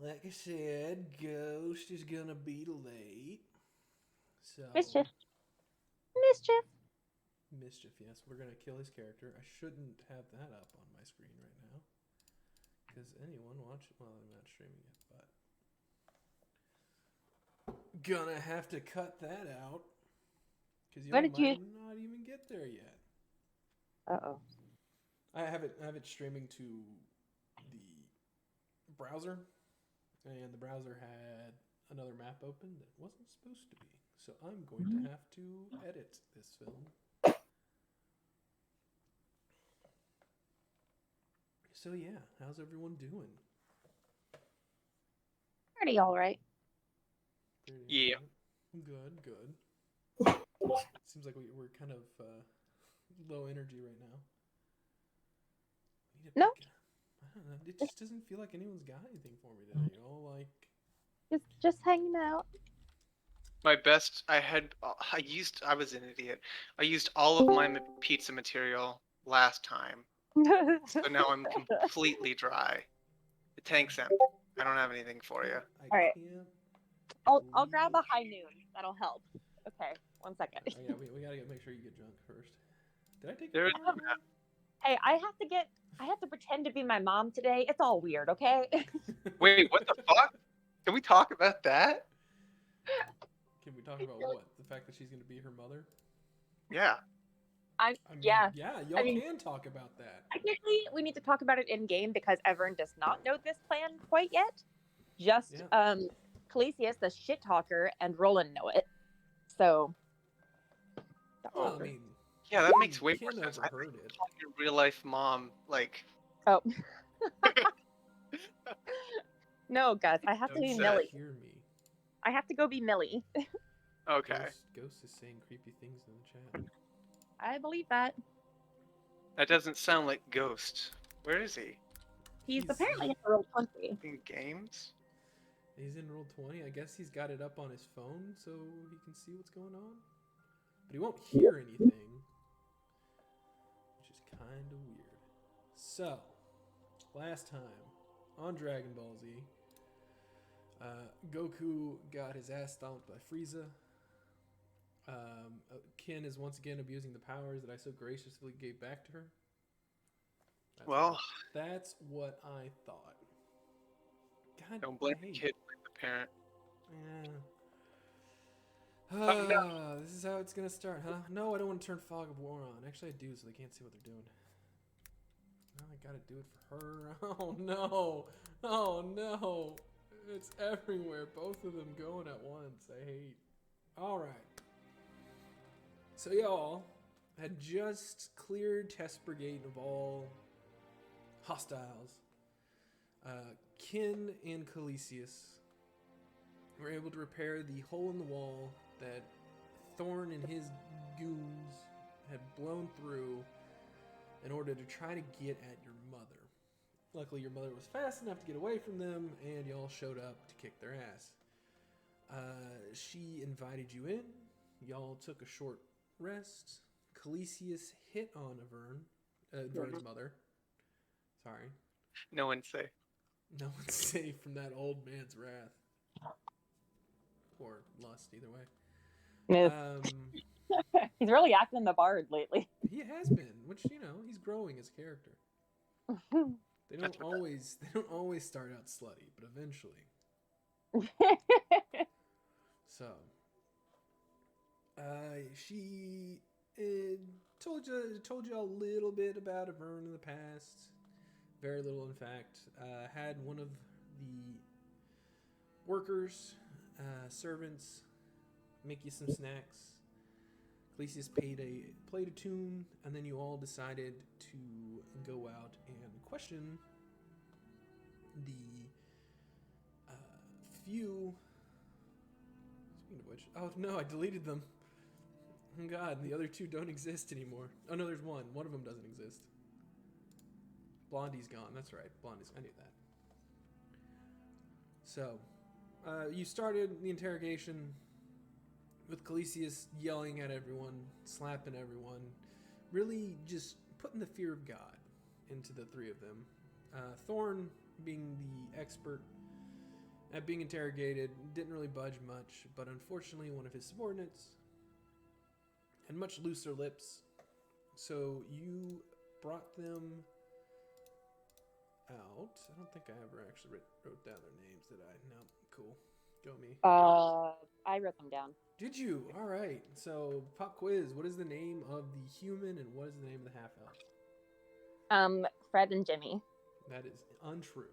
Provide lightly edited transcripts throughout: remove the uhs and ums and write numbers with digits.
like I said, Ghost is gonna be late. So Mischief. Mischief. mischief, yes, we're gonna kill his character. I shouldn't have that up on my screen right now. Because anyone watch well, I'm not streaming it, but gonna have to cut that out. Because What y'all did might you? not even get there yet. Uh-oh. I have it streaming to the browser, and the browser had another map open that wasn't supposed to be. So I'm going to have to edit this film. So yeah, how's everyone doing? Pretty all right. Pretty Yeah. alright. Good, good. Seems like we're kind of low energy right now. We need to No, pick. I don't know. It just doesn't feel like anyone's got anything for me today. You know, like just hanging out. My best. I was an idiot. I used all of my pizza material last time, so now I'm completely dry. The tank's empty. I don't have anything for you. I All right. can't. I'll grab believe a it. high noon. That'll help. Okay, one second. Oh yeah, we gotta make sure you get drunk first. Did I take There your is card? Hey, I have to pretend to be my mom today. It's all weird, okay? Wait, what the fuck? Can we talk about that? Can we talk about what? The fact that she's gonna be her mother? Yeah. I I mean, yeah. yeah, I y'all mean, can talk about that. technically, we need to talk about it in game because Evern does not know this plan quite yet. Just Yeah. Calisius, the shit talker, and Roland know it. So. Well, I mean, Yeah, that makes way more Ken sense. I overheard think it. your real life mom, like, Oh. No, guys, I have to be Don't Millie. Hear me. I have to go be Millie. okay. Ghost is saying creepy things in the chat. I believe that. That doesn't sound like Ghost. Where is he? He's apparently in roll 20. In games? He's in roll 20. I guess he's got it up on his phone so he can see what's going on. But he won't hear anything, which is kind of weird. So, last time on Dragon Ball Z, Goku got his ass stomped by Frieza. Ken is once again abusing the powers that I so graciously gave back to her. That's what I thought. God, Don't blame the hey. kid, blame the parent. Yeah. This is how it's gonna start, huh? No, I don't want to turn Fog of War on. Actually, I do, so they can't see what they're doing. Now I gotta do it for her. Oh no! Oh no! It's everywhere. Both of them going at once. I hate. All right. So y'all had just cleared Test Brigade of all hostiles. Kin and Calisius were able to repair the hole in the wall that Thorn and his goons had blown through in order to try to get at your mother. Luckily, your mother was fast enough to get away from them, and y'all showed up to kick their ass. She invited you in. Y'all took a short rest. Calisius hit on Vern's mother. Sorry. No one's safe. No one's safe from that old man's wrath. Or lust, either way. He's really acting the bard lately. He has been, which, he's growing as a character. They don't always start out slutty, but eventually. So, she told you a little bit about Avern in the past. Very little, in fact. Had one of the workers, servants, make you some snacks. Calisius played a tune, and then you all decided to go out and question the few. Speaking of which, oh no, I deleted them. Oh god, the other two don't exist anymore. Oh no, there's one. One of them doesn't exist. Blondie's gone. That's right, Blondie's. I knew that. So, you started the interrogation with Calisius yelling at everyone, slapping everyone, really just putting the fear of God into the three of them. Thorn, being the expert, at being interrogated, didn't really budge much, but unfortunately one of his subordinates had much looser lips, so you brought them out. I don't think I ever actually wrote down their names, did I? No, cool. Go me. I wrote them down. Did you? All right. So, pop quiz. What is the name of the human and what is the name of the half-elf? Fred and Jimmy. That is untrue.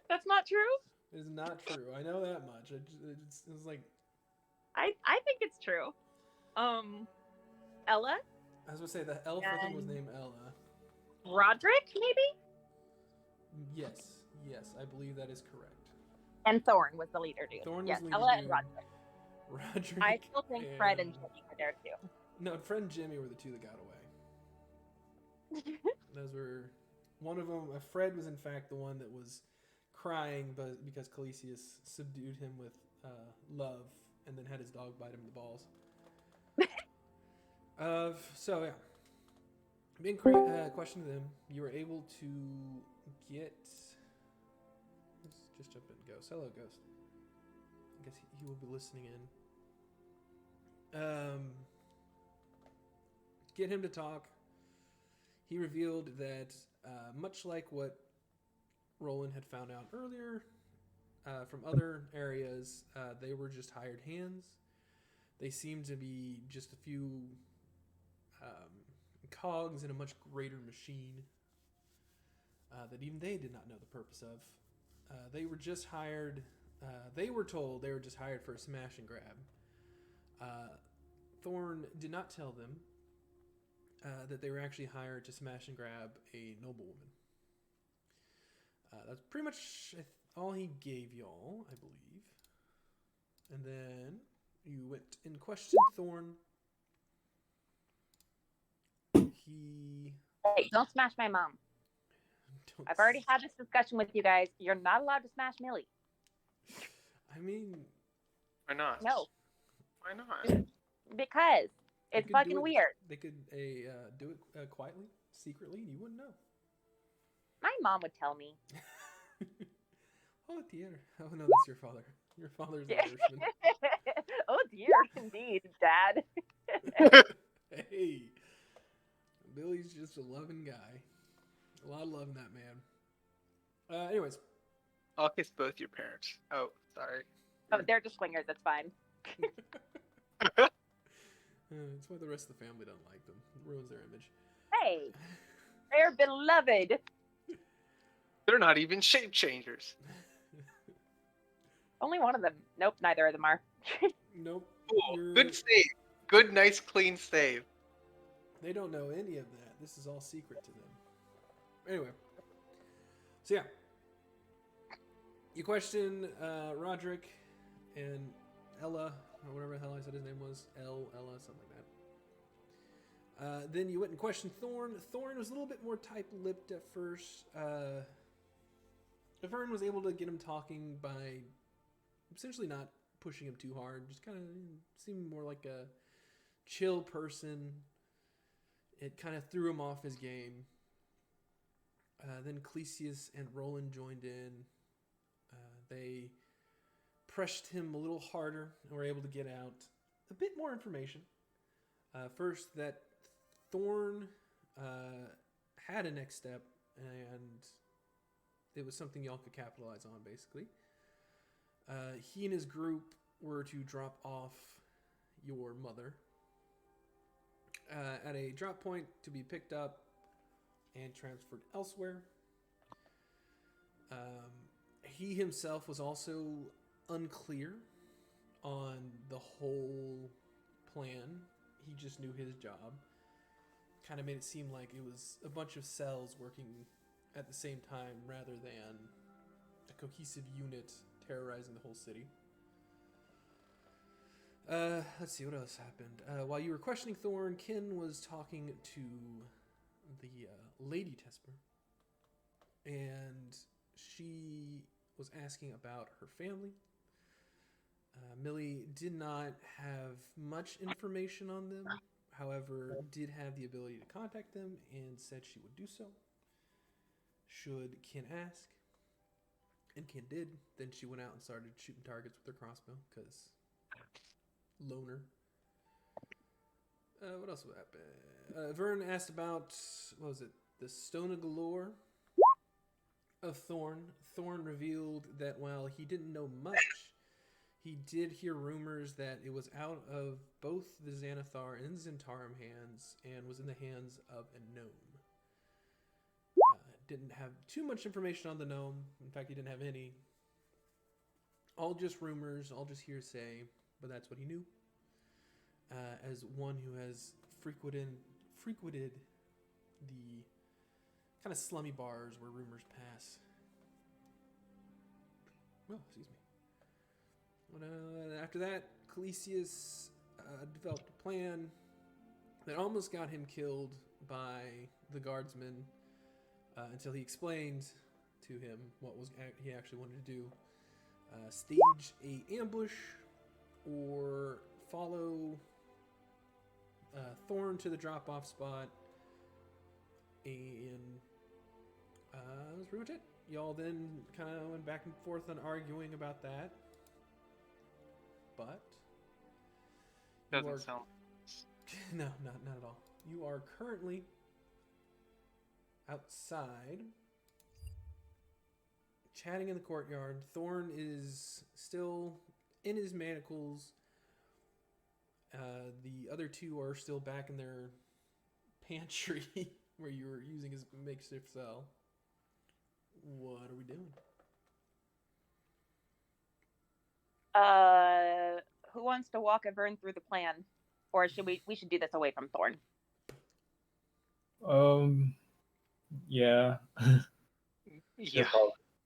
That's not true? It is not true. I know that much. It's like... I think it's true. Ella? I was going to say, the elf, I think, was named Ella. Roderick, maybe? Yes, I believe that is correct. And Thorn was the leader dude. Thorn yes, was the leader Ella dude. and Roderick. Roderick. I still think Fred and Jimmy were there too. No, Fred and Jimmy were the two that got away. Those were... One of them, Fred was in fact the one that was crying but because Calisius subdued him with love and then had his dog bite him in the balls. So, yeah. Being question to them, you were able to get... Let's just jump in. Ghost. Hello, Ghost. I guess he will be listening in. Get him to talk. He revealed that, much like what Roland had found out earlier from other areas, they were just hired hands. They seemed to be just a few cogs in a much greater machine that even they did not know the purpose of. They were just hired. They were told they were just hired for a smash and grab. Thorn did not tell them that they were actually hired to smash and grab a noblewoman. That's pretty much all he gave y'all, I believe. And then you went and questioned Thorn. Hey, don't smash my mom. I've already had this discussion with you guys. You're not allowed to smash Millie. I mean... Why not? No. Why not? Because it's fucking weird. They could do it quietly, secretly, and you wouldn't know. My mom would tell me. Oh dear. Oh no, that's your father. Your father's an Irishman. Oh dear, indeed, Dad. Hey. Billy's just a loving guy. A lot of love in that man. Anyways. I'll kiss both your parents. Oh, sorry. Oh, they're just swingers. That's fine. That's why the rest of the family don't like them. It ruins their image. Hey, they're beloved. They're not even shape changers. Only one of them. Nope, neither of them are. Nope. Ooh, good save. Good, nice, clean save. They don't know any of that. This is all secret to them. Anyway. So, yeah. You question Roderick and Ella, or whatever the hell I said his name was. Ella, something like that. Then you went and questioned Thorn. Thorn was a little bit more tight-lipped at first. Vern was able to get him talking by essentially not pushing him too hard. Just kind of seemed more like a chill person. It kind of threw him off his game. Then Calisius and Roland joined in. They pressed him a little harder and were able to get out a bit more information. First, that Thorn had a next step, and it was something y'all could capitalize on, basically. He and his group were to drop off your mother at a drop point to be picked up and transferred elsewhere. He himself was also unclear on the whole plan. He just knew his job. Kind of made it seem like it was a bunch of cells working at the same time rather than a cohesive unit terrorizing the whole city. Let's see, what else happened? While you were questioning Thorn, Ken was talking to the Lady Tesper, and she was asking about her family. Millie did not have much information on them, however, did have the ability to contact them and said she would do so should Ken ask. And Ken did. Then she went out and started shooting targets with her crossbow, because loner. What else would happen? Vern asked about, what was it, the Stone of Galore of Thorn. Thorn revealed that while he didn't know much, he did hear rumors that it was out of both the Xanathar and Zentarum hands and was in the hands of a gnome. Didn't have too much information on the gnome. In fact, he didn't have any. All just rumors, all just hearsay, but that's what he knew. As one who has frequented the kind of slummy bars where rumors pass. Oh, excuse me. After that, Calisius developed a plan that almost got him killed by the guardsmen until he explained to him what he actually wanted to do. Stage a ambush or follow Thorn to the drop-off spot, and that was pretty much it. Y'all then kind of went back and forth on arguing about that, but Doesn't sound. no, not at all. You are currently outside, chatting in the courtyard. Thorn is still in his manacles. The other two are still back in their pantry where you were using his makeshift cell. What are we doing? Who wants to walk Vern through the plan? Or should we should do this away from Thorn? Yeah. Yeah.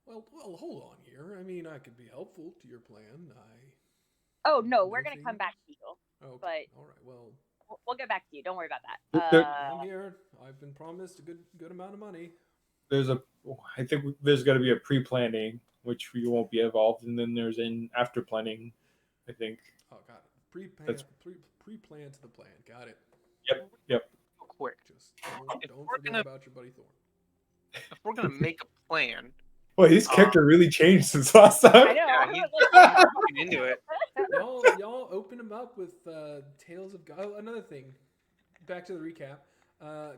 Well, hold on here. I mean, I could be helpful to your plan. Oh, no, we're going to come back to you. Okay. But all right. Well, we'll get back to you. Don't worry about I'm that. here. I've been promised a good amount of money. I think there's got to be a pre-planning, which we won't be involved, and then there's an after planning, I think. Oh, got it. Pre-plan to the plan. Got it. Yep. Real quick. Just don't forget about your buddy Thorn. If we're gonna make a plan, Well, his character really changed since last time. I know. yeah, he's looking into it. Y'all open him up with tales of God. Oh, another thing. Back to the recap.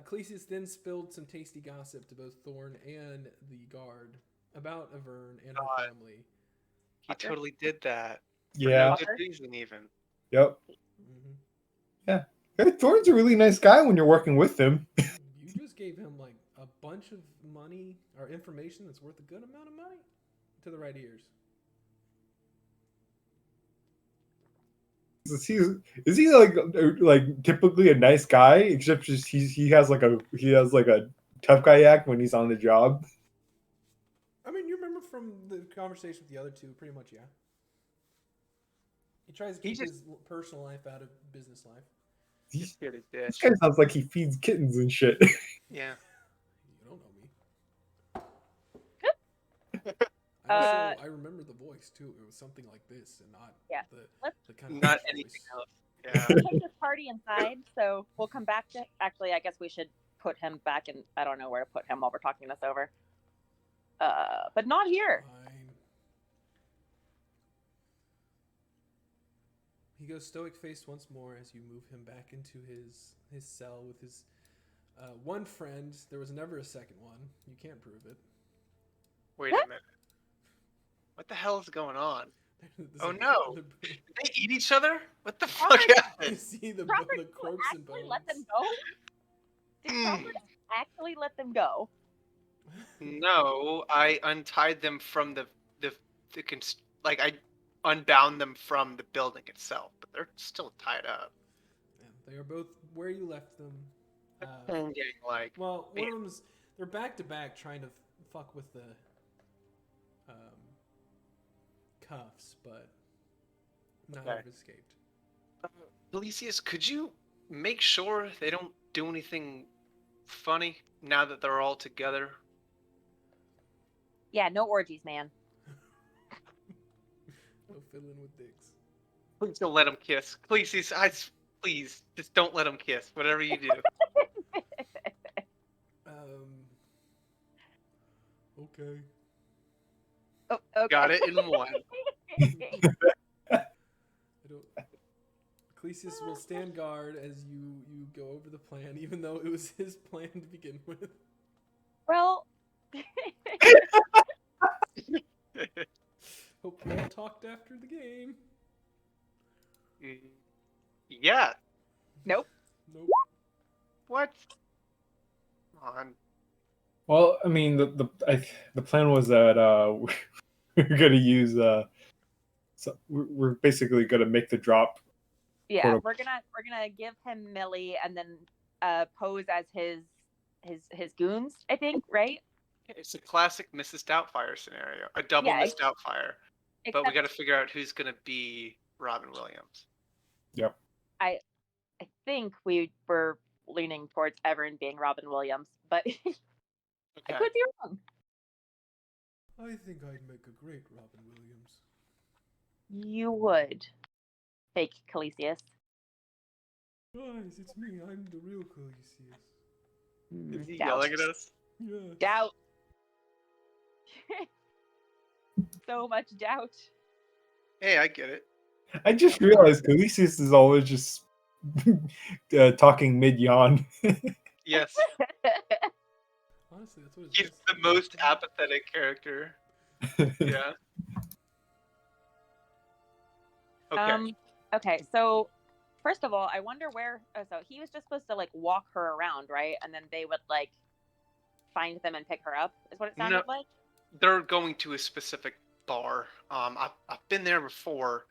Calisius then spilled some tasty gossip to both Thorn and the guard about Avern and her family. He totally did that. Yeah. For no good reason, even. Yep. Mm-hmm. Yeah. Hey, Thorn's a really nice guy when you're working with him. You just gave him like a bunch of money or information that's worth a good amount of money to the right ears. Is he like typically a nice guy, except just he has like a tough guy act when he's on the job? I mean, you remember from the conversation with the other two, pretty much, yeah. He tries to keep his personal life out of business life. This This guy sounds like he feeds kittens and shit. Yeah. You don't know me. I remember the voice too. It was something like this, and not the kind of not voice. anything else. Yeah. We'll take this party inside, so we'll come back to. Actually, I guess we should put him back in. I don't know where to put him while we're talking this over. But not here. Fine. He goes stoic-faced once more as you move him back into his cell with his one friend. There was never a second one. You can't prove it. Wait a minute. What the hell is going on? Oh no! Did they eat each other? What the fuck You happened? see the Crawford corpse and actually bones. let them go? Did Crawford actually let them go? No, I untied them from I unbound them from the building itself, but they're still tied up. Yeah, they are both where you left them. I'm getting like. Well, one of them's they're back to back trying to fuck with the cuffs, but neither have escaped. Alicius, could you make sure they don't do anything funny now that they're all together? Yeah, no orgies, man. No fiddling with dicks. Please don't let them kiss. Alicius, please just don't let them kiss. Whatever you do. Okay. Oh, okay. Got it in one. Ecclesius will stand guard as you go over the plan, even though it was his plan to begin with. Well, Hope you all talked after the game. Yeah. nope. Nope. What? Come on. Well, I mean, the plan was that we're gonna use so we're basically gonna make the drop. Yeah, Quote, we're gonna give him Millie and then pose as his goons. I think, right? It's a classic Mrs. Doubtfire scenario. A double Yeah, Miss Doubtfire. But we except got to figure out who's going to be Robin Williams. Yep. I think we were leaning towards Evan being Robin Williams, but I Okay. could be wrong. I think I'd make a great Robin Williams. You would, fake Calisius. Guys, it's me. I'm the real Calisius. Is he Doubt. yelling at us? Yeah. Doubt. So much doubt. Hey, I get it. I just realized Khaleesi's is always just talking mid yawn. Yes. Honestly, that's what it's He's just. the most apathetic character. Yeah. Okay. Okay, so first of all, I wonder where. So he was just supposed to like walk her around, right? And then they would like find them and pick her up. Is what it sounded No. like. They're going to a specific bar. I've been there before.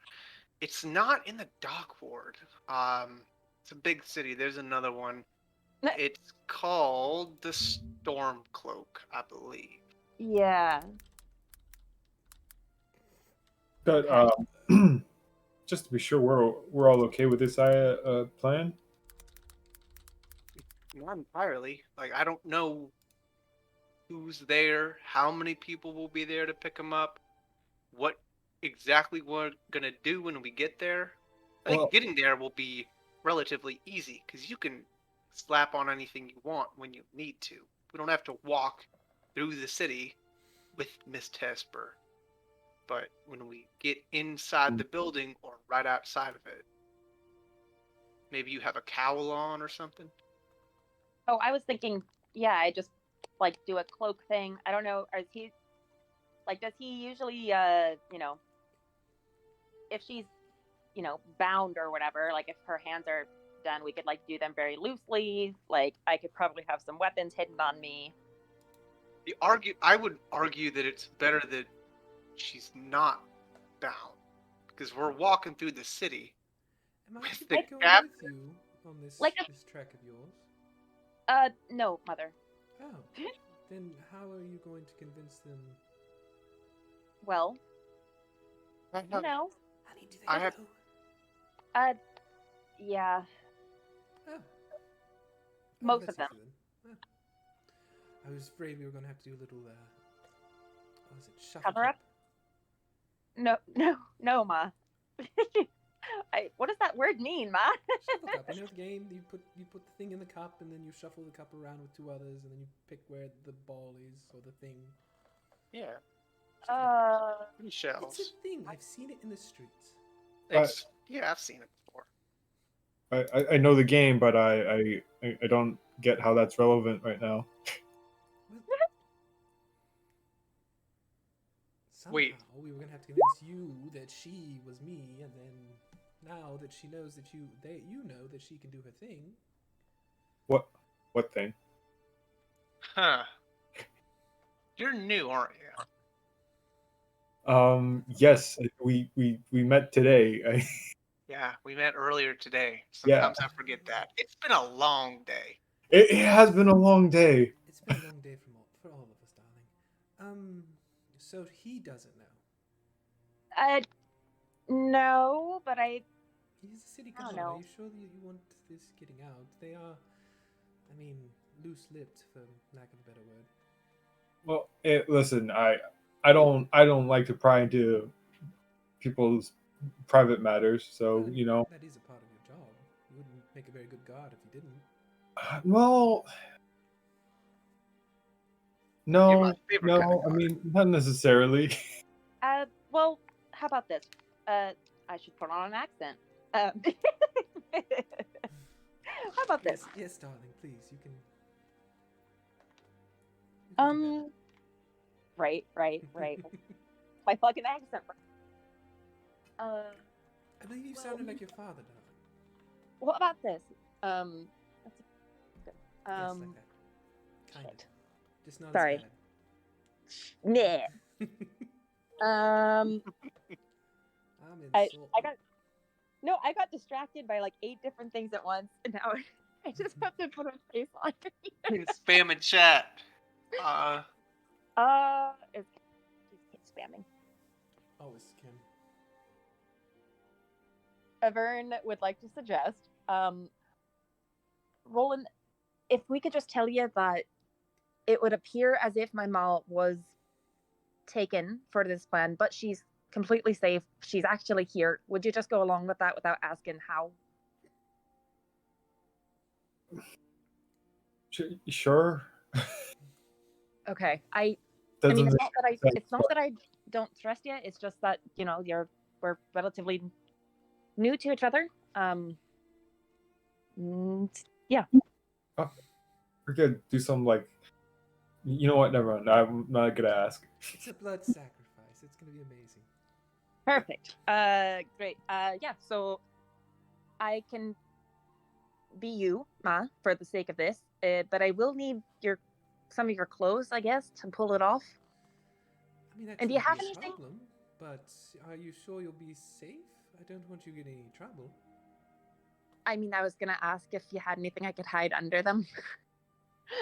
It's not in the dock ward. It's a big city. There's another one. It's called the Storm Cloak, I believe. Yeah. But just to be sure, we're all okay with this plan. Not entirely. Like, I don't know who's there, how many people will be there to pick them up, what exactly we're gonna do when we get there. I think Well- getting there will be relatively easy because you can slap on anything you want when you need to. We don't have to walk through the city with Miss Tesper. But when we get inside the building or right outside of it, maybe you have a cowl on or something. Oh, I was thinking, yeah, I just like do a cloak thing. I don't know. Is he like? Does he usually, if she's, bound or whatever, like if her hands are done, we could like do them very loosely. Like I could probably have some weapons hidden on me. I would argue that it's better that she's not bound because we're walking through the city. Am I With to the be going cap- with you on this Like this trek of yours? No, mother. Oh. Then how are you going to convince them? Well, I you know, Honey, do they I have- know? yeah. Oh. Most that's of them. easy then. I was afraid we were going to have to do a little, what was it, shuffle Cover up? No, ma. What does that word mean, ma? Shuffle cup. You know the game? You put the thing in the cup and then you shuffle the cup around with two others and then you pick where the ball is or the thing. Yeah. It's Shells. a thing. I've seen it in the streets. Yeah, I've seen it before. I know the game, but I don't get how that's relevant right now. Somehow Wait. we were gonna have to convince you that she was me, and then now that she knows that you know that she can do her thing. What thing? Huh. You're new, aren't you? Yes, we met today. Yeah, we met earlier today. Sometimes I forget that. It's been a long day. It has been a long day. It's been a long day for all of us, darling. So he doesn't know. No, but He's a city I don't guard. Are know. you sure that you want this getting out? They are, I mean, loose-lipped, for lack of a better word. Well, listen, I don't like to pry into people's private matters, so Well, you know. that is a part of your job. You wouldn't make a very good guard if you didn't. Well, You're no, my favorite kind of I guard. mean, not necessarily. Well, how about this? I should put on an accent. How about this? Yes, darling. Please, you can. Do Right. My fucking accent. I believe you sounded like your father, darling. What about this? That's good. Yes, like that. Kind of. Shit. Just not Sorry. as Nah. bad. I'm I insulted. I got distracted by like 8 different things at once, and now I just have to put a face on it. Spam and chat. She's spamming. Oh, it's Kim. Avern would like to suggest, Roland, if we could just tell you that it would appear as if my mom was taken for this plan, but she's completely safe. She's actually here. Would you just go along with that without asking how? Sure. Okay. I Doesn't mean, make it's not that I don't trust you. It's just that we're relatively new to each other. Yeah. we're gonna do some like. You know what? Never mind. I'm not gonna ask. It's a blood sacrifice. It's gonna be amazing. Perfect. Great. Yeah. So I can be you, Ma, for the sake of this. But I will need some of your clothes, I guess, to pull it off. I mean, that And do you shouldn't have be a anything? problem, but are you sure you'll be safe? I don't want you getting any trouble. I mean, I was gonna ask if you had anything I could hide under them,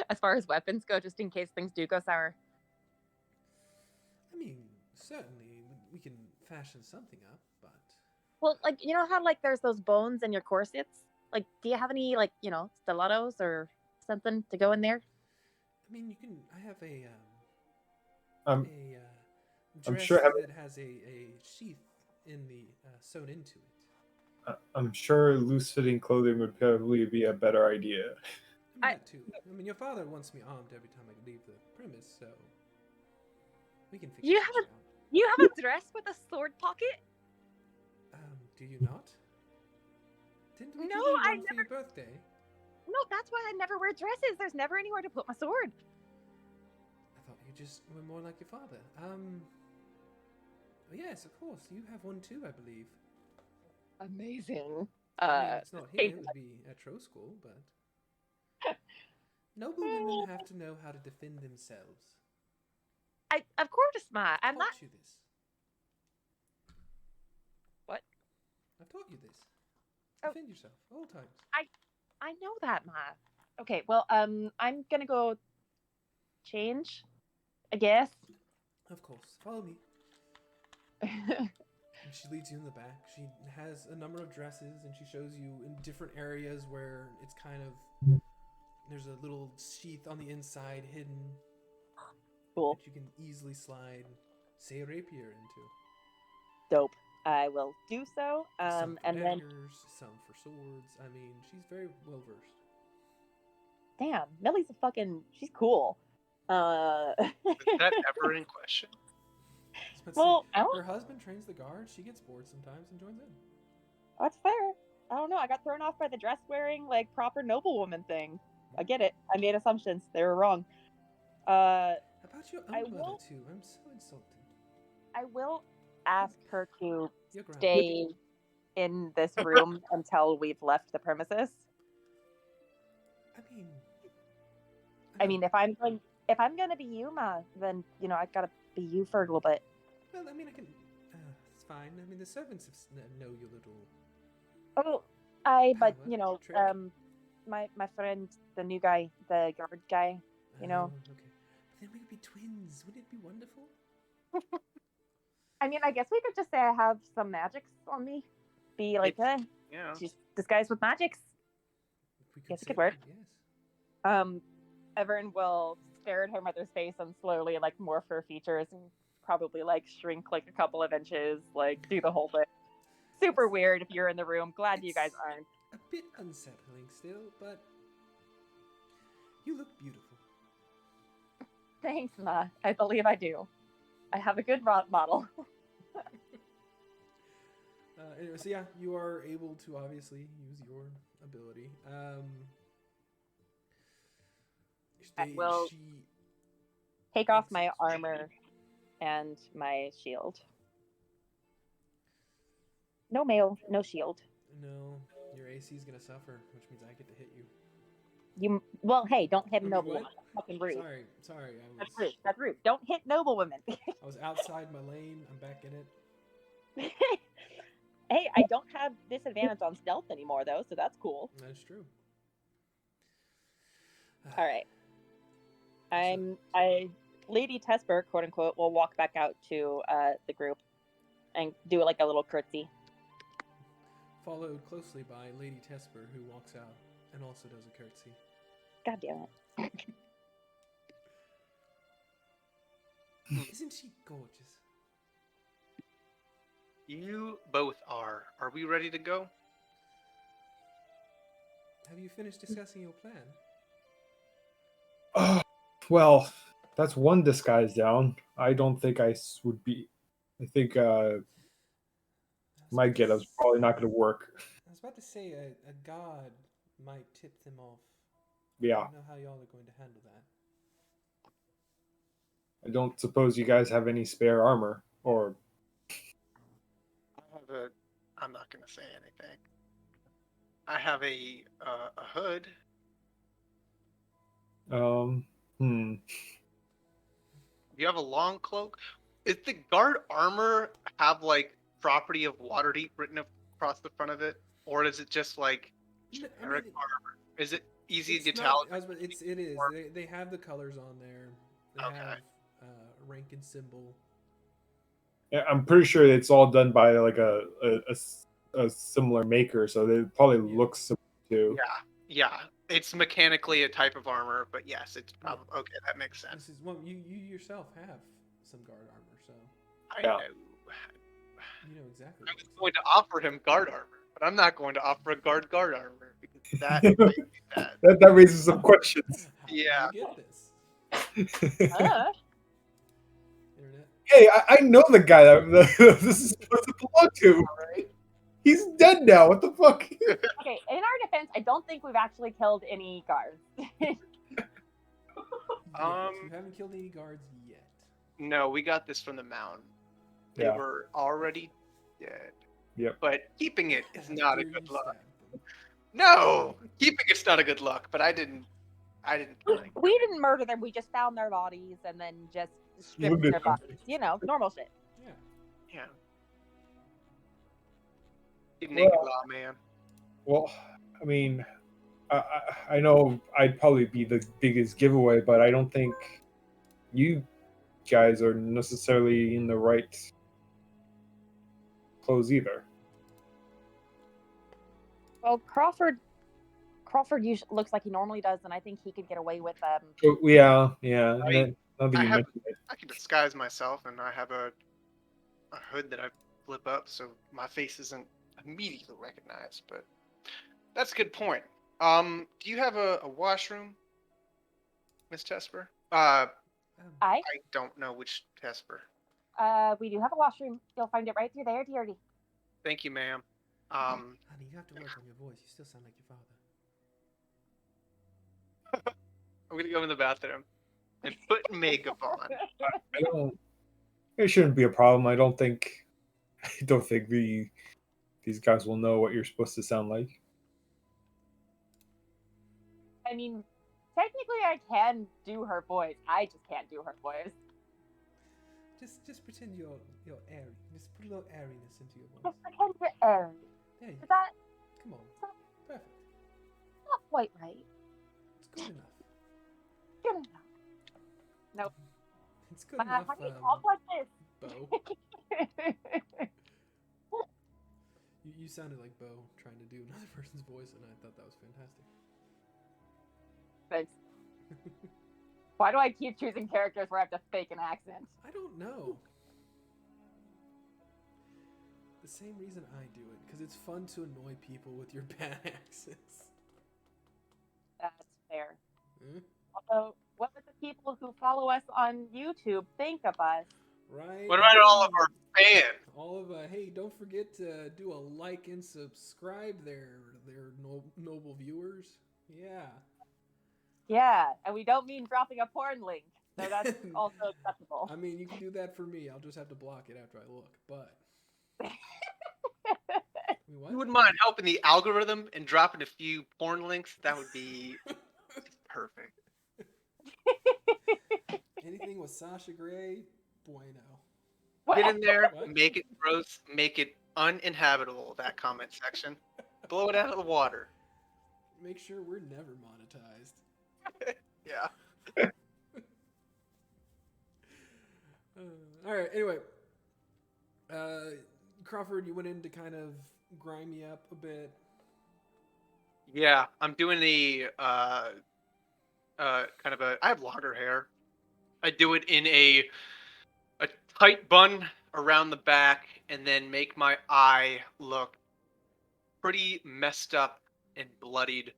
as far as weapons go, just in case things do go sour. I mean, certainly we can fashion something up, but Well, like you know how like there's those bones in your corsets. Like, do you have any like stilettos or something to go in there? I mean, you can. I have a I'm dress sure having, that has a sheath in the sewn into it. I'm sure loose-fitting clothing would probably be a better idea. I mean, that too. I mean, your father wants me armed every time I leave the premise, so we can figure something out. You have a dress with a sword pocket? Do you not? Didn't we No, give you I one for your birthday? No, that's why I never wear dresses. There's never anywhere to put my sword. I thought you just were more like your father. Oh yes, of course. You have one too, I believe. Amazing. I mean, it's not here. It would be at Tro School, but noble women have to know how to defend themselves. Of course, Ma. I'm not. Taught you this. What? I've taught you this. Oh. Defend yourself all times. I know that, Ma. Okay, well, I'm gonna go change, I guess. Of course. Follow me. And she leads you in the back. She has a number of dresses, and she shows you in different areas where it's kind of there's a little sheath on the inside hidden. Cool. That you can easily slide, say, a rapier into. Dope. I will do so. Some for And then, daggers, some for swords. I mean, she's very well versed. damn, Millie's she's cool. Is that ever in question? Well, her husband trains the guard. She gets bored sometimes and joins in. That's fair. I don't know. I got thrown off by the dress wearing, like, proper noblewoman thing. I get it. I made assumptions. They were wrong. How about your own mother, too? I'm so insulted. I will ask her to stay in this room until we've left the premises. I mean, if I'm gonna be you, Ma, then I gotta be you for a little bit. Well, I mean, I can. It's fine. I mean, the servants know your little. Oh, but my friend, the new guy, the guard guy, Okay. But then we could be twins. Wouldn't it be wonderful? I mean, I guess we could just say I have some magics on me. Be like, she's disguised with magics. Yes, it could work. Yes. Evern will stare at her mother's face and slowly like morph her features and probably like shrink like a couple of inches, like do the whole thing. Super weird if you're in the room. Glad you guys aren't. A bit unsettling still, but you look beautiful. Thanks, Ma. I believe I do. I have a good model. Anyway, so yeah, you are able to obviously use your ability. I will take off my armor and my shield. No mail, no shield. No, your AC is gonna suffer, which means I get to hit you. Well, hey, don't hit noble women. That's fucking rude. Sorry. That's rude. Don't hit noble women. I was outside my lane. I'm back in it. Hey, I don't have disadvantage on stealth anymore, though, so that's cool. That's true. All right. Lady Tesper, quote unquote, will walk back out to the group and do like a little curtsy. Followed closely by Lady Tesper, who walks out and also does a curtsy. God damn it. Isn't she gorgeous? You both are. Are we ready to go? Have you finished discussing your plan? Well, that's one disguise down. I don't think I would be. I think my getup's probably not going to work. I was about to say a god might tip them off. Yeah. I don't know how y'all are going to handle that. I don't suppose you guys have any spare armor, or... I'm not going to say anything. I have a hood. You have a long cloak? Is the guard armor have like property of Waterdeep written across the front of it, or is it just like generic armor? Is it easy to tell? It is. They have the colors on there. They have rank and symbol. Yeah, I'm pretty sure it's all done by like a similar maker, so they probably look similar too. Yeah. It's mechanically a type of armor, but yes, it's probably okay. That makes sense. This is you yourself have some guard armor, so I know. You know exactly. I was going to offer him guard armor, but I'm not going to offer a guard armor because that that raises some questions. How did you get this? Internet. Hey, I know the guy that this is supposed to belong to. Right? He's dead now. What the fuck? Okay, in our defense, I don't think we've actually killed any guards. You haven't killed any guards yet. No, we got this from the mountain. They were already dead. Yep. But keeping it is not a good luck. No, keeping it's not a good luck. But I didn't. We didn't murder them. We just found their bodies and then just stripped their bodies. You know, normal shit. Yeah. Naked law, man. Well, I mean, I know I'd probably be the biggest giveaway, but I don't think you guys are necessarily in the right clothes either. Well, Crawford usually looks like he normally does, and I think he could get away with Yeah. I can disguise myself, and I have a hood that I flip up, so my face isn't immediately recognized. But that's a good point. Do you have a washroom, Miss Tesper? I don't know which Tesper. We do have a washroom. You'll find it right through there, dearie. Thank you, ma'am. Honey, you have to work on your voice. You still sound like your father. I'm gonna go in the bathroom and put makeup on. It shouldn't be a problem. I don't think these guys will know what you're supposed to sound like. I mean, technically, I can do her voice. I just can't do her voice. Just pretend you're airy. Just put a little airiness into your voice. Just pretend you're airy. There you go. That? Come on. Perfect. Not quite right. It's good enough. Good enough. Nope. It's good enough. How do you talk like this? Bo. You sounded like Bo trying to do another person's voice, and I thought that was fantastic. Thanks. Why do I keep choosing characters where I have to fake an accent? I don't know. The same reason I do it, because it's fun to annoy people with your bad accents. That's fair. Although, what would the people who follow us on YouTube think of us? Right. What about all of our fan. All of hey, don't forget to do a like and subscribe there, noble viewers. Yeah. Yeah, and we don't mean dropping a porn link, so that's also acceptable. I mean, you can do that for me. I'll just have to block it after I look. But you wouldn't mind helping the algorithm and dropping a few porn links? That would be perfect. Anything with Sasha Grey, bueno. Get in there, make it gross, make it uninhabitable, that comment section. Blow it out of the water. Make sure we're never monetized. Yeah. All right, anyway. Crawford, you went in to kind of grind me up a bit. Yeah, I'm doing the kind of I have longer hair. I do it in a tight bun around the back and then make my eye look pretty messed up and bloodied.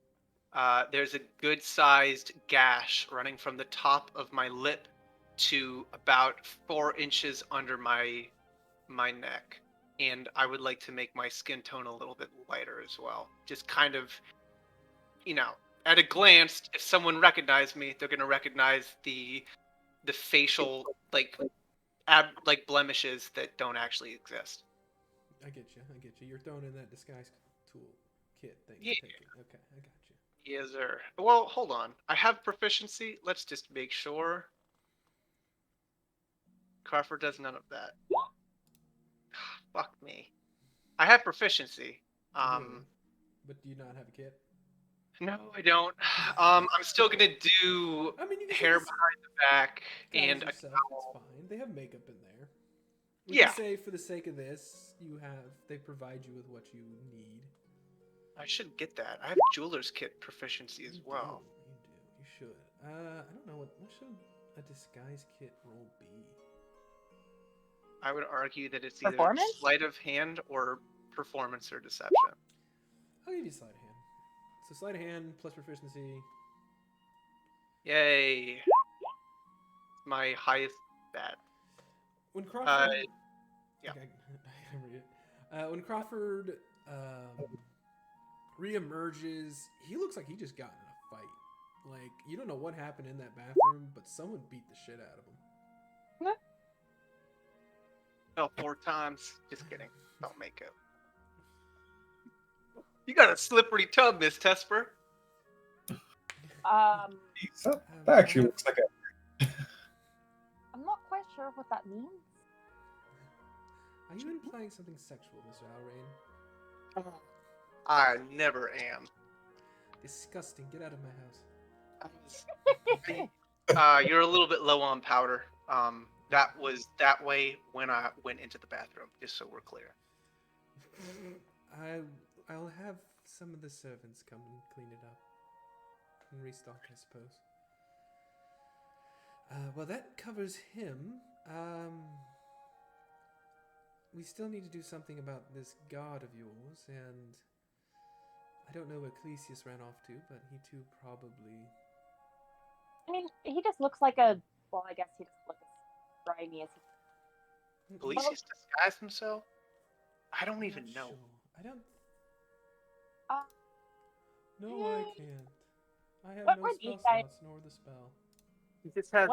There's a good sized gash running from the top of my lip to about 4 inches under my neck. And I would like to make my skin tone a little bit lighter as well. Just kind of, at a glance, if someone recognized me, they're gonna recognize the facial like blemishes that don't actually exist. I get you. You're throwing in that disguise tool kit thing. Yeah. Okay, I got you. Yes, sir. Well, hold on. I have proficiency. Let's just make sure. Crawford does none of that. Fuck me. I have proficiency. But do you not have a kit? No, I don't. I'm still gonna do hair behind the back and yourself. It's fine. They have makeup in there. We can say for the sake of this, they provide you with what you need. I should get that. I have jeweler's kit proficiency as well. You do. You should. I don't know what should a disguise kit roll be? I would argue that it's either sleight of hand or performance or deception. I'll give you sleight of hand. So sleight of hand plus proficiency. Yay! My highest stat. When Crawford, when Crawford reemerges, he looks like he just got in a fight. Like, you don't know what happened in that bathroom, but someone beat the shit out of him. Fell 4 times. Just kidding. Don't make it. You got a slippery tub, Miss Tesper. That actually looks like a... I'm not quite sure what that means. Are you implying something sexual, Mr. Alrain? I never am. Disgusting. Get out of my house. You're a little bit low on powder. That was that way when I went into the bathroom, just so we're clear. I'll have some of the servants come and clean it up. And restock, I suppose. Well, that covers him. We still need to do something about this guard of yours, and I don't know where Clesius ran off to, but he too probably... I mean, he just looks like a... Well, I guess he doesn't look as grimy as he... Clesius disguised himself? I don't even know. Sure. I don't... No, yeah. I can't. I have no spell slots, nor the spell. He just has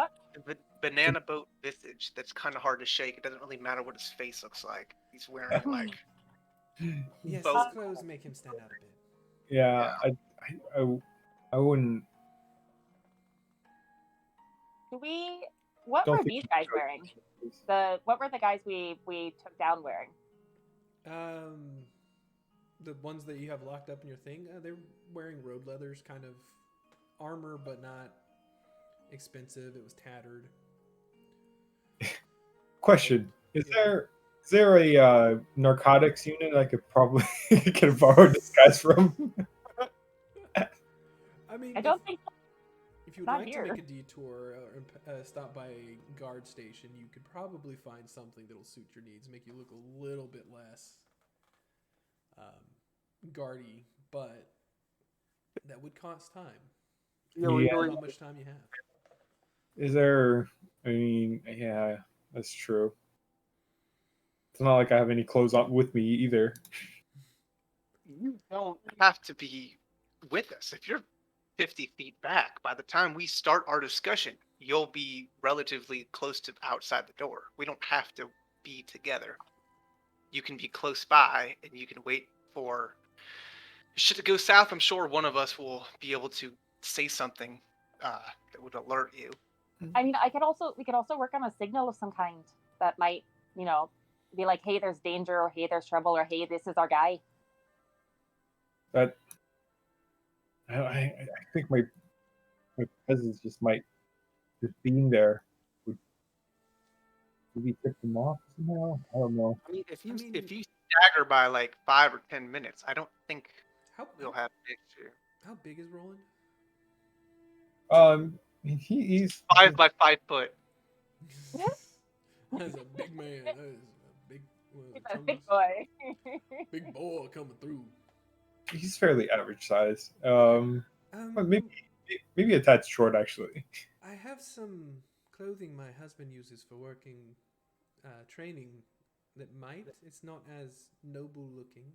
the banana boat visage that's kind of hard to shake. It doesn't really matter what his face looks like. He's wearing, like... Yes, his clothes make him stand out a bit. Yeah, I wouldn't... What were these guys wearing? What were the guys we took down wearing? The ones that you have locked up in your thing, they're wearing road leathers, kind of armor, but not expensive. It was tattered. Question: Is there a narcotics unit I could probably get borrowed disguise from? I mean, I don't think. If you would like to make a detour or stop by a guard station, you could probably find something that'll suit your needs, make you look a little bit less guardy, but that would cost time. Yeah. How much time you have? Is there? I mean, yeah, that's true. It's not like I have any clothes on with me either. You don't have to be with us. If you're 50 feet back, by the time we start our discussion, you'll be relatively close to outside the door. We don't have to be together. You can be close by and you can wait for should it go south. I'm sure one of us will be able to say something that would alert you. I mean, we could also work on a signal of some kind that might, be like, hey, there's danger, or hey, there's trouble, or hey, this is our guy. But I think my presence just might being there would maybe tip them off somehow. I don't know. I mean, if you stagger by like 5 or 10 minutes, I don't think we'll have an issue. How big is Roland? He's 5 by 5 foot. That is a big man. That is a big. He's a big boy. Big boy coming through. He's fairly average size. Maybe a tad short actually. I have some clothing my husband uses for working training that might. It's not as noble looking.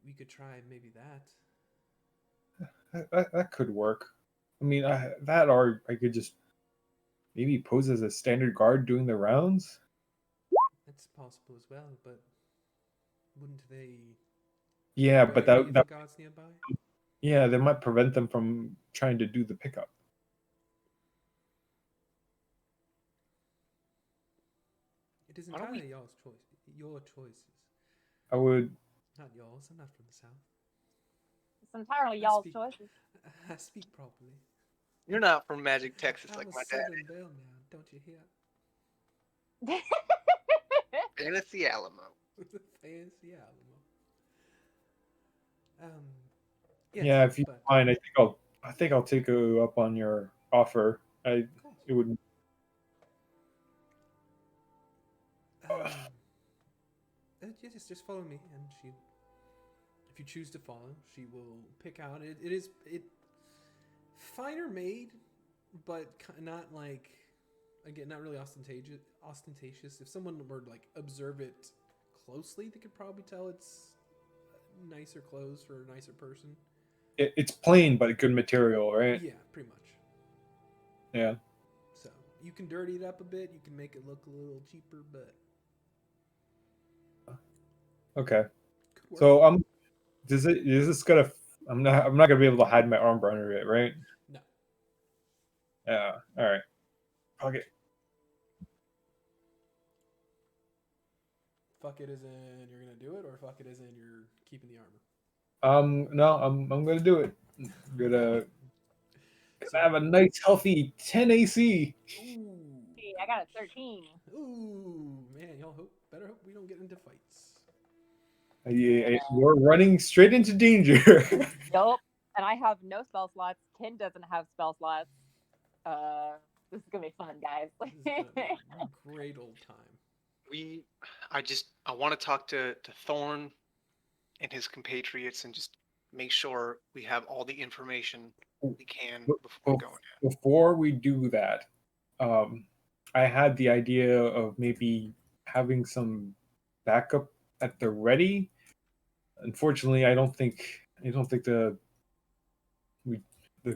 We could try maybe that. That could work. I mean, that or I could just maybe pose as a standard guard doing the rounds. That's possible as well, but wouldn't they? Yeah, but that guards nearby. Yeah, that might prevent them from trying to do the pickup. It is entirely y'all's choice. Your choices. I would. Not y'all's. I'm not from the south. It's entirely y'all's choices. I speak properly. You're not from Magic, Texas, like my dad. Southern Belle now, don't you hear? Fantasy Alamo. Fantasy Alamo. Yes, yeah, if you don't mind, I think I'll take you up on your offer. It would. Just follow me, and if you choose to follow, she will pick out. It is finer made, but not like, again, not really ostentatious. If someone were to like observe it closely, they could probably tell it's nicer clothes for a nicer person. It's plain but good material, right? Yeah, pretty much. Yeah. So you can dirty it up a bit. You can make it look a little cheaper, but okay. So is this gonna? I'm not gonna be able to hide my armor under it, right? No. Yeah. All right. Okay. Fuck it, as in you're gonna do it, or fuck it, as in you're keeping the armor? No, I'm gonna do it. I'm gonna have a nice healthy 10 AC. Ooh. Hey, I got a 13. Ooh, man, better hope we don't get into fights. We're running straight into danger. Nope. And I have no spell slots. Kin doesn't have spell slots. This is gonna be fun, guys. This is gonna be a great old time. I want to talk to Thorn and his compatriots and just make sure we have all the information we can before going in. Before we do that, I had the idea of maybe having some backup at the ready. Unfortunately, I don't think the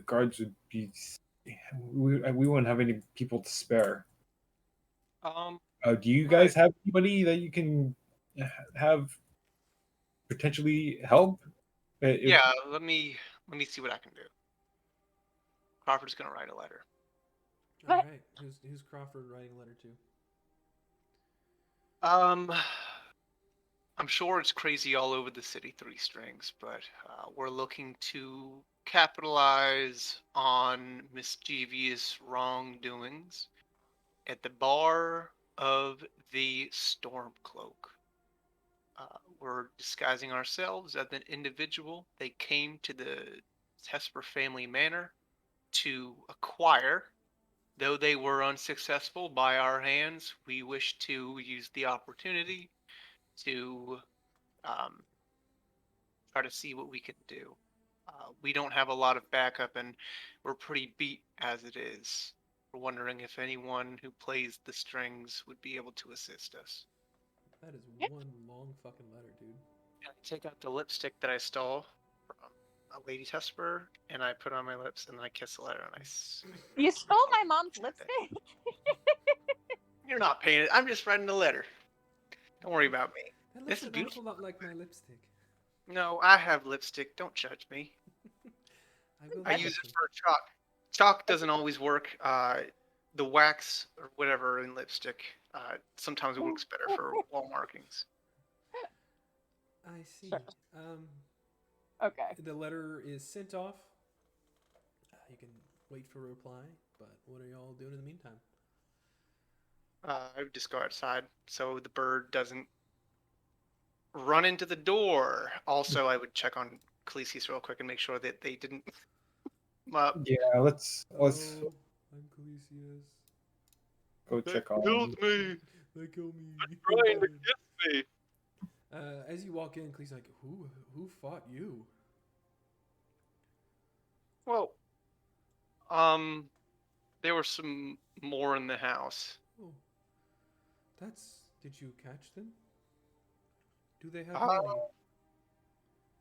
guards would be. We wouldn't have any people to spare. Do you guys have anybody that you can have potentially help? Yeah, let me see what I can do. Crawford's gonna write a letter. All right, who's Crawford writing a letter to? I'm sure it's crazy all over the city, Three Strings, but we're looking to capitalize on mischievous wrongdoings at the bar of the Stormcloak. We're disguising ourselves as an individual. They came to the Tesper family manor to acquire. Though they were unsuccessful by our hands, we wish to use the opportunity to try to see what we can do. We don't have a lot of backup, and we're pretty beat as it is for we're wondering if anyone who plays the strings would be able to assist us. That is one long fucking letter, dude. And I take out the lipstick that I stole from a lady tester, and I put it on my lips, and then I kiss the letter, and You stole my mom's lipstick? You're not paying it. I'm just writing the letter. Don't worry about me. That This looks is an beautiful. awful lot like my lipstick. No, I have lipstick. Don't judge me. I use it for chalk. Chalk doesn't always work. The wax or whatever in lipstick, sometimes it works better for wall markings. I see. Sure. Okay. The letter is sent off. You can wait for a reply, but what are y'all doing in the meantime? I would just go outside so the bird doesn't run into the door. Also, I would check on Khaleesi's real quick and make sure that they didn't. Yeah, let's I'm Khaleesi's. go check on. Killed me. They killed me. Trying to kiss me. As you walk in, Khaleesi's like, "Who fought you?" Well, there were some more in the house. Oh, did you catch them? Do they have money?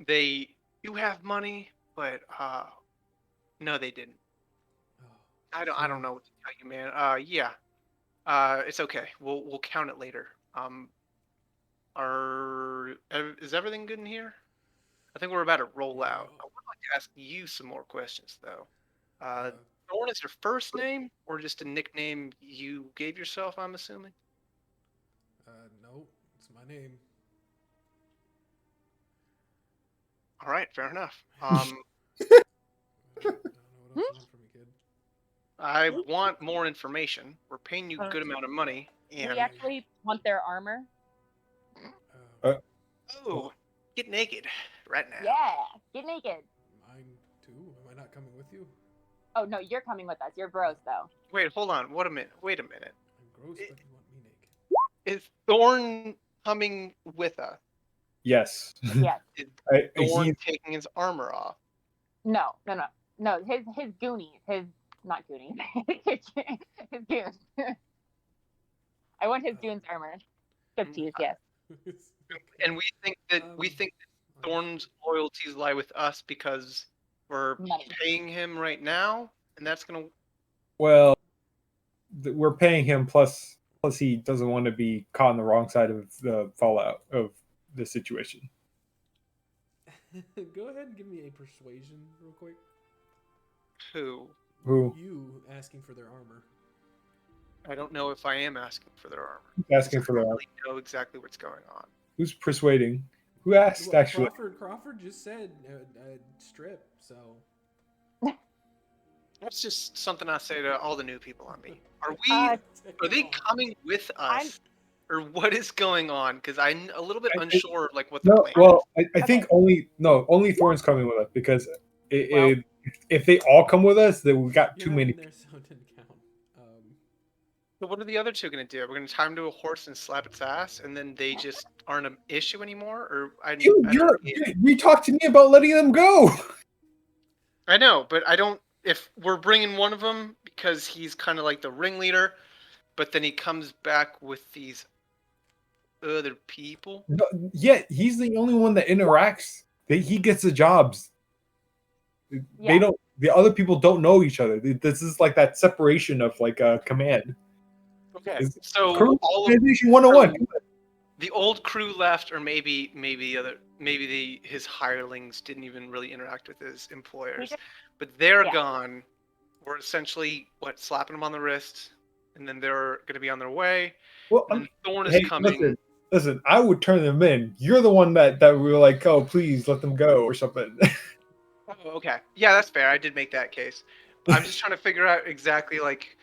They do have money, but no, they didn't. Oh, I don't know what to tell you, man. Yeah. It's okay. We'll count it later. Is everything good in here? I think we're about to roll out. I would like to ask you some more questions, though. Thorn is your first name, or just a nickname you gave yourself, I'm assuming? No, it's my name. All right, fair enough. I don't know what else you want from me, kid. I want more information. We're paying you a good amount of money, and We actually want their armor. oh, get naked right now. Yeah, get naked. Mine too. Am I not coming with you? Oh no, you're coming with us. You're gross though. Wait, hold on. Wait a minute. I'm gross, but you want me naked. Is Thorn coming with us? Yes. Yes. Is Thorn taking his armor off? No. His goonies. Not goonies. his goons. I want his goons armor. Good tease, yes. And we think that Thorn's loyalties lie with us because we're paying him right now, and that's gonna. Well, we're paying him plus he doesn't want to be caught on the wrong side of the fallout of the situation. Go ahead and give me a persuasion real quick. Who? You asking for their armor. I don't know if I am asking for their armor. Asking for their armor. I don't know exactly what's going on. Who's persuading? Who asked, actually? Crawford just said strip, so... That's just something I say to all the new people on me. Are they coming with us? Or what is going on? Because I'm a little bit unsure of like what the plan is. Well, I think only Thorn's coming with us, because if they all come with us, then we got too many. There, so it didn't count. But what are the other two going to do? We're going to tie them to a horse and slap its ass, and then they just aren't an issue anymore? Or you talked to me about letting them go. I know, but I don't. If we're bringing one of them because he's kind of like the ringleader, but then he comes back with these other people. No, yeah, he's the only one that interacts. He gets the jobs. Yeah. They don't. The other people don't know each other. This is like that separation of like a command. Okay, so organization 101. The old crew left, or maybe his hirelings didn't even really interact with his employers, but they're gone. We're essentially slapping them on the wrist, and then they're going to be on their way. Well, and Thorn is coming. Listen, I would turn them in. You're the one that we were like, oh, please let them go or something. Oh, okay, yeah, that's fair. I did make that case. I'm just trying to figure out exactly like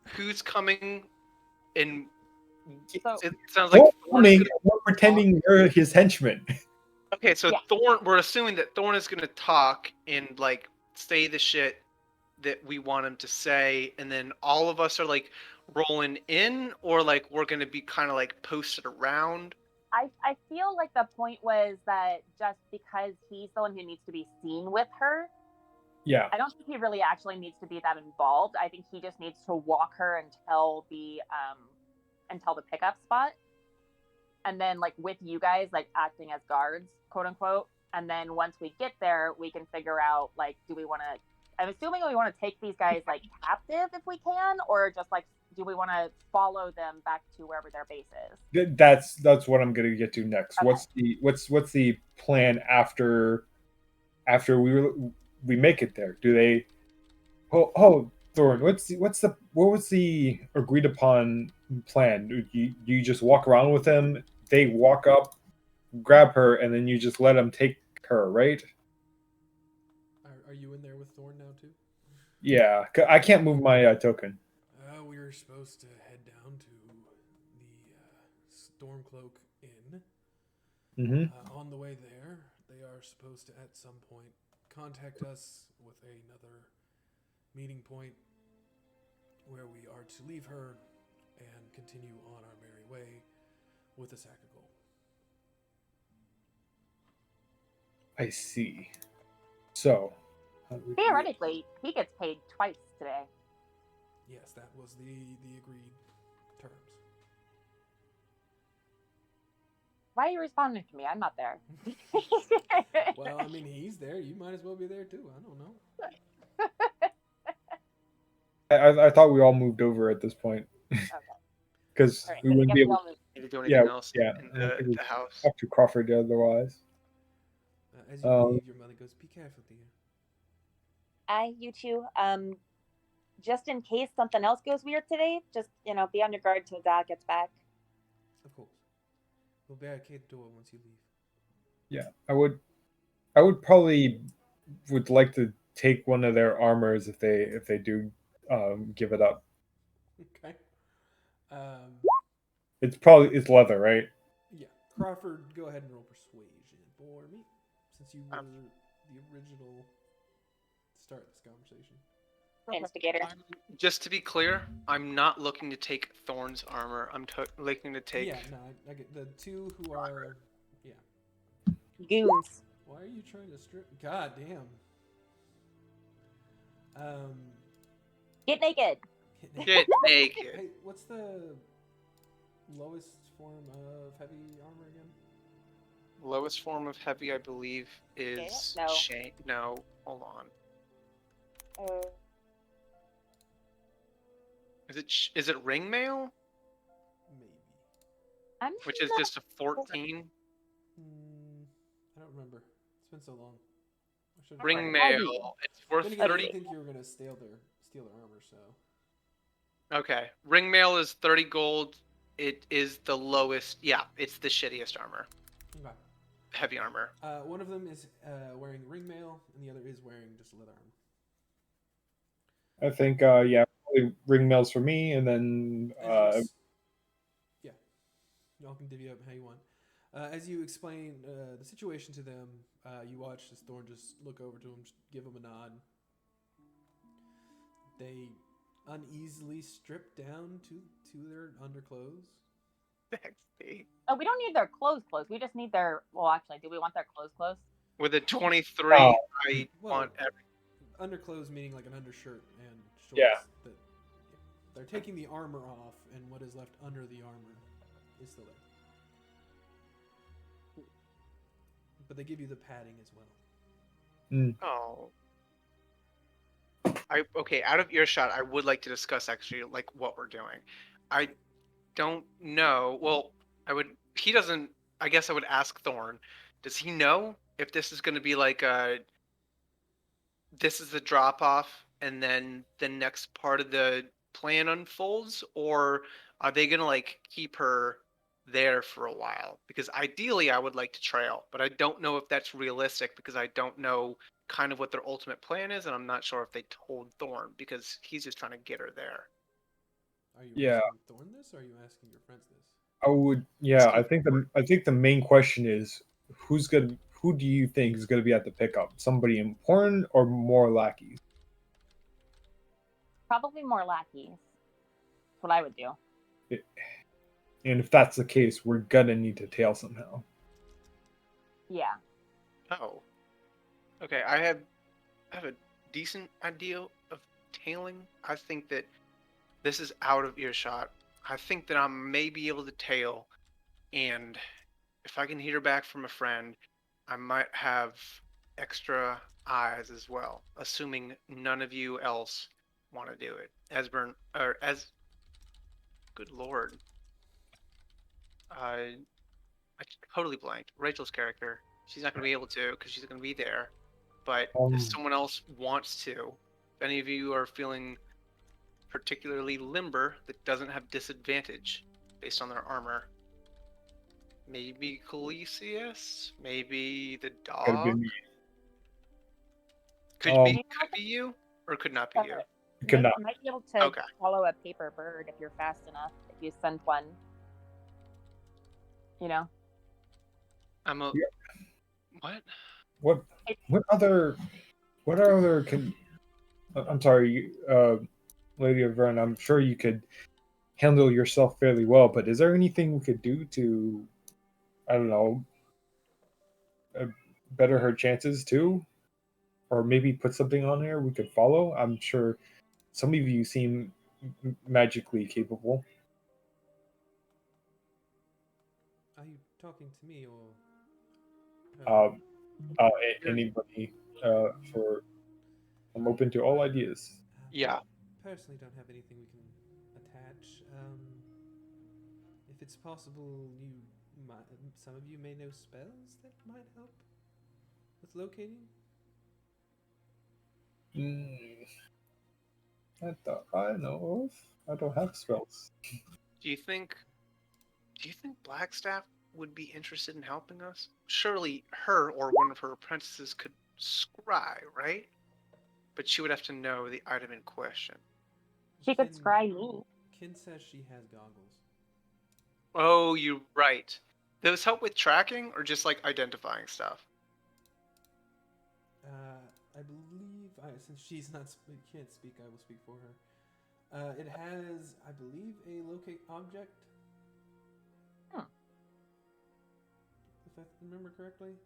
who's coming, and it sounds like we're pretending you're his henchman. Okay, so Thorn, we're assuming that Thorn is going to talk and like say the shit that we want him to say, and then all of us are like rolling in, or like we're going to be kind of like posted around. I feel like the point was that just because he's the one who needs to be seen with her, Yeah. I don't think he really actually needs to be that involved. I think he just needs to walk her until the pickup spot, and then like with you guys like acting as guards, quote unquote. And then once we get there, we can figure out like, do we want to? I'm assuming we want to take these guys like captive if we can, or just like, do we want to follow them back to wherever their base is? That's what I'm gonna get to next. Okay. What's the plan after we make it there? Do they? Oh, Thorn. What was the agreed upon plan? Do you just walk around with them? They walk up, grab her, and then you just let them take her, right? Are you in there with Thorn now too? Yeah, I can't move my token. We were supposed to head down to the Stormcloak Inn. Mm-hmm. On the way there, they are supposed to at some point contact us with another meeting point where we are to leave her and continue on our merry way with a sack of gold. I see. So, theoretically, he gets paid twice today. Yes, that was the agreed terms. Why are you responding to me? I'm not there. Well, I mean, he's there. You might as well be there too. I don't know. I thought we all moved over at this point. Because right, we wouldn't be able to do anything else in the house. Talk to Crawford otherwise. As you leave, your mother goes, "Be careful, dear." You too. Just in case something else goes weird today, just be on your guard till Dad gets back. Of course. We'll barricade the door once you leave. Yeah, I would probably would like to take one of their armors if they do give it up. Okay. It's leather, right? Yeah. Crawford, go ahead and roll persuasion for me, since you were the original start of this conversation. Instigator. Just to be clear, I'm not looking to take Thorn's armor. I'm looking to take. Yeah, no, I get the two who are. Yeah. Goons. Why are you trying to strip? God damn. Get naked. Get naked. Hey, what's the lowest form of heavy armor again? Lowest form of heavy, I believe, is No. No, hold on. Is it ring mail? Maybe. Which is just a 14. I don't remember. It's been so long. Ring mail. It's worth 30. I didn't think you were gonna steal their armor, so. Okay. Ring mail is 30 gold. It is the lowest. Yeah, it's the shittiest armor. Okay. Heavy armor. One of them is wearing ring mail, and the other is wearing just leather armor. I think probably ring mails for me, and then yeah, y'all can divvy up how you want. As you explain the situation to them, you watch this Thorn just look over to him, just give him a nod. They uneasily strip down to their underclothes. Oh, we don't need their clothes. We just need their. Well, actually, do we want their clothes? With a 23, I want underclothes, meaning like an undershirt and shorts. Yeah. They're taking the armor off, and what is left under the armor is still there. But they give you the padding as well. Oh. Okay, out of earshot, I would like to discuss actually like what we're doing. I don't know. Well, he doesn't. I guess I would ask Thorn. Does he know if this is going to be like this is the drop off and then the next part of the plan unfolds, or are they going to like keep her there for a while? Because ideally I would like to trail, but I don't know if that's realistic because I don't know kind of what their ultimate plan is, and I'm not sure if they told Thorn because he's just trying to get her there. Are you asking Thorn this, or are you asking your friends this? I would. Yeah, I think the main question is who do you think is gonna be at the pickup? Somebody important or more lackeys? Probably more lackeys. That's what I would do. And if that's the case, we're gonna need to tail somehow. Yeah. Oh. Okay, I have a decent idea of tailing. I think that this is out of earshot. I think that I may be able to tail, and if I can hear back from a friend, I might have extra eyes as well, assuming none of you else want to do it. Good lord. I totally blanked. Rachel's character. She's not going to be able to because she's going to be there. But if someone else wants to, if any of you are feeling particularly limber that doesn't have disadvantage based on their armor, maybe Calisius, maybe the Gotta be dog. me. Could be you, or could not be you. Could not. Might be able to follow a paper bird if you're fast enough. If you send one, you know. What? What other I'm sorry, Lady of Vern, I'm sure you could handle yourself fairly well, but is there anything we could do to, I don't know, better her chances too? Or maybe put something on there we could follow? I'm sure some of you seem magically capable. Are you talking to me or anybody? I'm open to all ideas. Yeah. Personally, don't have anything we can attach. If it's possible, some of you may know spells that might help with locating. I know of. I don't have spells. Do you think Blackstaff would be interested in helping us? Surely her or one of her apprentices could scry, right? But she would have to know the item in question. She could scry me. Kin says she has goggles. Oh, you're right. Those help with tracking or just like identifying stuff? I believe, since she's can't speak, I will speak for her. It has, I believe, a locate object. If I remember correctly.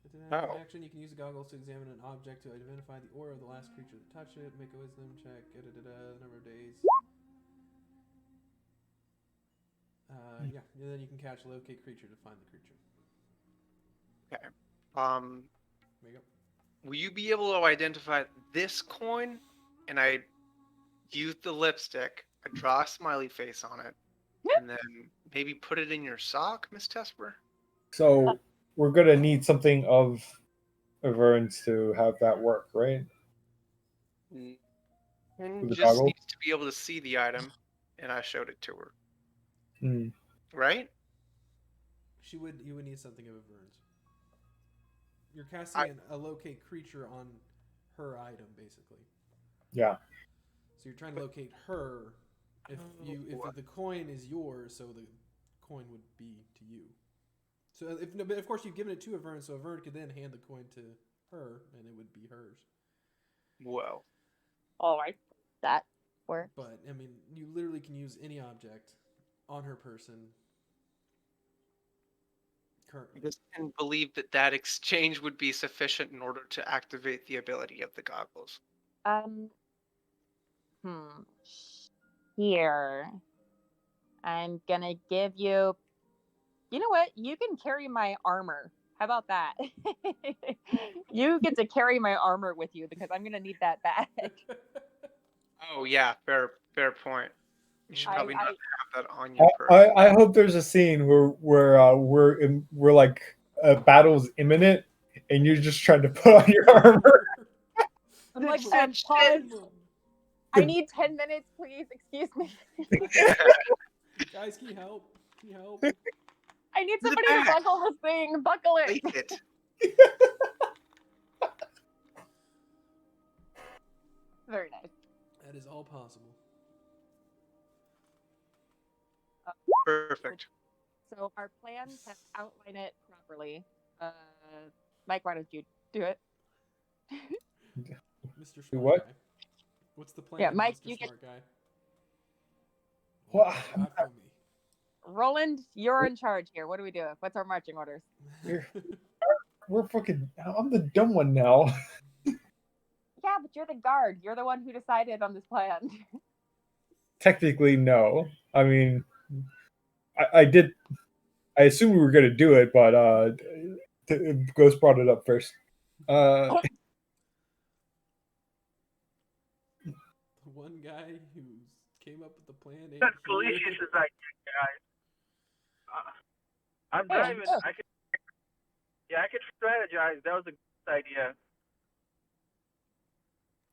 If it has an action, you can use the goggles to examine an object to identify the aura of the last creature that touched it, make a wisdom check, the number of days. Yeah, and then you can catch a locate creature to find the creature. Okay. There you go. Will you be able to identify this coin? And I use the lipstick, I draw a smiley face on it, and then maybe put it in your sock, Miss Tesper? So we're gonna need something of Vern's to have that work, right? And just needs to be able to see the item, and I showed it to her. Right? You would need something of a Vern's. You're casting a locate creature on her item, basically. Yeah. So you're trying to locate her. If the coin is yours, so the coin would be to you. So but of course you've given it to a Vern, so a Vern could then hand the coin to her, and it would be hers. Whoa. All right, that works. But I mean, you literally can use any object on her person. Currently. And believe that exchange would be sufficient in order to activate the ability of the goggles. Here. I'm gonna give you. You know what? You can carry my armor. How about that? You get to carry my armor with you because I'm gonna need that back. Oh yeah, fair point. You should probably not have that on your person. I hope there's a scene where we're like a battle's imminent, and you're just trying to put on your armor. I'm like, pause. I need 10 minutes, please. Excuse me. Guys, can you help? I need somebody to buckle this thing. Buckle it. Take it. Very nice. That is all possible. Perfect. So our plans have outlined it properly. Mike, why don't you do it? Mr. Smart What? Guy. What's the plan, Mike, Mr. Smart Guy? What? Roland, you're in charge here. What do we do? What's our marching orders? We're fucking. I'm the dumb one now. you're the guard. You're the one who decided on this plan. Technically, no. I mean, I did. I assumed we were going to do it, but Ghost brought it up first. The one guy who came up with the plan ain't That's here. Felicia's idea, guys. I'm not even. I could strategize. That was a good idea.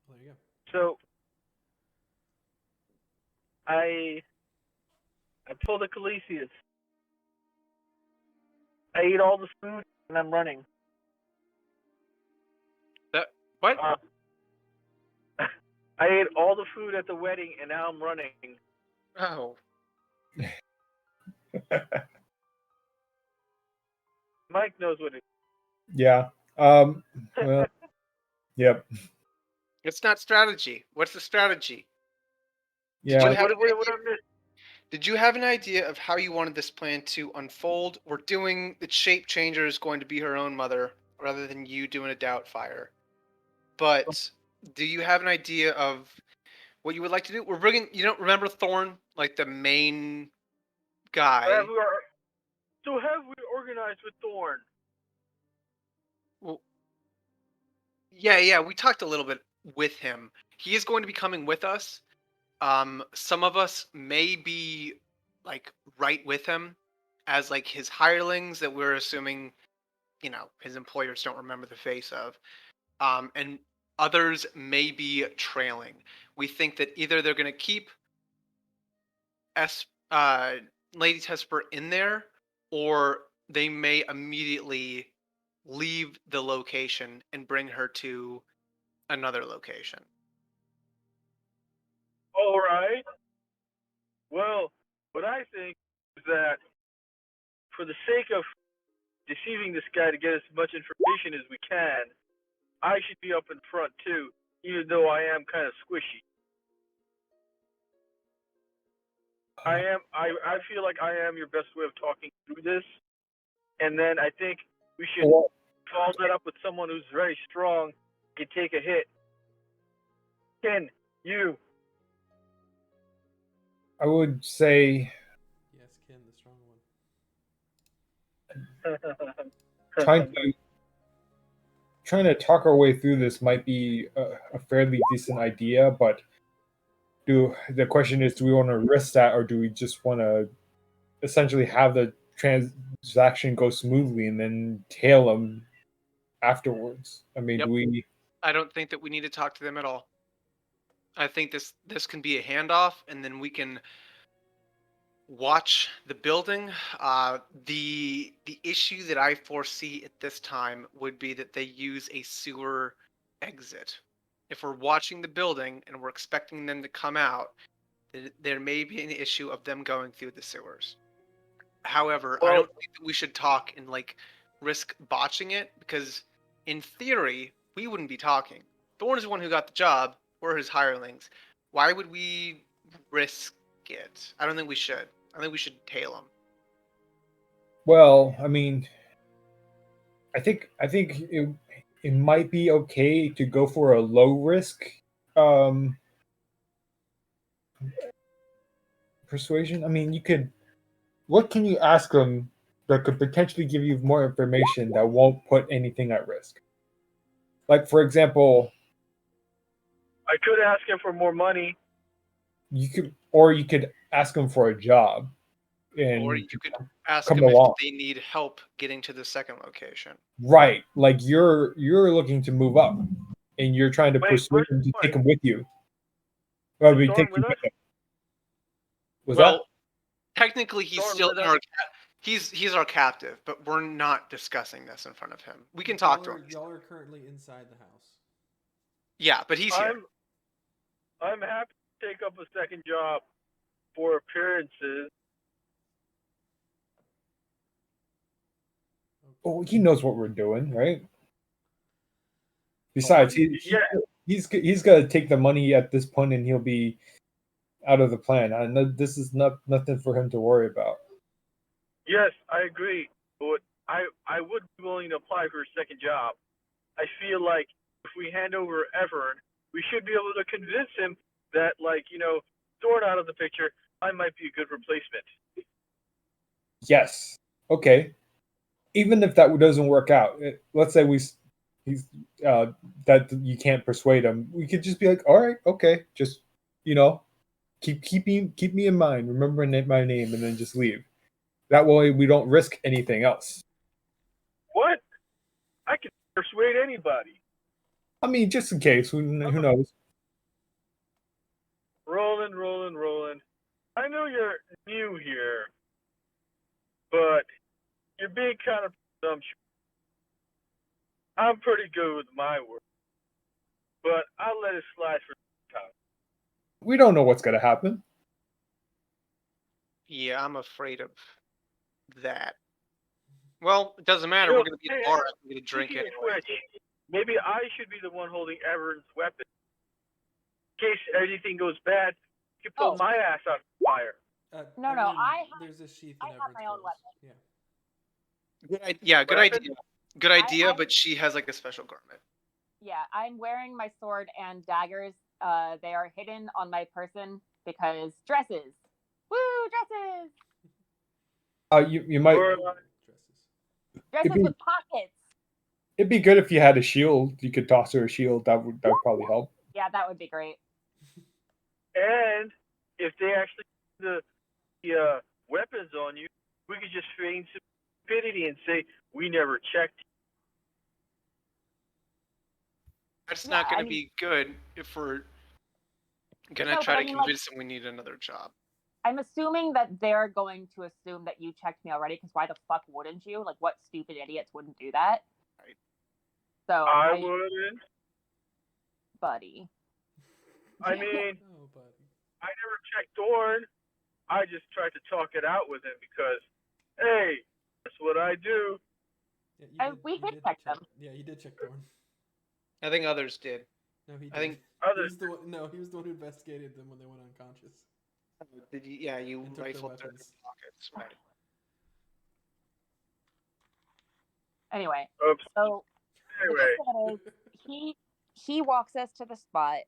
Well, there you go. So I told the Calicius. I ate all the food and I'm running. What? I ate all the food at the wedding and now I'm running. Oh. Mike knows what it is. Yeah. Well, yep. It's not strategy. What's the strategy? Yeah. Did you have an idea of how you wanted this plan to unfold? We're doing the shape changer is going to be her own mother rather than you doing a Doubtfire. But do you have an idea of what you would like to do? We're bringing. You don't remember Thorn, like the main guy? Have we organized with Thorn? Well, yeah. We talked a little bit with him. He is going to be coming with us. Some of us may be like right with him as like his hirelings that we're assuming, his employers don't remember the face of. And others may be trailing. We think that either they're going to keep Lady Tesper in there, or they may immediately leave the location and bring her to another location. All right. Well, what I think is that for the sake of deceiving this guy to get as much information as we can, I should be up in front too, even though I am kind of squishy. I feel like I am your best way of talking through this, and then I think we should follow that up with someone who's very strong, can take a hit. Ken, you. I would say Yes, Ken, the strong one. trying to talk our way through this might be a fairly decent idea, but the question is, do we want to risk that, or do we just want to essentially have the transaction go smoothly and then tail them afterwards? I mean, Yep. do we? I don't think that we need to talk to them at all. I think this can be a handoff, and then we can watch the building. The issue that I foresee at this time would be that they use a sewer exit. If we're watching the building and we're expecting them to come out, there may be an issue of them going through the sewers. However, I don't think that we should talk and risk botching it, because in theory we wouldn't be talking. Thorn is the one who got the job. We're his hirelings. Why would we risk it? I don't think we should. I think we should tail him. Well, I mean, I think it might be okay to go for a low risk persuasion. I mean, you could. What can you ask them that could potentially give you more information that won't put anything at risk? Like, for example, I could ask him for more money. You could ask them for a job, or you could ask them if they need help getting to the second location. Right, like you're looking to move up, and you're trying to persuade them to take them with you. Well, we take you with them. Well, technically, he's still in our. He's our captive, but we're not discussing this in front of him. We can talk to him. Y'all are currently inside the house. Yeah, but he's here. I'm happy to take up a second job for appearances. Oh, he knows what we're doing, right? Besides, he's got to take the money at this point, and he'll be out of the plan. And this is nothing for him to worry about. Yes, I agree. But I would be willing to apply for a second job. I feel like if we hand over Everett, we should be able to convince him that, like, Thorn out of the picture, I might be a good replacement. Yes. Okay. Even if that doesn't work out, let's say he's that you can't persuade him, we could just be like, all right, okay, just keep me in mind, remember my name, and then just leave. That way, we don't risk anything else. What? I can persuade anybody. I mean, just in case. Who knows? Roland. I know you're new here, but you're being kind of presumptuous. I'm pretty good with my word, but I'll let it slide for time. We don't know what's going to happen. Yeah, I'm afraid of that. Well, it doesn't matter. We're going to be at the bar. I'm going to drink anyway. Maybe I should be the one holding Everett's weapon. In case anything goes bad, you can pull my ass out of the fire. No. There's a sheath in Everett's my own clothes. weapon. Yeah. Good Weapon? idea. Good idea, but she has like a special garment. Yeah, I'm wearing my sword and daggers. They are hidden on my person because dresses. Woo, dresses! You might. Dresses with pockets. It'd be good if you had a shield. You could toss her a shield. That would probably help. Yeah, that would be great. And if they actually put the weapons on you, we could just feign stupidity and say we never checked. That's not going to be good if we're going to try to convince them we need another job. I'm assuming that they're going to assume that you checked me already, because why the fuck wouldn't you? Like, what stupid idiots wouldn't do that? Right. So I wouldn't. Buddy. I mean, I never checked Thorn. I just tried to talk it out with him because, hey, that's what I do. Yeah, we did check them. Yeah, you did check Thorn. I think others did. No, he did. I think others. He was the one who investigated them when they went unconscious. Did you? Yeah, you rifled their pockets, right? Anyway, Oops. So he walks us to the spot.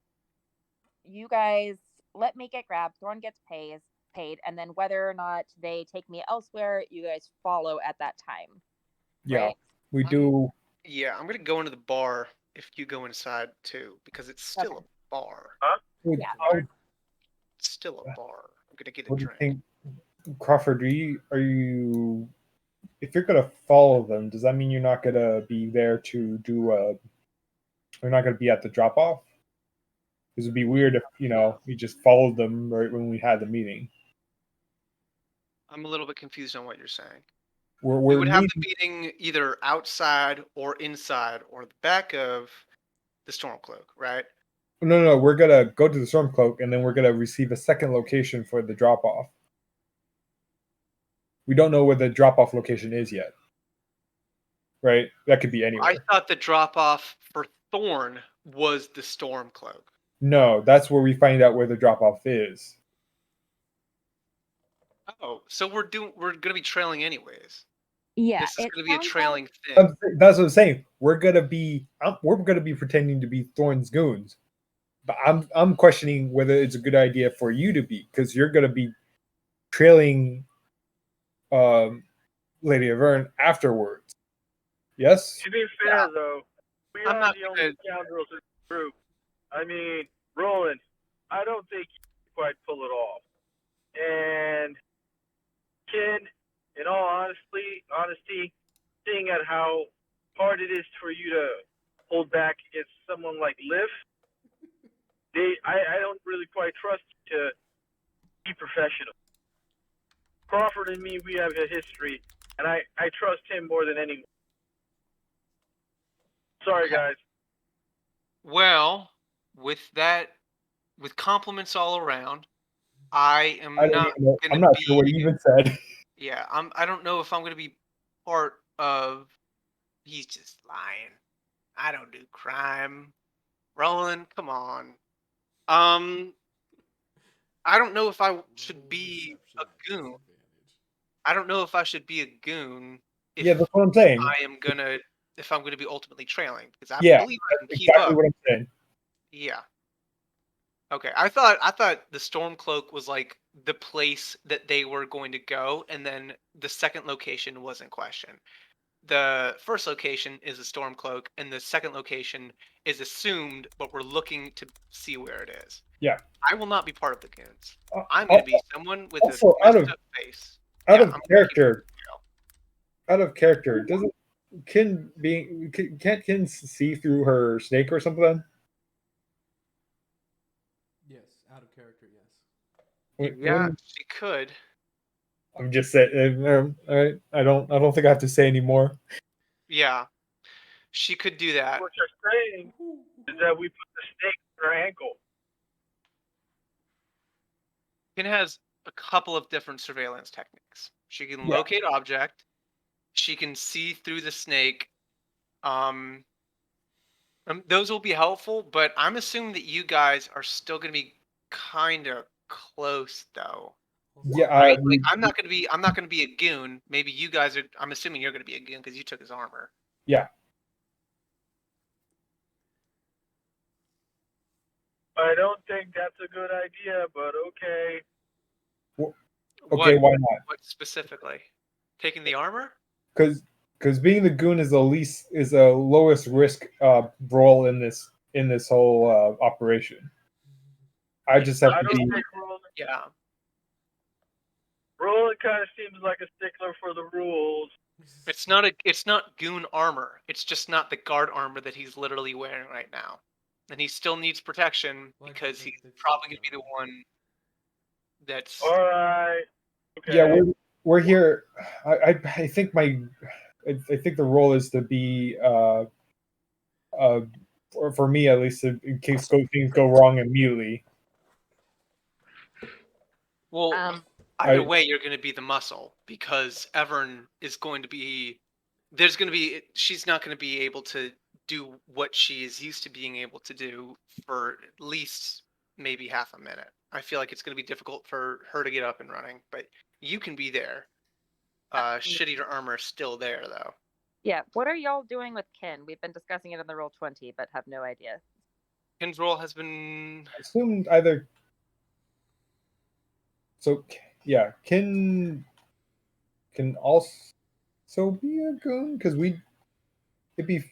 You guys let me get grabbed. Thorn gets paid, and then whether or not they take me elsewhere, you guys follow at that time. Yeah, right? we do. Yeah, I'm gonna go into the bar if you go inside too, because it's still a bar. Huh? Yeah. It's still a bar. I'm gonna get a What do you drink. think, Crawford? Are you? If you're gonna follow them, does that mean you're not gonna be there to do you're not gonna be at the drop off? Because it'd be weird if we just followed them right when we had the meeting. I'm a little bit confused on what you're saying. We would have the meeting either outside or inside or the back of the Stormcloak, right? No. We're gonna go to the Stormcloak, and then we're gonna receive a second location for the drop off. We don't know where the drop off location is yet, right? That could be anywhere. I thought the drop off for Thorn was the Stormcloak. No, that's where we find out where the drop off is. Oh, so we're gonna be trailing anyways. Yeah, this is gonna be a trailing thing. That's what I'm saying. We're gonna be pretending to be Thorn's goons, but I'm questioning whether it's a good idea for you to be, because you're gonna be trailing Lady Avern afterwards. Yes. To be fair, though, we are the only scoundrels in the group. I mean, Roland, I don't think you can quite pull it off. And Ken, in all honesty, seeing at how hard it is for you to hold back against someone like Liv, I don't really quite trust you to be professional. Crawford and me, we have a history, and I trust him more than anyone. Sorry, guys. Well, with compliments all around, I'm not sure what you even said. Yeah, I don't know if I'm gonna be part of. He's just lying. I don't do crime. Roland, come on. I don't know if I should be a goon. I don't know if I should be a goon. Yeah, that's what I'm saying. If I'm gonna be ultimately trailing, because I believe I can keep exactly up. what I'm saying. Yeah, Okay, I thought the storm cloak was like the place that they were going to go, and then the second location was in question. The first location is a storm cloak, and the second location is assumed, but we're looking to see where it is. Yeah. I will not be part of the goons. I'm going to be someone with a Also, messed up face. out Yeah, of I'm character. Out of character, doesn't can't Kin see through her snake or something? Yes, out of character. Yes. Yeah, she could. I'm just saying. All right, I don't think I have to say anymore. Yeah, she could do that. What you're saying is that we put the snake in her ankle. Kin has a couple of different surveillance techniques. She can locate object. She can see through the snake. Um, those will be helpful, but I'm assuming that you guys are still going to be kind of close, though. Yeah, Right? Like, I'm not going to be a goon. Maybe you guys are. I'm assuming you're going to be a goon because you took his armor. Yeah. I don't think that's a good idea, but okay. Okay, why not? What specifically? Taking the armor? Because being the goon is a lowest risk role in this whole operation. I just have to be. Yeah. Roland kind of seems like a stickler for the rules. It's not goon armor. It's just not the guard armor that he's literally wearing right now. And he still needs protection because he's probably going to be the one that's all right. Okay. Yeah, we're here. I think I think the role is to be or for me at least, in case things go wrong immediately. Well, either way, you're going to be the muscle because Evern is going to be. She's not going to be able to do what she is used to being able to do for at least maybe half a minute. I feel like it's going to be difficult for her to get up and running, but you can be there. Shitty armor is still there, though. Yeah. What are y'all doing with Kin? We've been discussing it in the Roll20, but have no idea. Kin's role has been assumed either. So yeah, can also be a goon because it'd be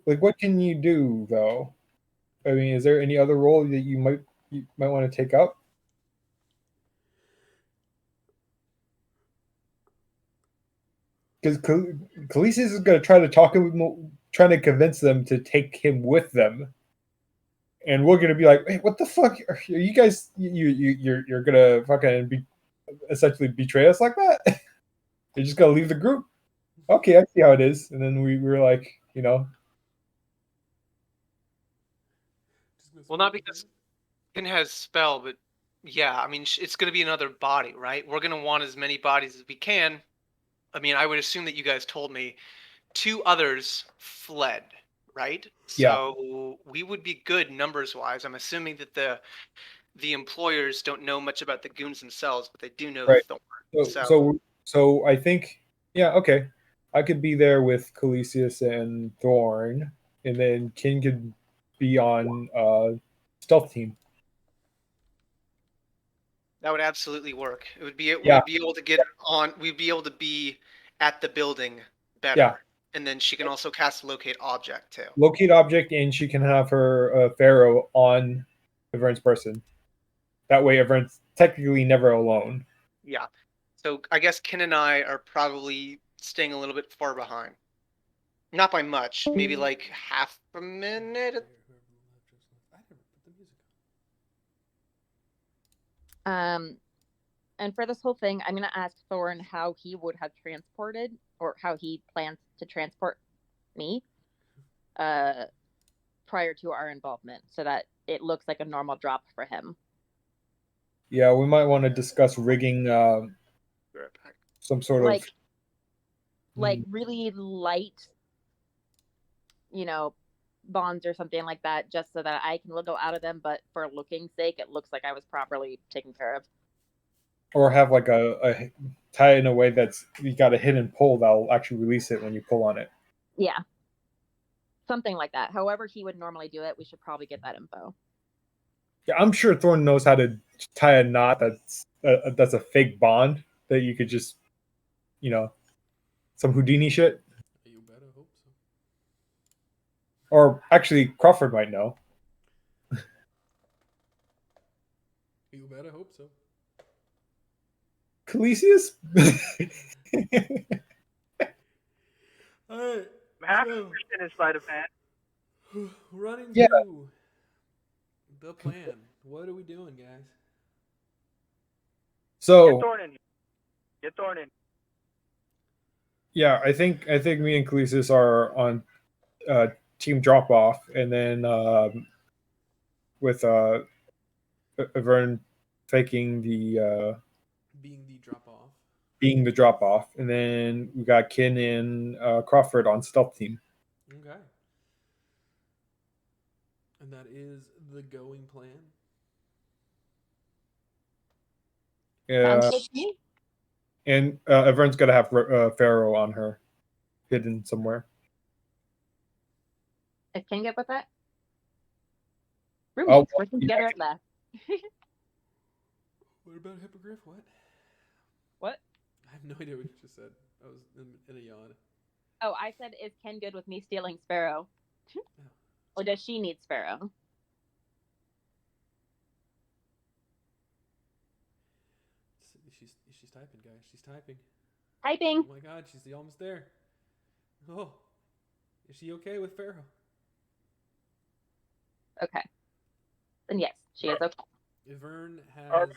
like what can you do though? I mean, is there any other role that you might want to take up? Because Khaleesi is going to try to trying to convince them to take him with them, and we're going to be like, "Hey, what the fuck? Are you guys? You're going to fucking essentially betray us like that? You're just going to leave the group? Okay, I see how it is." And then we were like, well, not because Kin has spell, but yeah, I mean, it's going to be another body, right? We're going to want as many bodies as we can. I mean, I would assume that you guys told me 2 others fled, right? Yeah. So we would be good numbers wise. I'm assuming that the employers don't know much about the goons themselves, but they do know Thorn. So I think, yeah, okay, I could be there with Calisius and Thorn, and then Kin could be on stealth team. That would absolutely work. It would be we'd be able to get on. We'd be able to be at the building better. Yeah. And then she can also cast locate object too. Locate object, and she can have her Pharaoh on Evern's person. That way, Evern's technically never alone. Yeah. So I guess Kin and I are probably staying a little bit far behind. Not by much, maybe like half a minute. And for this whole thing, I'm going to ask Thorn how he would have transported, or how he plans to transport me prior to our involvement, so that it looks like a normal drop for him. Yeah, we might want to discuss rigging some sort of like really light, bonds or something like that, just so that I can go out of them, but for looking sake, it looks like I was properly taken care of. Or have like a tie in a way that's you got a hidden pull that'll actually release it when you pull on it. Yeah. Something like that. However he would normally do it, we should probably get that info. Yeah, I'm sure Thorn knows how to tie a knot that's a fake bond that you could just, some Houdini shit. You better hope so. Or actually, Crawford might know. You better hope so. Calisius? Alright. Half in his sleight of hand. Running Yeah. through the plan. What are we doing, guys? So Get Thorn in here. Get Thorn in. yeah, I think me and Calisius are on team drop off, and then with Vern faking the being the drop off, and then we got Kin and Crawford on stealth team. Okay. And that is the going plan. Yeah. And Vern's got to have Pharaoh on her, hidden somewhere. I can get with that. Roommates, working together at last. What about Hippogriff? What? What? I have no idea what you just said. I was in a yawn. Oh, I said, is Ken good with me stealing Sparrow? Or does she need Sparrow? She's typing, guys. She's typing. Typing. Oh my god, she's almost there. Oh. Is she okay with Pharaoh? Okay. Then yes, she is okay. Vern has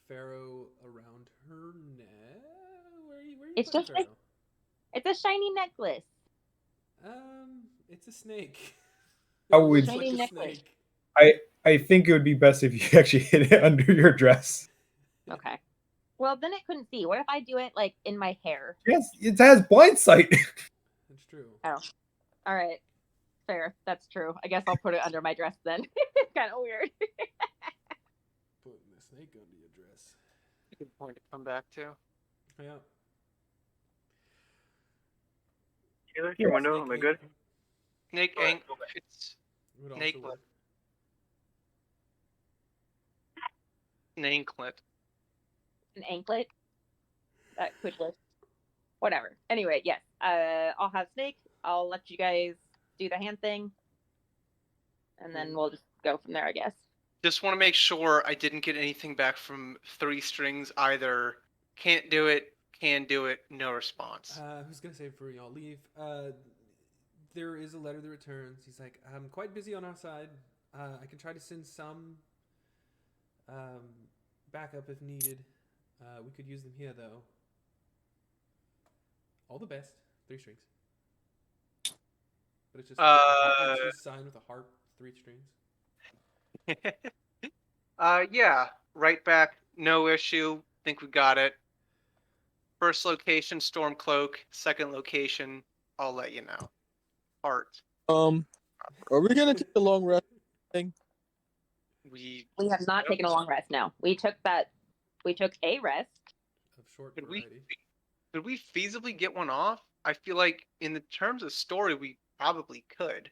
Pharaoh around her neck. Where are you it's just Pharaoh? It's a shiny necklace. It's a snake. Shiny necklace. I think it would be best if you actually hid it under your dress. Okay. Well, then it couldn't see. What if I do it like in my hair? Yes, it has blind sight. That's true. Oh. All right. Fair. That's true. I guess I'll put it under my dress then. It's kind of weird. Putting the snake under your dress. Good point to come back to. Yeah. Taylor, your window, am I good? Snake anklet. Snakelet. An anklet. An anklet? That could work. Whatever. Anyway, yes. I'll have Snake. I'll let you guys do the hand thing. And then we'll just go from there, I guess. Just want to make sure I didn't get anything back from 3 strings either. Can't do it, can do it, no response. Who's going to say before y'all leave? There is a letter that returns. He's like, I'm quite busy on our side. I can try to send some backup if needed. We could use them here, though. All the best. 3 strings. But it's just signed with a heart, 3 strings. Yeah, right back. No issue. Think we got it. First location, Stormcloak. Second location, I'll let you know. Heart. Are we gonna take a long rest thing? We have not taken a long rest. No, we took a rest. Of short could variety. Could we feasibly get one off? I feel like in the terms of story, we probably could.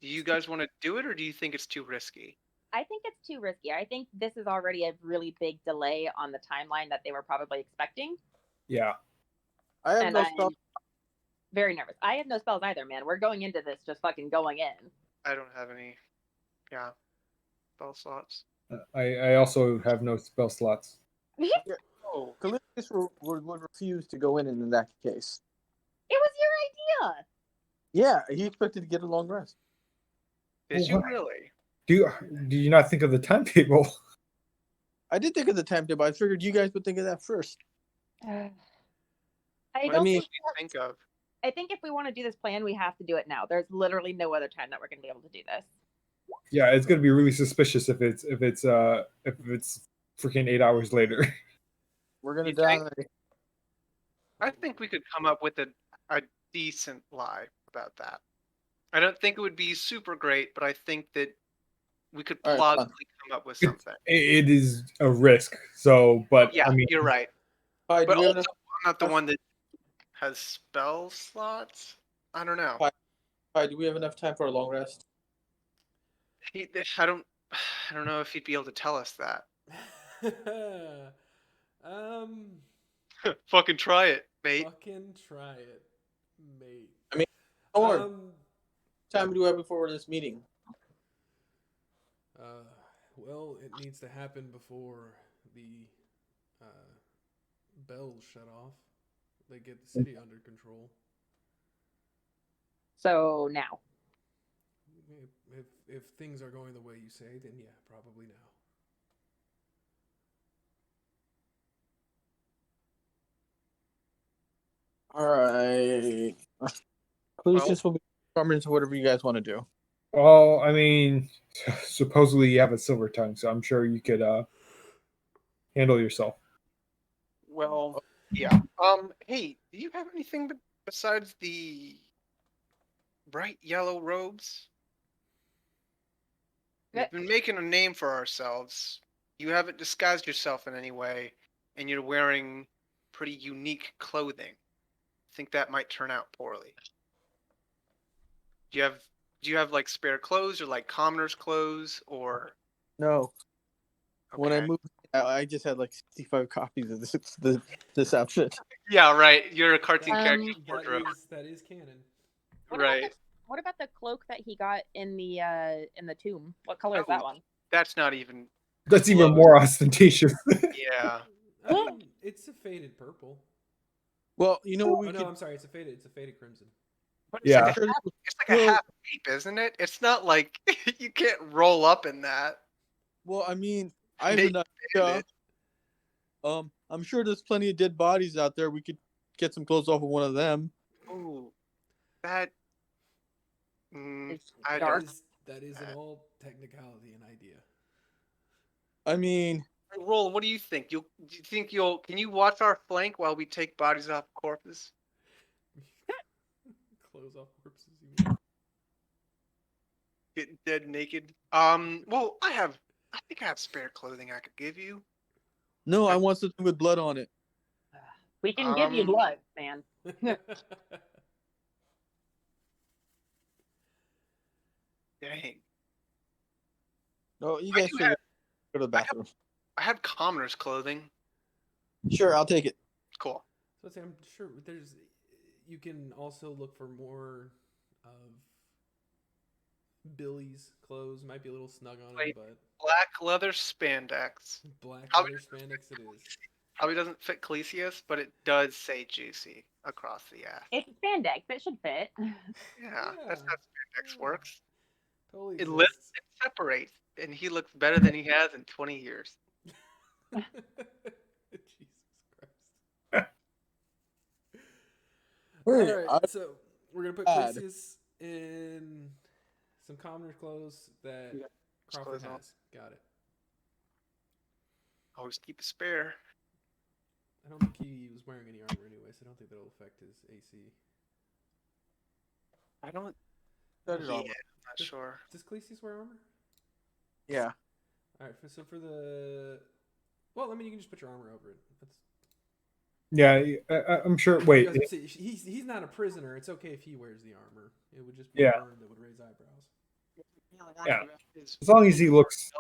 Do you guys want to do it, or do you think it's too risky? I think it's too risky. I think this is already a really big delay on the timeline that they were probably expecting. Yeah. I have no spells. Very nervous. I have no spells either, man. We're going into this just fucking going in. I don't have any. Yeah. Spell slots. I also have no spell slots. Oh, Calisius would refuse to go in that case. It was your idea. Yeah, he expected to get a long rest. Did you really? Do you not think of the timetable? I did think of the timetable. I figured you guys would think of that first. I think if we want to do this plan, we have to do it now. There's literally no other time that we're going to be able to do this. Yeah, it's going to be really suspicious if it's freaking 8 hours later. We're going to die. I think we could come up with a decent lie about that. I don't think it would be super great, but I think that we could plausibly come up with something. It is a risk. So, but yeah, I mean, you're right. But also, I'm not the one that has spell slots. I don't know. All right, do we have enough time for a long rest? I don't know if he'd be able to tell us that. um, Fucking try it, mate. fucking try it, mate. I mean, Lord, Um, time do we have before this meeting? well, it needs to happen before the bells shut off. They get the city under control. So now. If things are going the way you say, then yeah, probably now. All right. Please just will be comments whatever you guys want to do. Well, I mean, supposedly you have a silver tongue, so I'm sure you could handle yourself. Well, yeah. Hey, do you have anything besides the bright yellow robes? We've been making a name for ourselves. You haven't disguised yourself in any way, and you're wearing pretty unique clothing. I think that might turn out poorly. Do you have like spare clothes or like commoner's clothes or No. okay. When I moved, I just had like 65 copies of this outfit. Yeah, right. You're a cartoon character. That is canon. Right. What about the cloak that he got in the tomb? What color is that one? That's not even. That's even more ostentatious. Yeah. It's a faded purple. Well, you know what we no, could... I'm sorry. It's a faded crimson. But it's like a half cape, isn't it? It's not like you can't roll up in that. Well, I mean, I have an idea. I'm sure there's plenty of dead bodies out there. We could get some clothes off of one of them. Ooh, that. That is in all technicality an idea. I mean, Roland, what do you think? Do you think you'll? Can you watch our flank while we take bodies off corpses? Clothes off corpses, you mean? Getting dead naked. Well, I think I have spare clothing I could give you. No, I want something with blood on it. We can give you blood, man. Dang. No, you guys should go to the bathroom. I have commoner's clothing. Sure, I'll take it. Cool. So I'm sure you can also look for more of Billy's clothes. Might be a little snug on him, but black leather spandex. Black leather spandex it is. Probably doesn't fit Clesius, but it does say juicy across the ass. It's spandex. It should fit. Yeah, that's how spandex works. Totally it lifts and separates, and he looks better than he has in 20 years. Jesus Christ. Alright, so we're going to put Clesius in some commoner clothes that Crawford has. Got it. Always keep a spare. I don't think he was wearing any armor anyway, so I don't think that'll affect his AC. I don't. I'm not sure. Does Clesius wear armor? Yeah. Alright, so for the... Well, I mean, you can just put your armor over it. Yeah, I'm sure. Wait. He's not a prisoner. It's okay if he wears the armor. It would just be a burn that would raise eyebrows. Yeah. As long as he looks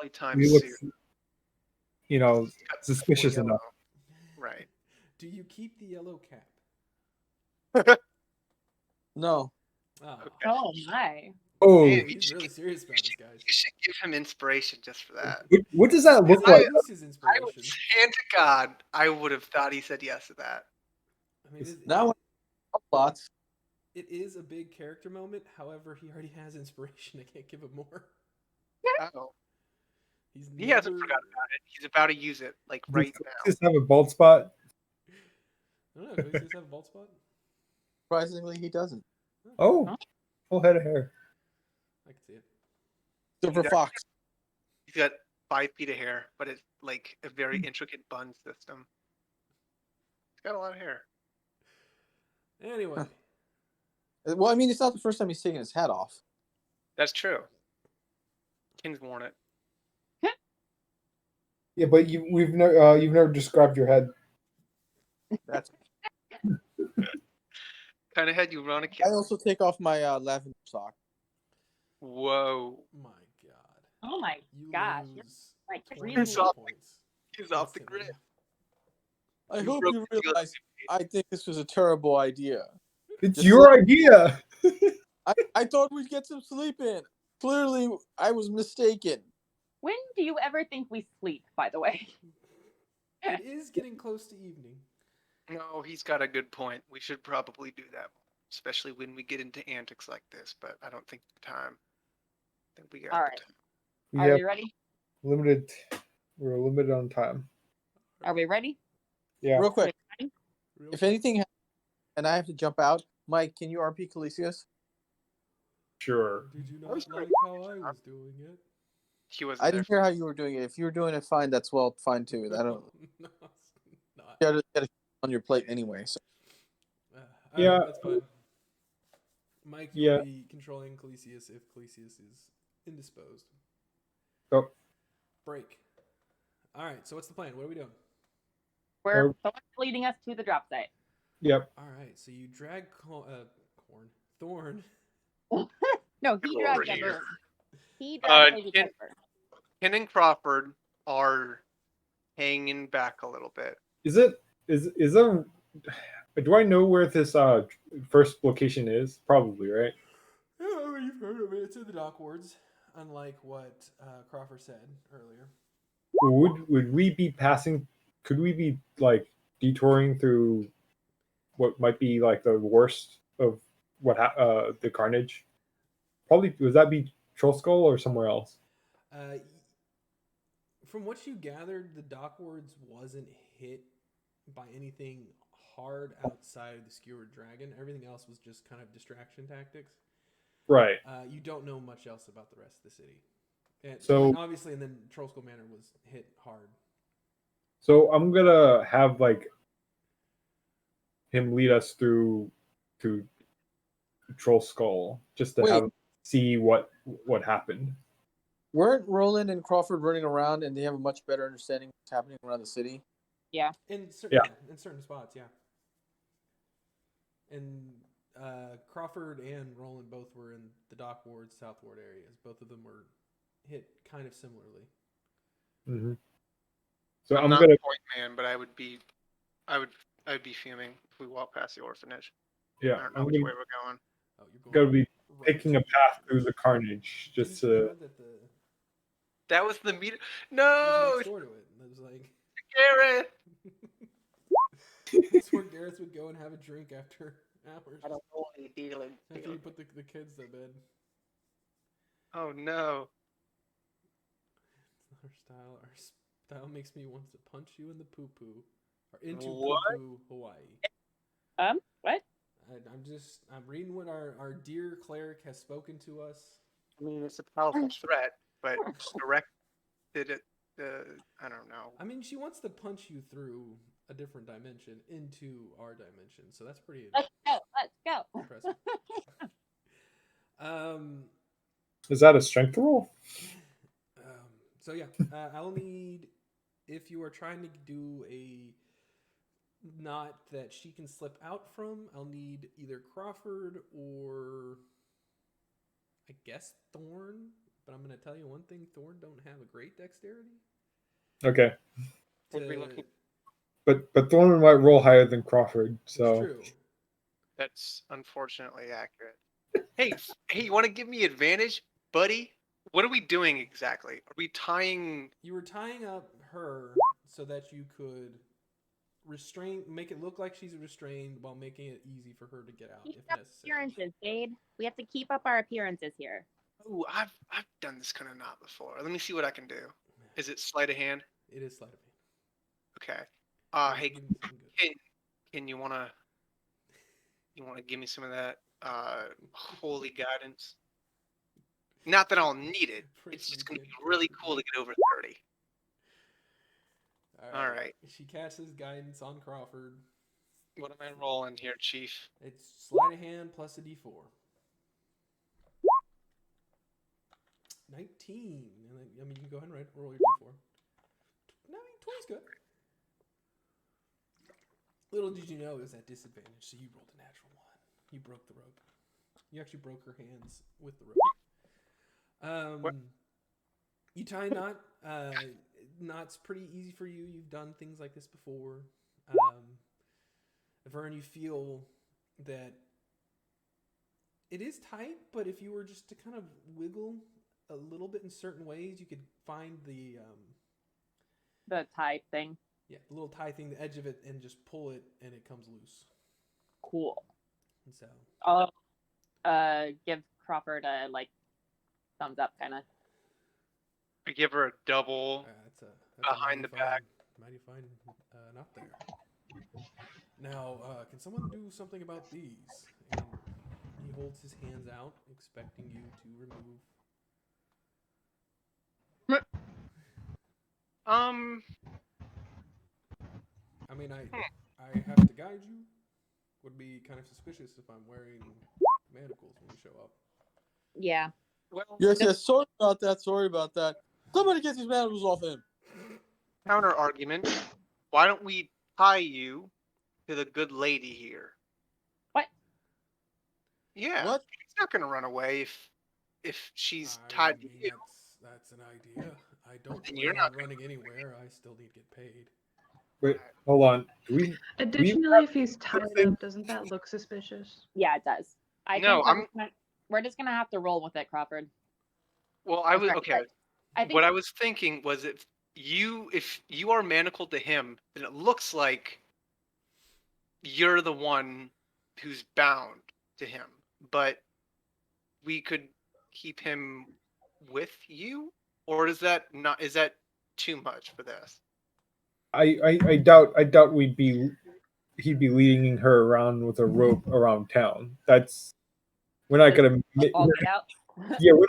suspicious enough. Right. Do you keep the yellow cap? No. Oh, okay. Oh my. Oh, he's really serious about this, guys. You should give him inspiration just for that. What does that look like? His inspiration. I would hand to God, I would have thought he said yes to that. I mean, lots. It is a big character moment. However, he already has inspiration. I can't give him more. Oh. He hasn't forgotten about it. He's about to use it, like right now. Does he have a bald spot? I don't know. Does he have a bald spot? Surprisingly, he doesn't. Oh, full head of hair. I can see it. Silver Fox. He's got 5 feet of hair, but it's like a very intricate bun system. He's got a lot of hair. Anyway. Well, I mean, it's not the first time he's taken his hat off. That's true. Ken's worn it. Yeah, but you've never described your head. That's kind of head you run a I cat. also take off my lavender sock. Whoa. My God. Oh my You gosh. lose Like 20 He's off points. He's off the instantly. grid. I You hope broke you the realize I think this was a terrible idea. It's Just your idea. I thought we'd get some sleep in. Clearly, I was mistaken. When do you ever think we sleep, by the way? It is getting close to evening. No, he's got a good point. We should probably do that, especially when we get into antics like this. But I don't think the time. I think we got All the right. time. Are we ready? Limited. We're limited on time. Are we ready? Yeah. Real quick, Ready? if anything happens and I have to jump out, Mike, can you RP Calisius? Sure. Did you I not was like gonna- how I was doing it? He wasn't I there. didn't hear how you were doing it. If you were doing it fine, that's fine too. I don't. No, it's not. You got on your plate anyway. So. All right, that's fine. Mike, you Yeah. will be controlling Calisius if Calisius is indisposed. Oh. Break. All right, so what's the plan? What are we doing? We're leading us to the drop site. Yep. All right, so you drag Thorn. No, he Over dragged here. Ember. He dragged Lady Ken- Piper. Ken and Crawford are hanging back a little bit. Is there? Do I know where this first location is? Probably, right? Yeah, you've heard of it. It's in the dock wards, unlike what Crawford said earlier. Would we be passing? Could we be like detouring through what might be like the worst of the carnage? Probably. Would that be Troll Skull or somewhere else? From what you gathered, the dock wards wasn't hit by anything hard outside of the skewered dragon. Everything else was just kind of distraction tactics. Right. You don't know much else about the rest of the city. So obviously, and then Troll Skull Manor was hit hard. So I'm gonna have like him lead us through to Troll Skull just to see what happened. Weren't Roland and Crawford running around and they have a much better understanding of what's happening around the city? Yeah. In certain spots, yeah. And Crawford and Roland both were in the dock ward, south ward areas. Both of them were hit kind of similarly. Mm-hmm. So I'm I'm not gonna point man, but I would be fuming if we walk past the orphanage. yeah. I don't know I'm which way we're going. Oh, you're gonna going be picking a path through the carnage just Didn't you to. know that the That was the meter. it was No, next door to it. It was like Garrett. that's where Gareth would go and have a drink after hours. I don't know any dealing. After you put the kids to bed. Oh no. Our style makes me want to punch you in the poo poo, or into What? poo poo Hawaii. What? I'm reading what our dear cleric has spoken to us. I mean, it's a powerful threat, but directed at I don't know. I mean, she wants to punch you through a different dimension into our dimension, so that's pretty Let's go. impressive. Is that a strength roll? So yeah, I'll need, if you are trying to do a knot that she can slip out from, I'll need either Crawford or I guess Thorn. But I'm gonna tell you one thing: Thorn don't have a great dexterity. Okay. To, But Thorman might roll higher than Crawford, so. It's true. That's unfortunately accurate. Hey, you want to give me advantage, buddy? What are we doing exactly? Are we tying? You were tying up her so that you could make it look like she's restrained while making it easy for her to get out if necessary. Appearances, Jade. We have to keep up our appearances here. Oh, I've done this kind of knot before. Let me see what I can do. Is it sleight of hand? It is sleight of hand. Okay. Hey, Give me something good. can you wanna give me some of that holy guidance? Not that I'll need it. It's just gonna be really cool to get over 30. All right. She casts guidance on Crawford. What am I rolling here, Chief? It's sleight of hand plus a d4. 19. And then, I mean, you can go ahead and roll your d4. No, 20's good. Little did you know it was at disadvantage, so you rolled a natural one. You broke the rope. You actually broke her hands with the rope. You tie a knot. Knot's pretty easy for you. You've done things like this before. Vern, you feel that it is tight, but if you were just to kind of wiggle a little bit in certain ways, you could find the tie thing. Yeah, the little tie thing, the edge of it, and just pull it, and it comes loose. Cool. And so I'll give Crawford a thumbs up, kind of. I give her a double that's behind the back. Mighty fine knot there. Now, can someone do something about these? And he holds his hands out, expecting you to remove. I mean, I have to guide you. Would be kind of suspicious if I'm wearing manacles when we show up. Yeah. Well, yes. Sorry about that. Somebody get these manacles off him. Counter argument. Why don't we tie you to the good lady here? What? Yeah. What? She's not gonna run away if she's tied to you. That's an idea. I don't. You're not running anywhere. I still need to get paid. Wait, hold on. Additionally, if he's tied up, doesn't that look suspicious? Yeah, it does. We're just gonna have to roll with it, Crawford. Well, I was thinking was if you are manacled to him, then it looks like you're the one who's bound to him. But we could keep him with you, or is that too much for this? I doubt he'd be leading her around with a rope around town. We're not gonna we're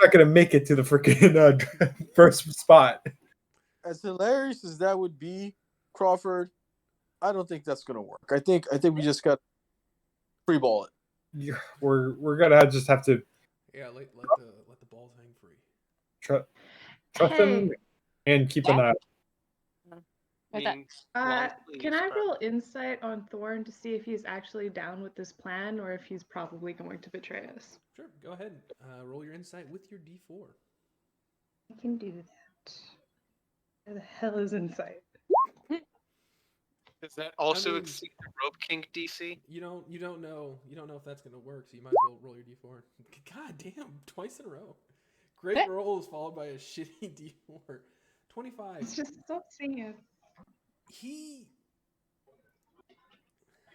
not gonna make it to the freaking first spot. As hilarious as that would be, Crawford, I don't think that's gonna work. I think we just got free ball it. Yeah, we're gonna just have to. Yeah, let the balls hang free. Trust him and keep an eye. Can I roll insight on Thorn to see if he's actually down with this plan or if he's probably going to betray us? Sure, go ahead. Roll your insight with your D4. I can do that. Where the hell is insight? Does that also exceed the rope kink DC? You don't know if that's gonna work, so you might as well roll your D4. God damn, twice in a row. Great rolls followed by a shitty D4. 25. It's just so sad.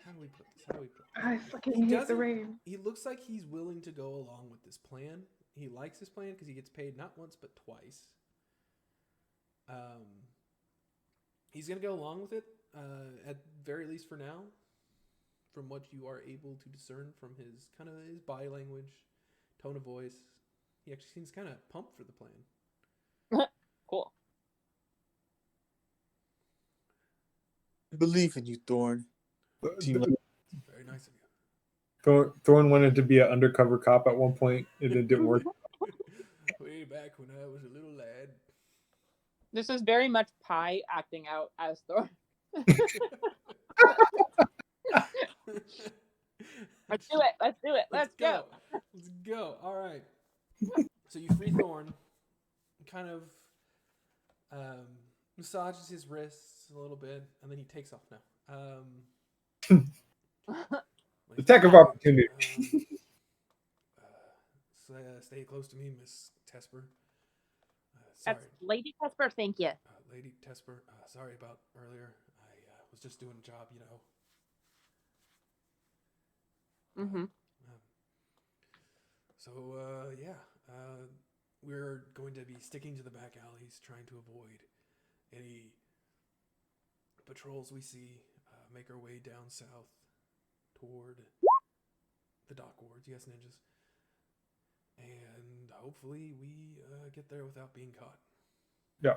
How do we put this? I fucking hate the rain. He looks like he's willing to go along with this plan. He likes his plan because he gets paid not once but twice. He's gonna go along with it, at very least for now, from what you are able to discern from his body language, tone of voice. He actually seems kind of pumped for the plan. Cool. I believe in you, Thorn. Very nice of you. Thorn wanted to be an undercover cop at one point, and it didn't work. Way back when I was a little lad. This is very much Pi acting out as Thorn. Let's do it. Let's go. Let's go. All right. So you free Thorn. Kind of massages his wrists a little bit, and then he takes off now. Attack of opportunity. Stay close to me, Miss Tesper. Sorry. That's Lady Tesper, thank you. Lady Tesper, sorry about earlier. I was just doing a job, Mm-hmm. We're going to be sticking to the back alleys, trying to avoid any patrols we see. Make our way down south toward the dock wards. Yes, ninjas. And hopefully we get there without being caught. Yeah.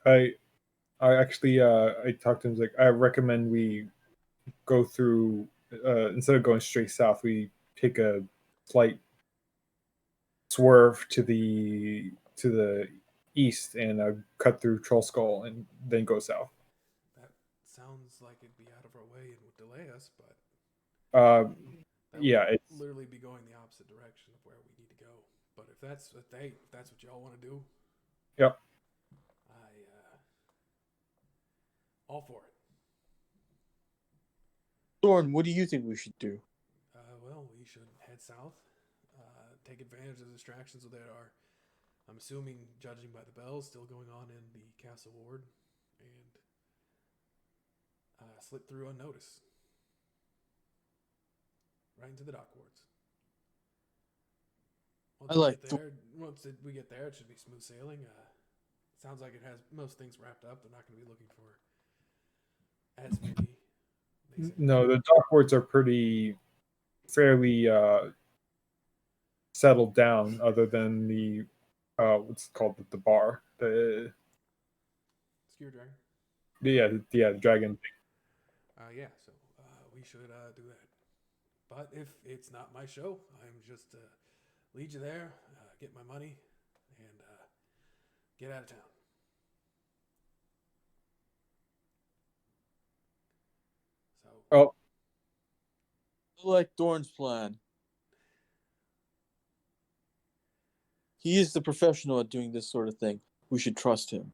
I actually I talked to him. Like, I recommend we go through instead of going straight south, we take a slight swerve to the east and cut through Troll Skull and then go south. That sounds like it'd be out of our way and would delay us, but That yeah, would it's literally be going the opposite direction of where we need to go. But if that's what y'all want to do, yep. I all for it. Thorn, what do you think we should do? Well, we should head south, take advantage of the distractions that are, I'm assuming, judging by the bells, still going on in the castle ward, and slip through unnoticed, right into the dock wards. Once we get there, it should be smooth sailing. Sounds like it has most things wrapped up. They're not going to be looking for as many. No, the dock wards are pretty fairly settled down, other than the what's it called, the bar, the Skewer dragon. the dragon thing. Yeah, so we should do that. But if it's not my show, I'm just lead you there, get my money, and get out of town. So. Oh, I like Thorn's plan. He is the professional at doing this sort of thing. We should trust him.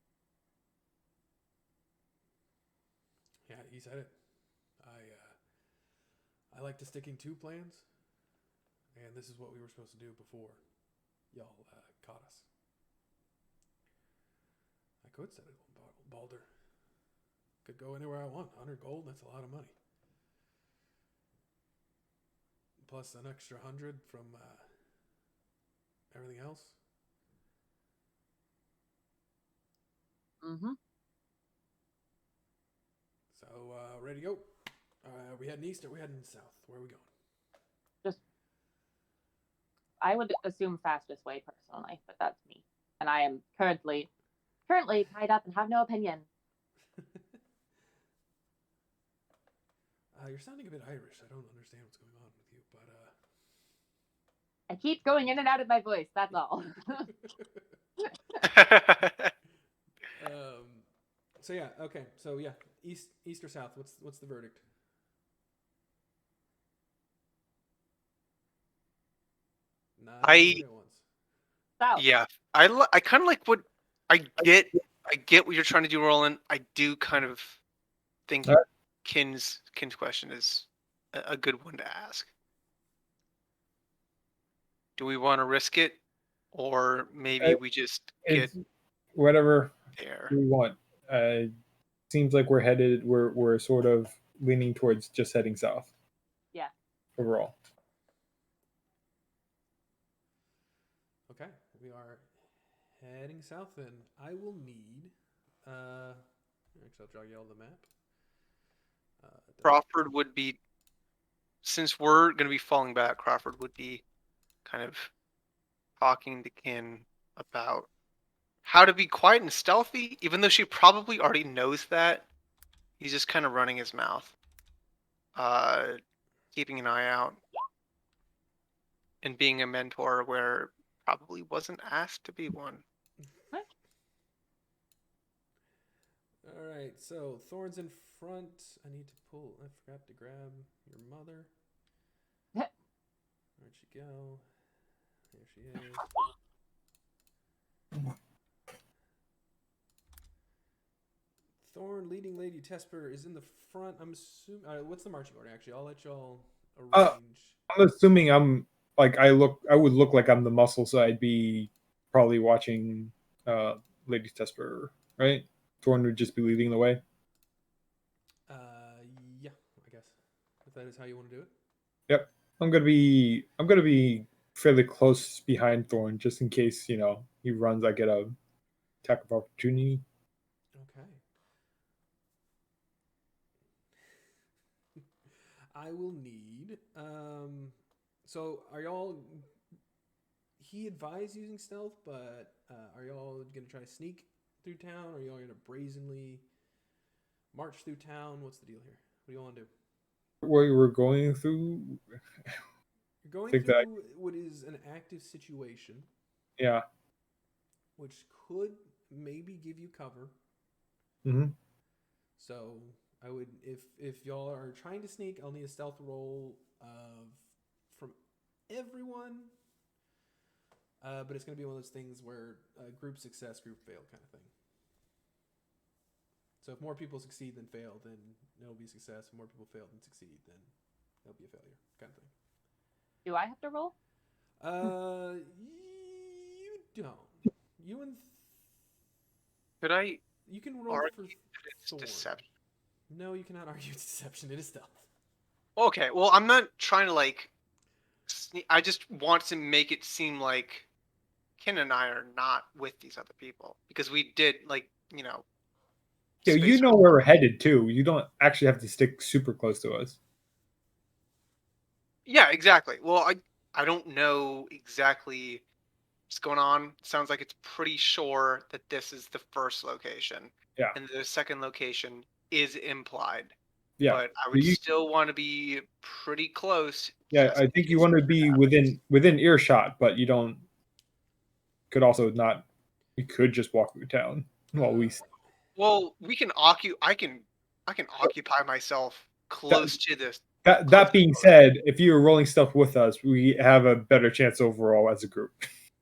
Yeah, he said it. I like to sticking to plans, and this is what we were supposed to do before y'all caught us. I could set it on Balder. Could go anywhere I want. 100 gold, that's a lot of money. Plus an extra 100 from everything else. Mm-hmm. So, ready to go? Are we heading east or are we heading south? Where are we going? I would assume fastest way personally, but that's me. And I am currently tied up and have no opinion. You're sounding a bit Irish. I don't understand what's going on with you, but I keep going in and out of my voice, that's all. So yeah, okay. So yeah, east or south? What's the verdict? Yeah, I kind of like what I get what you're trying to do, Roland. I do kind of think Kin's question is a good one to ask. Do we want to risk it, or maybe we just get whatever there? we want? Seems like we're sort of leaning towards just heading south. Yeah. Overall. Okay, we are heading south. Then I will need. Actually, I'll draw you all the map. Crawford would be, since we're going to be falling back. Crawford would be kind of talking to Kin about how to be quiet and stealthy, even though she probably already knows that. He's just kind of running his mouth, keeping an eye out, and being a mentor where probably wasn't asked to be one. All right, so Thorn's in front. I need to pull. I forgot to grab your mother. Where'd she go? There she is. Thorn, leading Lady Tesper, is in the front. I'm assuming. What's the marching order? Actually, I'll let y'all arrange. I'm assuming I'm like I would look like I'm the muscle, so I'd be probably watching Lady Tesper, right? Thorn would just be leading the way. Yeah, I guess if that is how you want to do it. Yep, I'm gonna be fairly close behind Thorn, just in case he runs. I get a attack of opportunity. Okay. I will need. So are y'all? He advised using stealth, but are y'all gonna try to sneak through town? Or are y'all gonna brazenly march through town? What's the deal here? What do you want to do? We're going through. You're going through what is an active situation. Yeah. Which could maybe give you cover. Mm-hmm. So I would, if y'all are trying to sneak, I'll need a stealth roll of everyone. But it's going to be one of those things where group success, group fail kind of thing. So if more people succeed than fail, then it'll be success. If more people fail than succeed, then it'll be a failure kind of thing. Do I have to roll? You don't. You and Could I? You can roll for it's deception. No, you cannot argue it's deception. It is stealth. Okay, well, I'm not trying to like. I just want to make it seem like Ken and I are not with these other people because we did Yeah, you know where we're headed too. You don't actually have to stick super close to us. Yeah, exactly. Well, I don't know exactly what's going on. Sounds like it's pretty sure that this is the first location. Yeah. And the second location is implied. Yeah. But I would still want to be pretty close. Yeah, I think you want to be within earshot, but you don't. Could also not. We could just walk through town while we. Well, we can I can occupy myself close to this. That being said, if you were rolling stuff with us, we have a better chance overall as a group.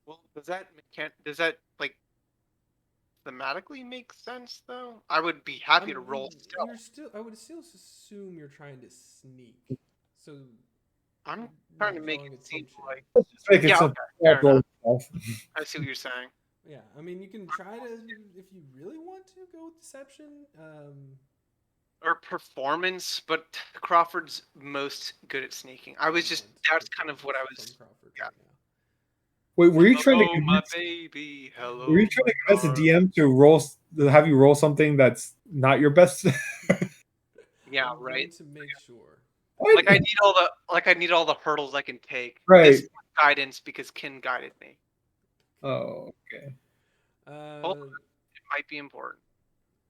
Well, does that like thematically make sense though? I would be happy to roll stealth. I would still assume you're trying to sneak. So I'm trying to make it seem like I see what you're saying. Yeah, I mean, you can try to if you really want to go with deception. Or performance, but Crawford's most good at sneaking. That's kind of what I was. Crawford, yeah. Wait, were you trying to convince? My baby, hello. Were you trying to convince the DM to have you roll something that's not your best? Yeah, right. To make sure. Like I need all the hurdles I can take. Right. This guidance because Ken guided me. Oh, okay. It might be important.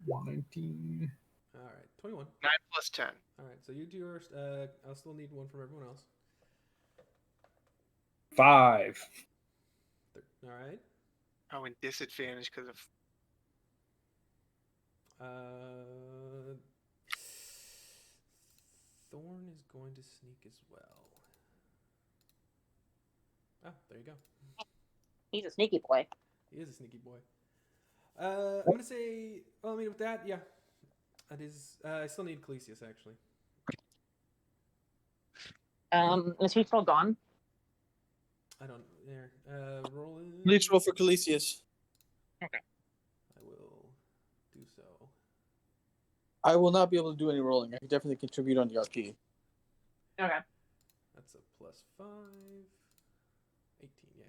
19. All right, 21. 9 plus 10. All right, so you do yours. I'll still need one from everyone else. 5. All right. Oh, and disadvantage because of. Thorn is going to sneak as well. Oh, there you go. He's a sneaky boy. He is a sneaky boy. I'm gonna say. Well, I mean, with that, yeah, that is. I still need Calisius actually. Is he still gone? I don't. There. Roll in. Please roll for Calisius. Okay. I will do so. I will not be able to do any rolling. I can definitely contribute on the RP. Okay. That's a plus 5. 18, yeah.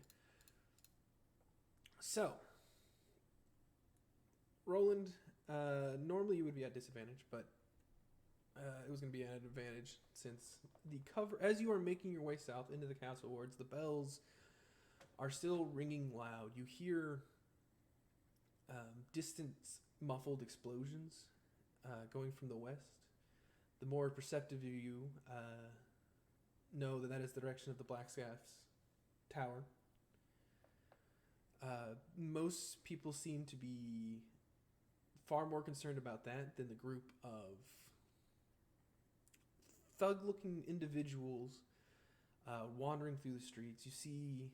So, Roland, normally you would be at disadvantage, but it was going to be at an advantage since the cover, as you are making your way south into the castle wards, the bells are still ringing loud. You hear distant, muffled explosions going from the west. The more perceptive of you know that is the direction of the Blackscaff's tower. Most people seem to be far more concerned about that than the group of thug-looking individuals wandering through the streets. You see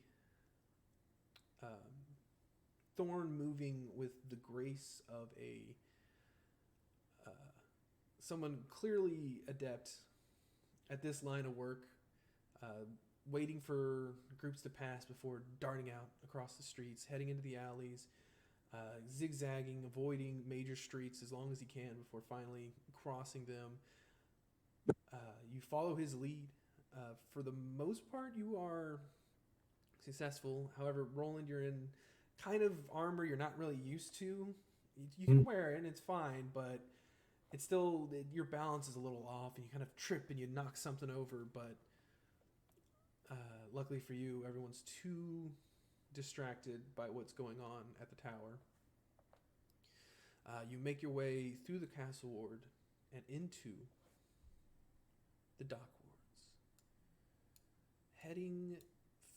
Thorn moving with the grace of someone clearly adept at this line of work, waiting for groups to pass before darting out across the streets, heading into the alleys, zigzagging, avoiding major streets as long as he can before finally crossing them. You follow his lead. For the most part, you are successful. However, Roland, you're in kind of armor you're not really used to. You can wear it and it's fine, but it's still, your balance is a little off and you kind of trip and you knock something over, but luckily for you, everyone's too distracted by what's going on at the tower. You make your way through the castle ward and into the dock wards. Heading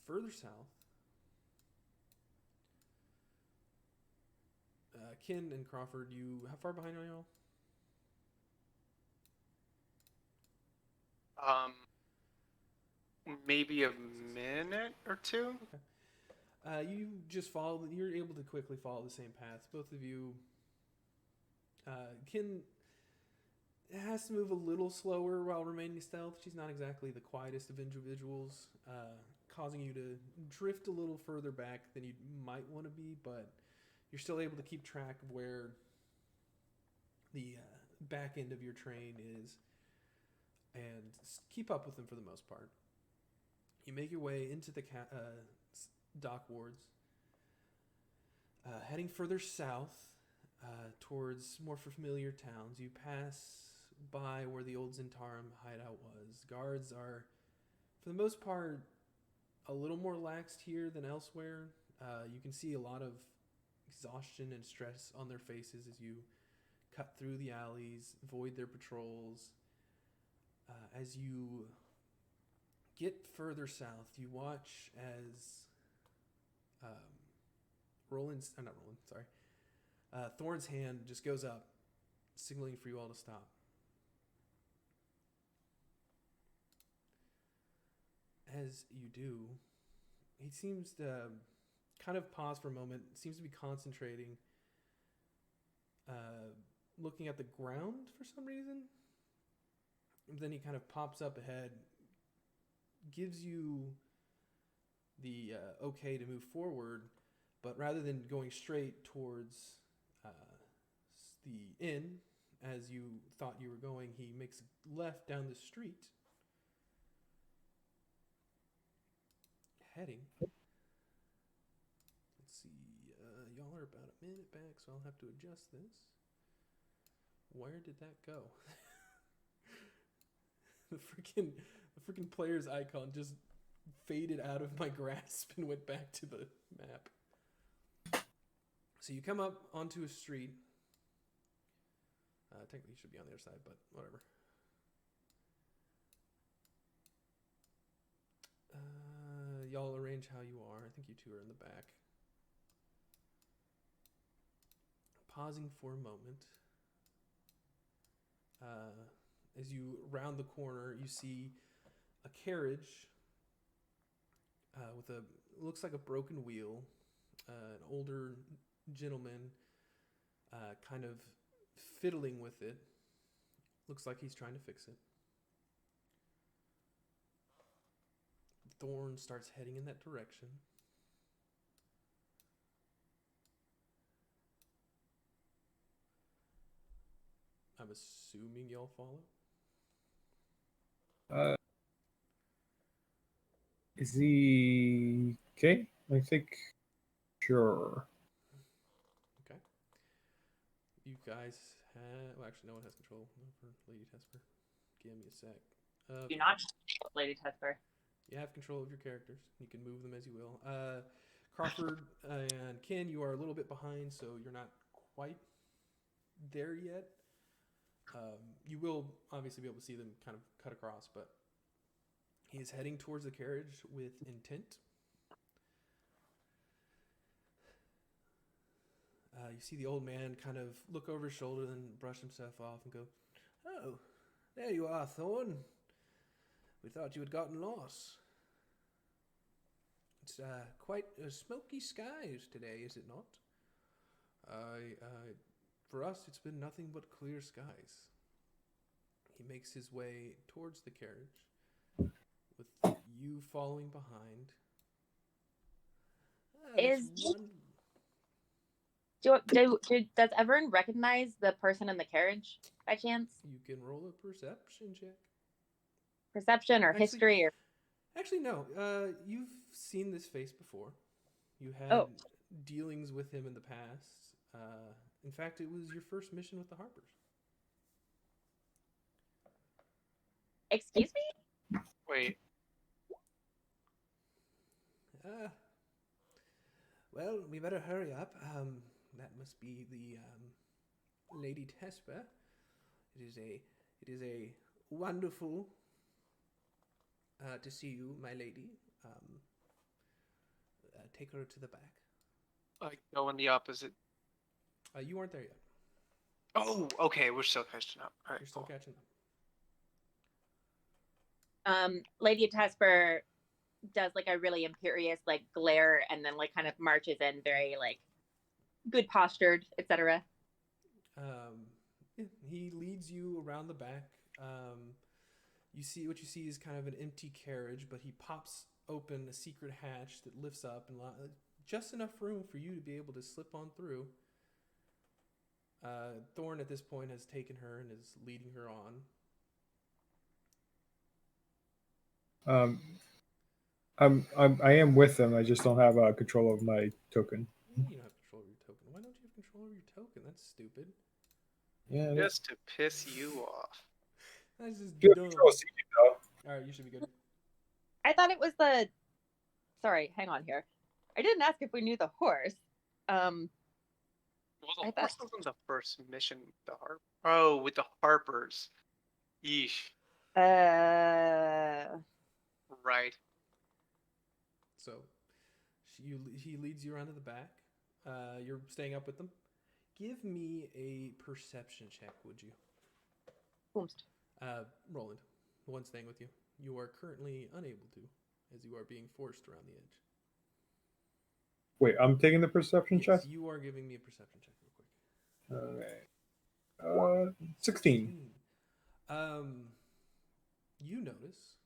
further south, Ken and Crawford, how far behind are y'all? Maybe a minute or two. Okay. You just follow. You're able to quickly follow the same paths. Both of you can has to move a little slower while remaining stealth. She's not exactly the quietest of individuals, causing you to drift a little further back than you might want to be, but you're still able to keep track of where the back end of your train is and keep up with them for the most part. You make your way into the dock wards, heading further south towards more familiar towns. You pass by where the old Zentarum hideout was. Guards are, for the most part, a little more laxed here than elsewhere. You can see a lot of exhaustion and stress on their faces as you cut through the alleys, avoid their patrols. As you get further south, you watch as Thorn's hand just goes up, signaling for you all to stop. As you do, he seems to kind of pause for a moment, seems to be concentrating, looking at the ground for some reason. And then he kind of pops up ahead, gives you the okay to move forward, but rather than going straight towards the inn, as you thought you were going, he makes a left down the street, heading. Let's see, y'all are about a minute back, so I'll have to adjust this. Where did that go? The freaking player's icon just faded out of my grasp and went back to the map. So you come up onto a street. Technically you should be on the other side, but whatever. Y'all arrange how you are. I think you two are in the back. Pausing for a moment. As you round the corner, you see a carriage with looks like a broken wheel. An older gentleman kind of fiddling with it. Looks like he's trying to fix it. Thorn starts heading in that direction. I'm assuming y'all follow? Is he okay? I think. Sure. Okay. You guys have. Well, actually, no one has control over Lady Tesper. Give me a sec. Do not Lady Tesper. You have control of your characters. You can move them as you will. Crawford and Ken, you are a little bit behind, so you're not quite there yet. You will obviously be able to see them kind of cut across, but he is heading towards the carriage with intent. You see the old man kind of look over his shoulder and brush himself off and go, "Oh, there you are, Thorn. We thought you had gotten lost. It's quite a smoky skies today, is it not? For us, it's been nothing but clear skies." He makes his way towards the carriage, with you following behind. Does everyone recognize the person in the carriage by chance? You can roll a perception check. Perception or history or... Actually, no. You've seen this face before. You had dealings with him in the past. In fact, it was your first mission with the Harpers. Excuse me? Wait. Well, we better hurry up. That must be the Lady Tesper. It is a wonderful to see you, my lady. Take her to the back. I go in the opposite. You aren't there yet. Oh, okay. We're still catching up. All right, You're still catching up. Lady Tesper does like a really imperious like glare and then like kind of marches in very like good postured, etc. He leads you around the back. You see what you see is kind of an empty carriage, but he pops open a secret hatch that lifts up and just enough room for you to be able to slip on through. Thorn at this point has taken her and is leading her on. I am with them. I just don't have control of my token. You don't have control of your token. Why don't you have control of your token? That's stupid. Yeah, just to piss you off. That's just dumb. All right, you should be good. I thought it was the. Sorry, hang on here. I didn't ask if we knew the horse. Well, the horse wasn't the first mission. With the Harpers. Yeesh. Right. So, he leads you around to the back. You're staying up with them. Give me a perception check, would you? Whomst? Roland, the one staying with you. You are currently unable to, as you are being forced around the edge. Wait, I'm taking the perception check? You are giving me a perception check real quick. Okay. 16. You notice,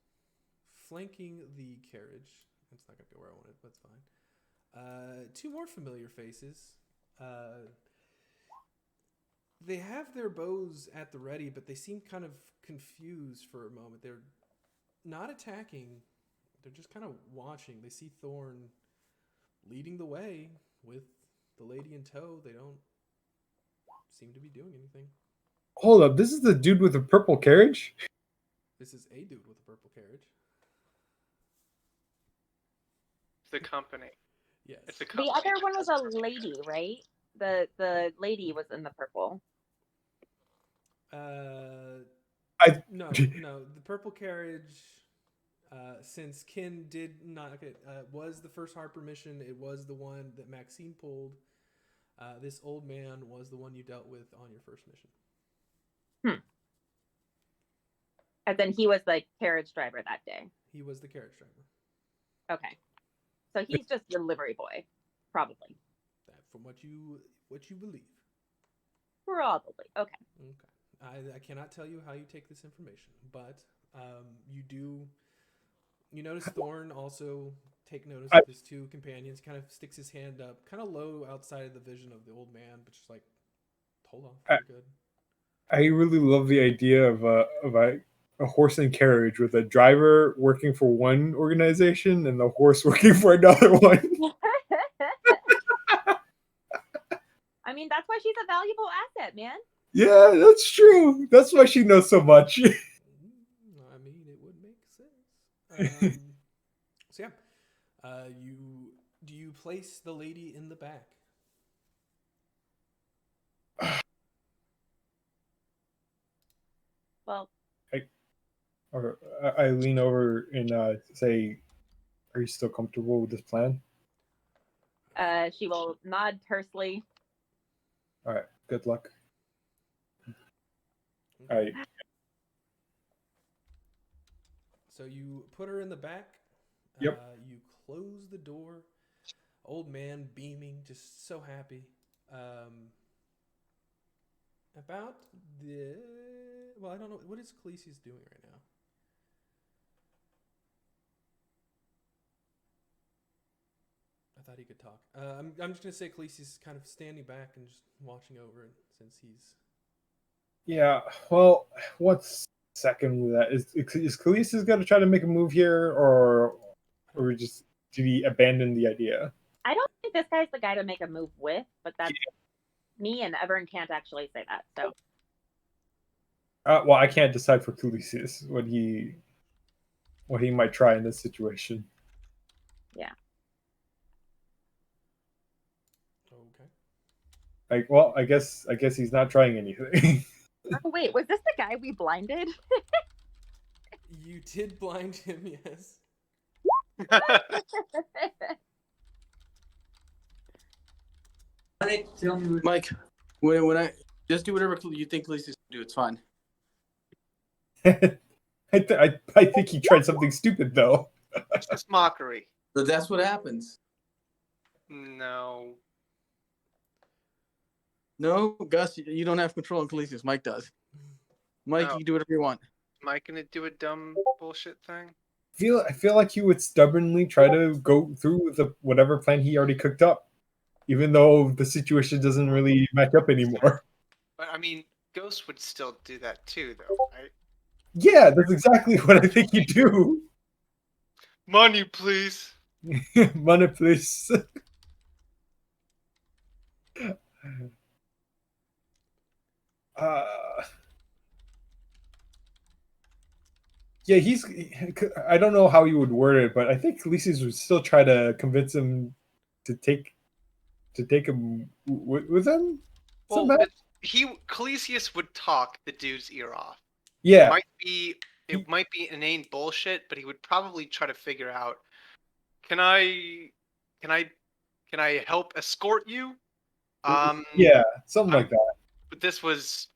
flanking the carriage, it's not going to be where I wanted, but it's fine. Two more familiar faces. They have their bows at the ready, but they seem kind of confused for a moment. They're not attacking. They're just kind of watching. They see Thorn leading the way with the lady in tow. They don't seem to be doing anything. Hold up. This is the dude with the purple carriage? This is a dude with a purple carriage. The company. Yes. It's a company. The other one was a lady, right? The lady was in the purple. No. The purple carriage, since Kin did not was the first Harper mission. It was the one that Maxine pulled. This old man was the one you dealt with on your first mission. And then he was the carriage driver that day. He was the carriage driver. Okay, so he's just your livery boy, probably. That from what you believe. Probably. Okay. I cannot tell you how you take this information, but you notice Thorn also take notice of his two companions, kind of sticks his hand up, kind of low outside of the vision of the old man, but just like, hold on, you're good. I really love the idea of a horse and carriage with a driver working for one organization and the horse working for another one. I mean, that's why she's a valuable asset, man. Yeah, that's true. That's why she knows so much. I mean, it would make sense. So yeah, do you place the lady in the back? Well, I lean over and say, "Are you still comfortable with this plan?" She will nod tersely. All right. Good luck. All right. So you put her in the back. Yep. You close the door. Old man beaming, just so happy. About the... Well, I don't know. What is Khaleesi's doing right now? I thought he could talk. I'm just going to say Khaleesi's kind of standing back and just watching over it since he's... Yeah, well, what's second with that? Is Khaleesi's going to try to make a move here, or did he abandon the idea? I don't think this guy's the guy to make a move with, but that's me, and Everin can't actually say that. So, well, I can't decide for Khaleesi's what he might try in this situation. Yeah. Okay. Like, well, I guess he's not trying anything. Oh, wait, was this the guy we blinded? You did blind him, yes. Mike, when I just do whatever you think Khaleesi's gonna do, it's fine. I think he tried something stupid though. It's just mockery. So that's what happens. No. No, Gus, you don't have control on Calisius. Mike does. Mike, you can do whatever you want. Am I gonna do a dumb bullshit thing? I feel like he would stubbornly try to go through with whatever plan he already cooked up, even though the situation doesn't really match up anymore. But I mean, Ghost would still do that too, though, right? Yeah, that's exactly what I think you do. Money, please. Money, please. Yeah, I don't know how you would word it, but I think Khaleesi's would still try to convince him to take him with him. Well, Calisius would talk the dude's ear off. Yeah, it might be inane bullshit, but he would probably try to figure out, can I help escort you? Yeah, something like that. But this was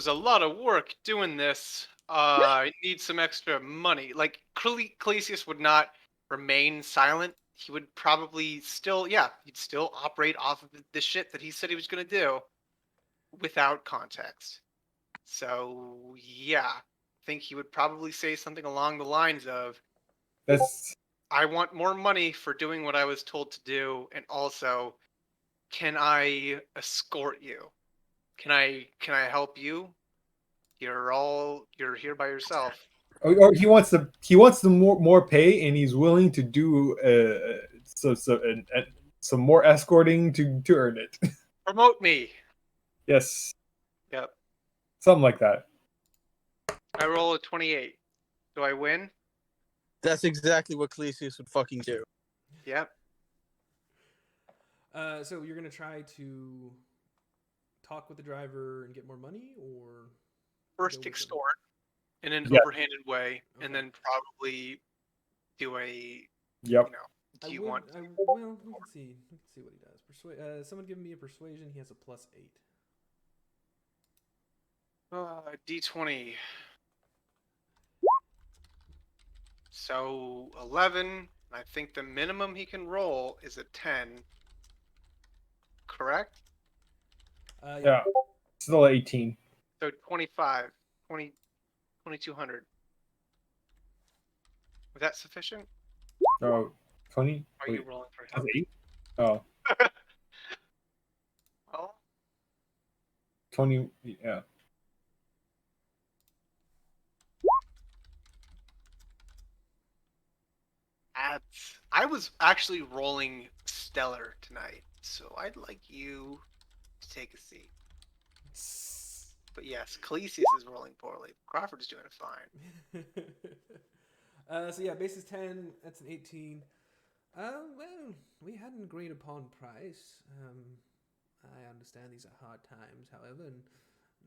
a lot of work doing this. I need some extra money. Like, Calisius would not remain silent. He would probably he'd still operate off of the shit that he said he was going to do without context. So, yeah, I think he would probably say something along the lines of, I want more money for doing what I was told to do, and also, can I escort you? Can I help you? You're here by yourself. Or he wants the more pay, and he's willing to do some more escorting to earn it. Promote me. Yes. Yep. Something like that. I roll a 28. Do I win? That's exactly what Calisius would fucking do. Yep. So you're gonna try to talk with the driver and get more money, or first extort in an overhanded way, and then probably do a. Yep. Do you want? Well, we can see what he does. Someone give me a persuasion. He has a +8. D20. So 11. I think the minimum he can roll is a 10. Correct? Yeah. Still 18. So 25. 2200. Was that sufficient? Oh, 20? Are you rolling for him? 8? Oh. Oh. 20, yeah. I was actually rolling stellar tonight, so I'd like you to take a seat. But yes, Calisius is rolling poorly. Crawford is doing fine. So yeah, base is 10. That's an 18. Well, we hadn't agreed upon price. I understand these are hard times, however, and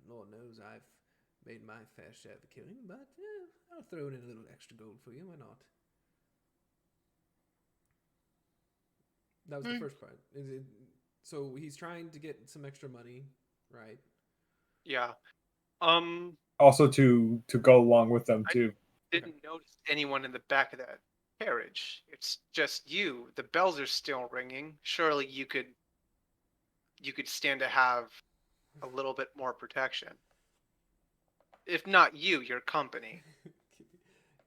Lord knows I've made my fair share of the killing, but I'll throw in a little extra gold for you. Why not? That was the first part. So he's trying to get some extra money, right? Yeah. Also to go along with them too. I didn't notice anyone in the back of that carriage. It's just you. The bells are still ringing. Surely you could stand to have a little bit more protection. If not you, your company.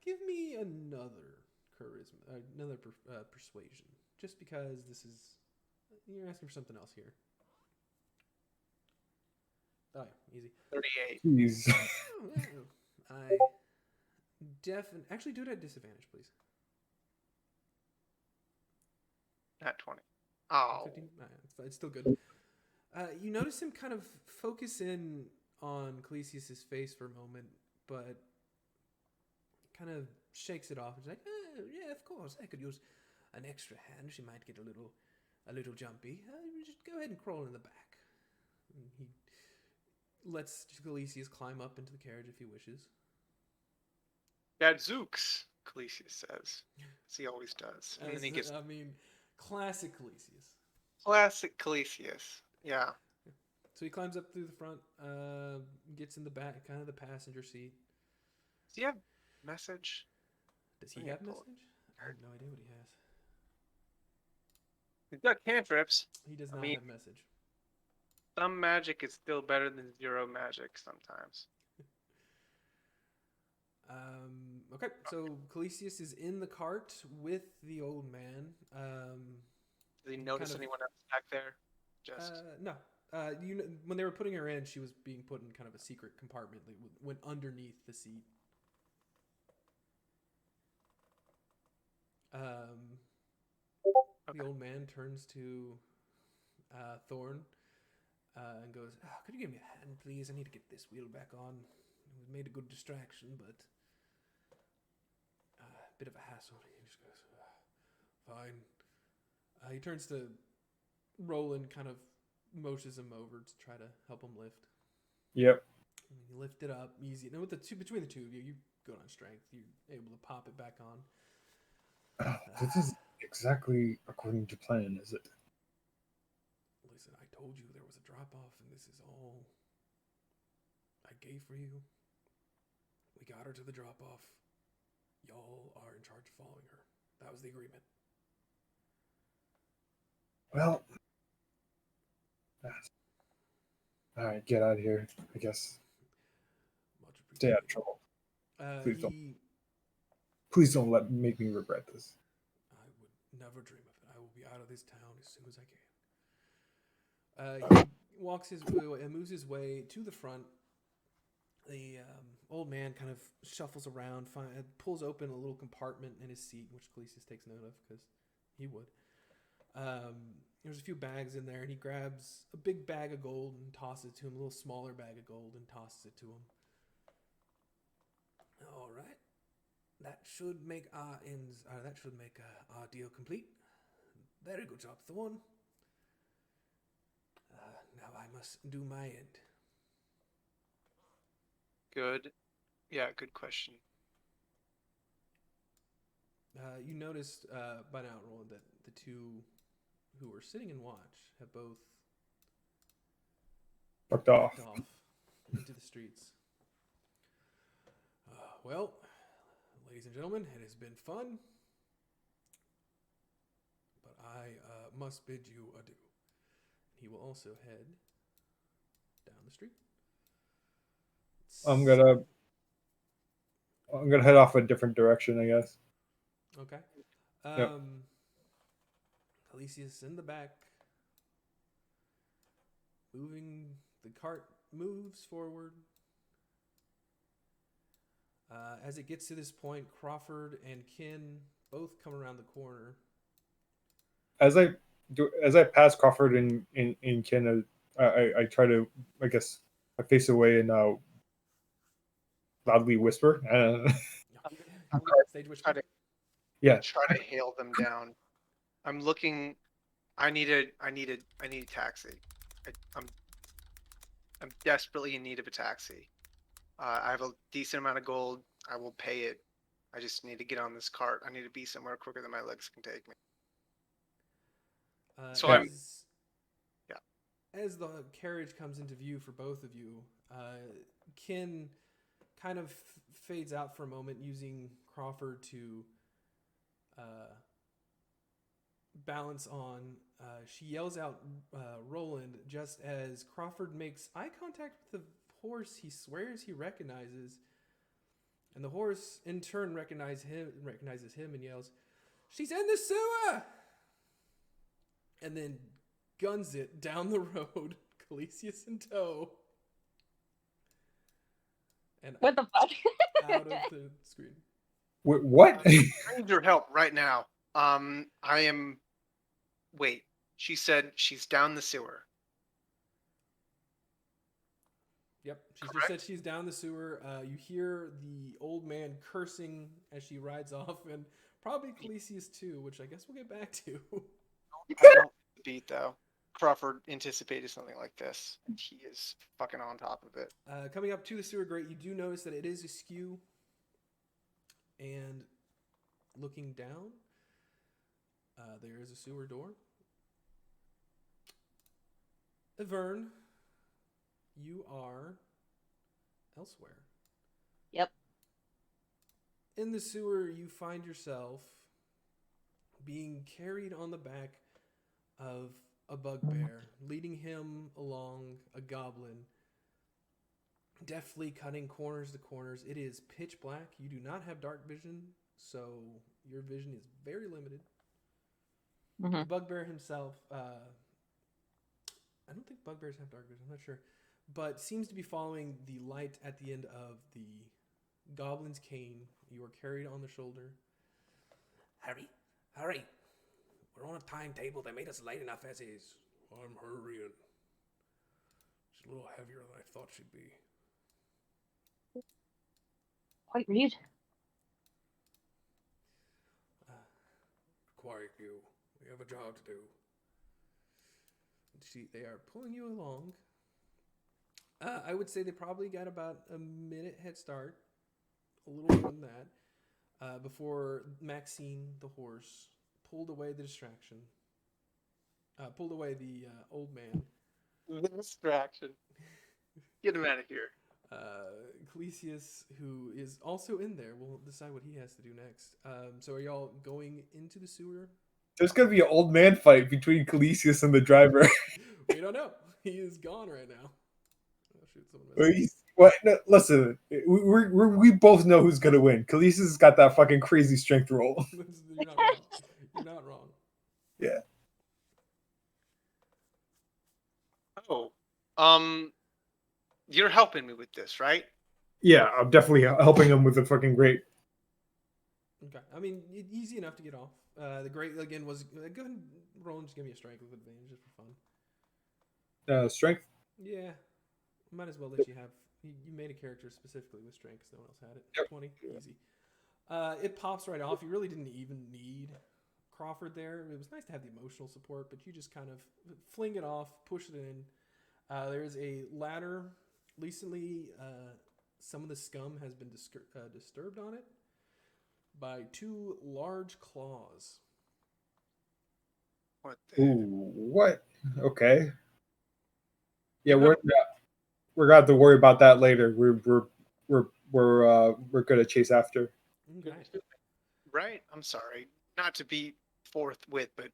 Give me another charisma, another persuasion. Just because you're asking for something else here. Oh, easy. 38. Jeez. I actually do it at disadvantage, please. At 20. Oh. 15? It's still good. You notice him kind of focus in on Calisius' face for a moment, but kind of shakes it off. He's like, yeah, of course, I could use an extra hand. She might get a little jumpy. Just go ahead and crawl in the back. And he lets Calisius climb up into the carriage if he wishes. Gadzooks, Calisius says. As he always does. And then he gets... classic Calisius. Classic Calisius. Yeah. So he climbs up through the front, gets in the back, kind of the passenger seat. Do you have message? Does he have message? I have no idea what he has. He's got cantrips. He does not have message. Some magic is still better than zero magic sometimes. Okay, so Calisius is in the cart with the old man. Did he notice anyone else back there? No. When they were putting her in, she was being put in kind of a secret compartment that went underneath the seat. The old man turns to Thorn and goes, "Could you give me a hand, please? I need to get this wheel back on. It made a good distraction, but a bit of a hassle." He just goes, "Fine." He turns to Roland, kind of motions him over to try to help him lift. Yep. And you lift it up easy. And between the two of you, you go on strength. You're able to pop it back on. This is exactly according to plan, is it? Listen, I told you there was a drop-off, and this is all I gave for you. We got her to the drop-off. Y'all are in charge of following her. That was the agreement. Well, all right, get out of here, I guess. Much appreciated. Stay out of trouble. Please don't make me regret this. I would never dream of it. I will be out of this town as soon as I can. He moves his way to the front. The old man kind of shuffles around, pulls open a little compartment in his seat, which Calisius takes note of because he would. There's a few bags in there, and he grabs a big bag of gold and tosses it to him, a little smaller bag of gold, and tosses it to him. All right. That should make our deal complete. Very good job, Thorn. Now I must do my end. Good. Yeah, good question. You noticed by now, Roland, that the two who were sitting in watch have both fucked off into the streets. Well, ladies and gentlemen, it has been fun, but I must bid you adieu. He will also head down the street. I'm gonna head off a different direction, I guess. Okay. Yep. Calisius in the back, the cart moves forward. As it gets to this point, Crawford and Kin both come around the corner. As I pass Crawford and Kin, I try to, I guess, I face away and loudly whisper. Stage whisper. Try to hail them down. I'm looking. I need a taxi. I'm desperately in need of a taxi. I have a decent amount of gold. I will pay it. I just need to get on this cart. I need to be somewhere quicker than my legs can take me. As the carriage comes into view for both of you, Kin kind of fades out for a moment, using Crawford to balance on. She yells out Roland just as Crawford makes eye contact with the horse he swears he recognizes, and the horse in turn recognizes him and yells, "She's in the sewer!" and then guns it down the road, Calisius in tow. And what the fuck? out of the screen. What? I need your help right now. Wait. She said she's down the sewer. Yep, she just said she's down the sewer. You hear the old man cursing as she rides off, and probably Calisius too, which I guess we'll get back to. I don't beat though. Crawford anticipated something like this, and he is fucking on top of it. Coming up to the sewer grate, you do notice that it is askew, and looking down, there is a sewer door. Vern, you are elsewhere. Yep. In the sewer, you find yourself being carried on the back of a bugbear, leading him along a goblin, deftly cutting corners to corners. It is pitch black. You do not have dark vision, so your vision is very limited. Mm-hmm. The bugbear himself, I don't think bugbears have dark vision, I'm not sure, but seems to be following the light at the end of the goblin's cane. You are carried on the shoulder. Hurry, hurry. We're on a timetable. They made us late enough as is. I'm hurrying. She's a little heavier than I thought she'd be. Quite rude. Quiet, you. We have a job to do. They are pulling you along. I would say they probably got about a minute head start. A little more than that. Before Maxine, the horse, pulled away the distraction. Pulled away the old man. The distraction. Get him out of here. Calisius, who is also in there, will decide what he has to do next. So are y'all going into the sewer? There's going to be an old man fight between Calisius and the driver. We don't know. He is gone right now. Oh, shoot, no, listen, we both know who's going to win. Calisius has got that fucking crazy strength roll. You're not wrong. You're not wrong. Yeah. Oh. You're helping me with this, right? Yeah, I'm definitely helping him with the fucking grate. Okay. I mean, easy enough to get off. The grate, again, was... Go ahead and roll and just give me a strength with advantage just for fun. Strength? Yeah. Might as well let you have... You made a character specifically with strength because no one else had it. Yep. 20. Easy. It pops right off. You really didn't even need Crawford there. It was nice to have the emotional support, but you just kind of fling it off, push it in. There's a ladder... Recently, some of the scum has been disturbed on it by two large claws. What? Ooh, what? Okay. Yeah, we're gonna have to worry about that later. We're gonna chase after. Okay. Right. I'm sorry, not to be forthwith, but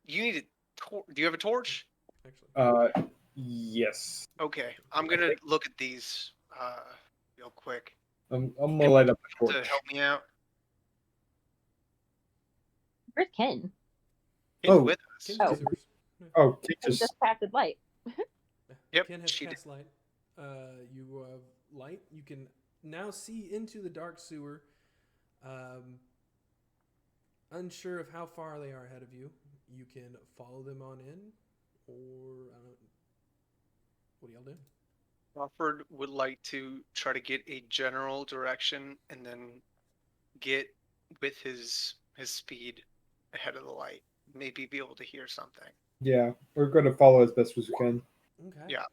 you need a do you have a torch? Actually. Yes. Okay, I'm gonna look at these real quick. I'm gonna light up the torch to help me out. Where's Ken? Ken's with us. Oh, Ken just casted light. Yep. Ken has cast light. You have light. You can now see into the dark sewer. Unsure of how far they are ahead of you, you can follow them on in, or what do y'all do? Crawford would like to try to get a general direction and then get with his speed ahead of the light. Maybe be able to hear something. Yeah, we're gonna follow as best as we can. Okay. Yeah,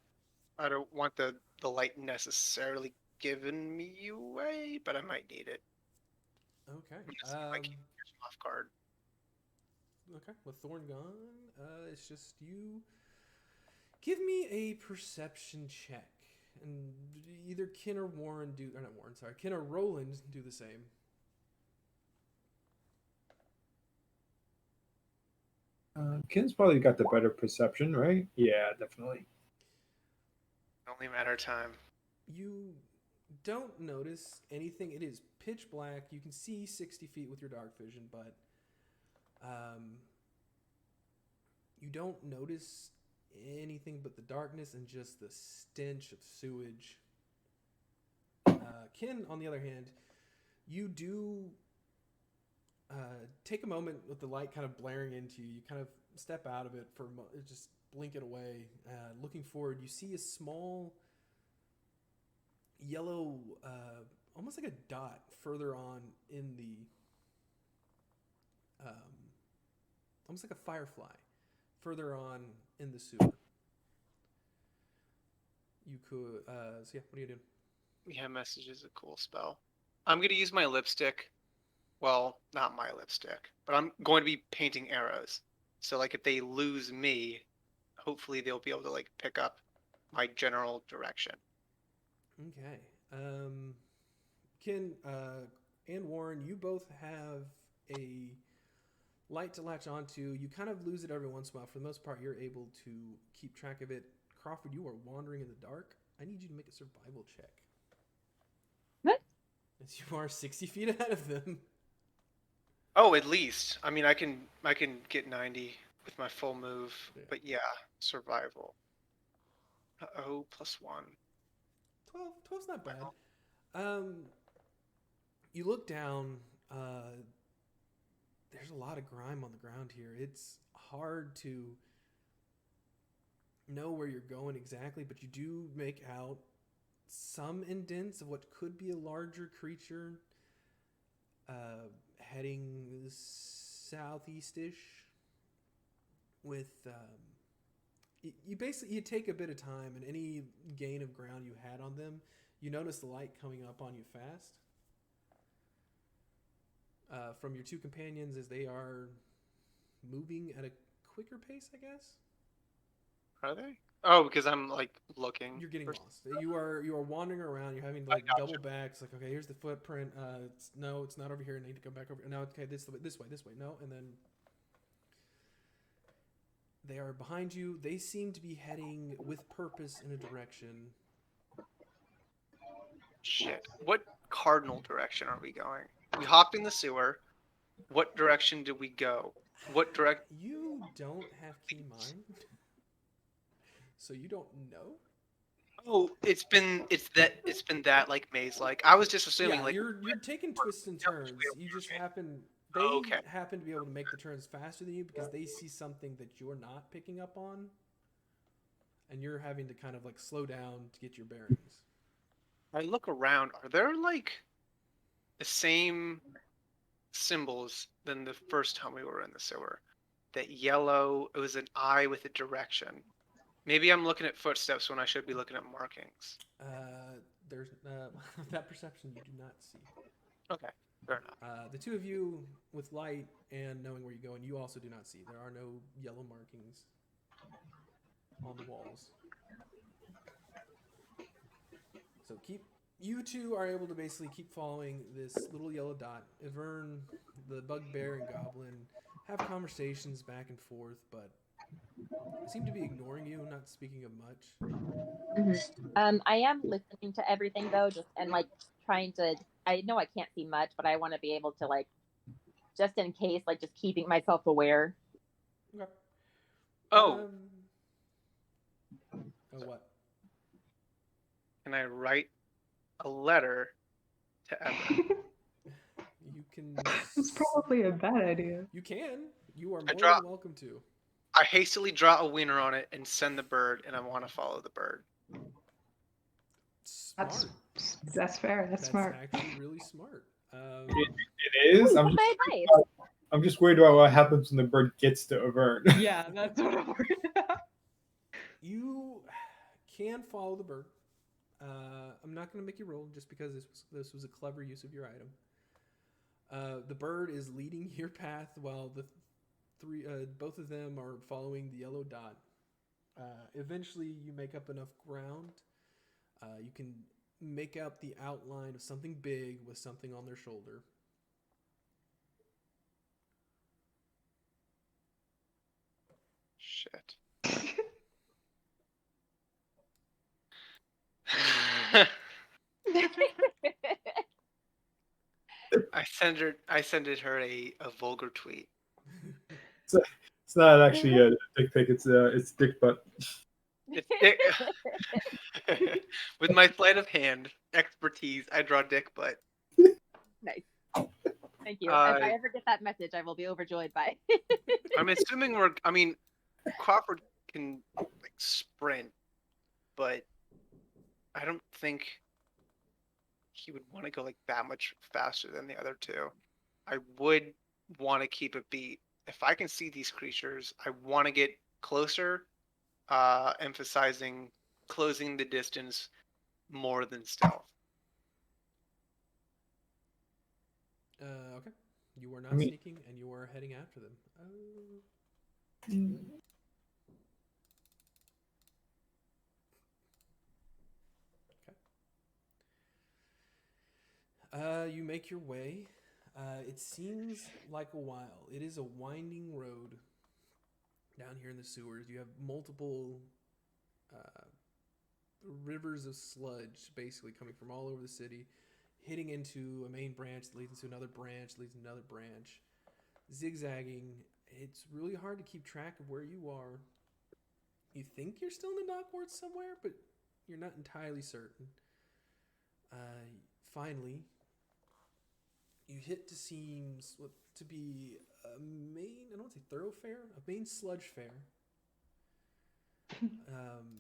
I don't want the light necessarily giving me away, but I might need it. Okay. I keep off guard. Okay. With Thorn gone, it's just you. Give me a perception check, and either Ken or Warren do, or not Warren, sorry, Ken or Roland do the same. Ken's probably got the better perception, right? Yeah, definitely. Only matter of time. You don't notice anything. It is pitch black. You can see 60 feet with your dark vision, but you don't notice anything but the darkness and just the stench of sewage. Ken, on the other hand, you do take a moment with the light kind of blaring into you. You kind of step out of it for just blink it away. Looking forward, you see a small yellow, almost like a dot further on in the, almost like a firefly further on in the sewer. You could, so yeah, what are you doing? Yeah, message is a cool spell. I'm going to use my lipstick. Well, not my lipstick, but I'm going to be painting arrows. So, like, if they lose me, hopefully they'll be able to, like, pick up my general direction. Okay. Ken, and Warren, you both have a light to latch onto. You kind of lose it every once in a while. For the most part, you're able to keep track of it. Crawford, you are wandering in the dark. I need you to make a survival check. What? As you are 60 feet ahead of them. Oh, at least. I mean, I can get 90 with my full move. Yeah. But yeah, survival. Uh-oh, +1. 12. 12's not bad. You look down. There's a lot of grime on the ground here. It's hard to know where you're going exactly, but you do make out some indents of what could be a larger creature heading southeast-ish with you take a bit of time, and any gain of ground you had on them, you notice the light coming up on you fast from your two companions as they are moving at a quicker pace, I guess. Are they? Oh, because I'm like looking. You're getting lost. You are wandering around. You're having to like double back. It's like, okay, here's the footprint. It's not over here. I need to come back over. No, okay, this way. No, and then they are behind you. They seem to be heading with purpose in a direction. Shit. What cardinal direction are we going? We hopped in the sewer. What direction did we go? What direct? You don't have key mind, so you don't know. Oh, it's been that like maze like. I was just assuming like you're taking twists and turns. You just happen happen to be able to make the turns faster than you because they see something that you're not picking up on, and you're having to kind of like slow down to get your bearings. I look around. Are there like the same symbols than the first time we were in the sewer? That yellow, it was an eye with a direction. Maybe I'm looking at footsteps when I should be looking at markings. There's that perception you do not see. Okay, fair enough. The two of you with light and knowing where you're going, you also do not see. There are no yellow markings on the walls. So you two are able to basically keep following this little yellow dot. Ivern, the bugbear, and goblin have conversations back and forth, but seem to be ignoring you, not speaking of much. Mm-hmm. I am listening to everything though, and like trying to. I know I can't see much, but I want to be able to like, just in case, like just keeping myself aware. Okay. Oh. What? Can I write a letter to Evan? You can. It's probably a bad idea. You can. You are more than welcome to. I hastily draw a wiener on it and send the bird, and I want to follow the bird. Smart. That's fair. That's smart. Actually really smart. It is. I'm just worried about what happens when the bird gets to Ivern. Yeah, that's what I'm worried about. You can follow the bird. I'm not going to make you roll just because this was a clever use of your item. The bird is leading your path while the both of them are following the yellow dot. Eventually, you make up enough ground. You can make out the outline of something big with something on their shoulder. Shit. I sent her a vulgar tweet. It's not actually a dick pic. It's dick butt. It's dick. With my sleight of hand expertise, I draw dick butt. Nice. Thank you. If I ever get that message, I will be overjoyed by. I'm assuming Crawford can like sprint, but I don't think he would want to go like that much faster than the other two. I would want to keep a beat. If I can see these creatures, I want to get closer, emphasizing closing the distance more than stealth. Okay. You are not sneaking, and you are heading after them. You make your way. It seems like a while. It is a winding road down here in the sewers. You have multiple uh, rivers of sludge basically coming from all over the city, hitting into a main branch that leads into another branch, leads to another branch, zigzagging. It's really hard to keep track of where you are. You think you're still in the dock ward somewhere, but you're not entirely certain. Finally, you hit to seems what to be a main, I don't want to say thoroughfare, a main sludge fair.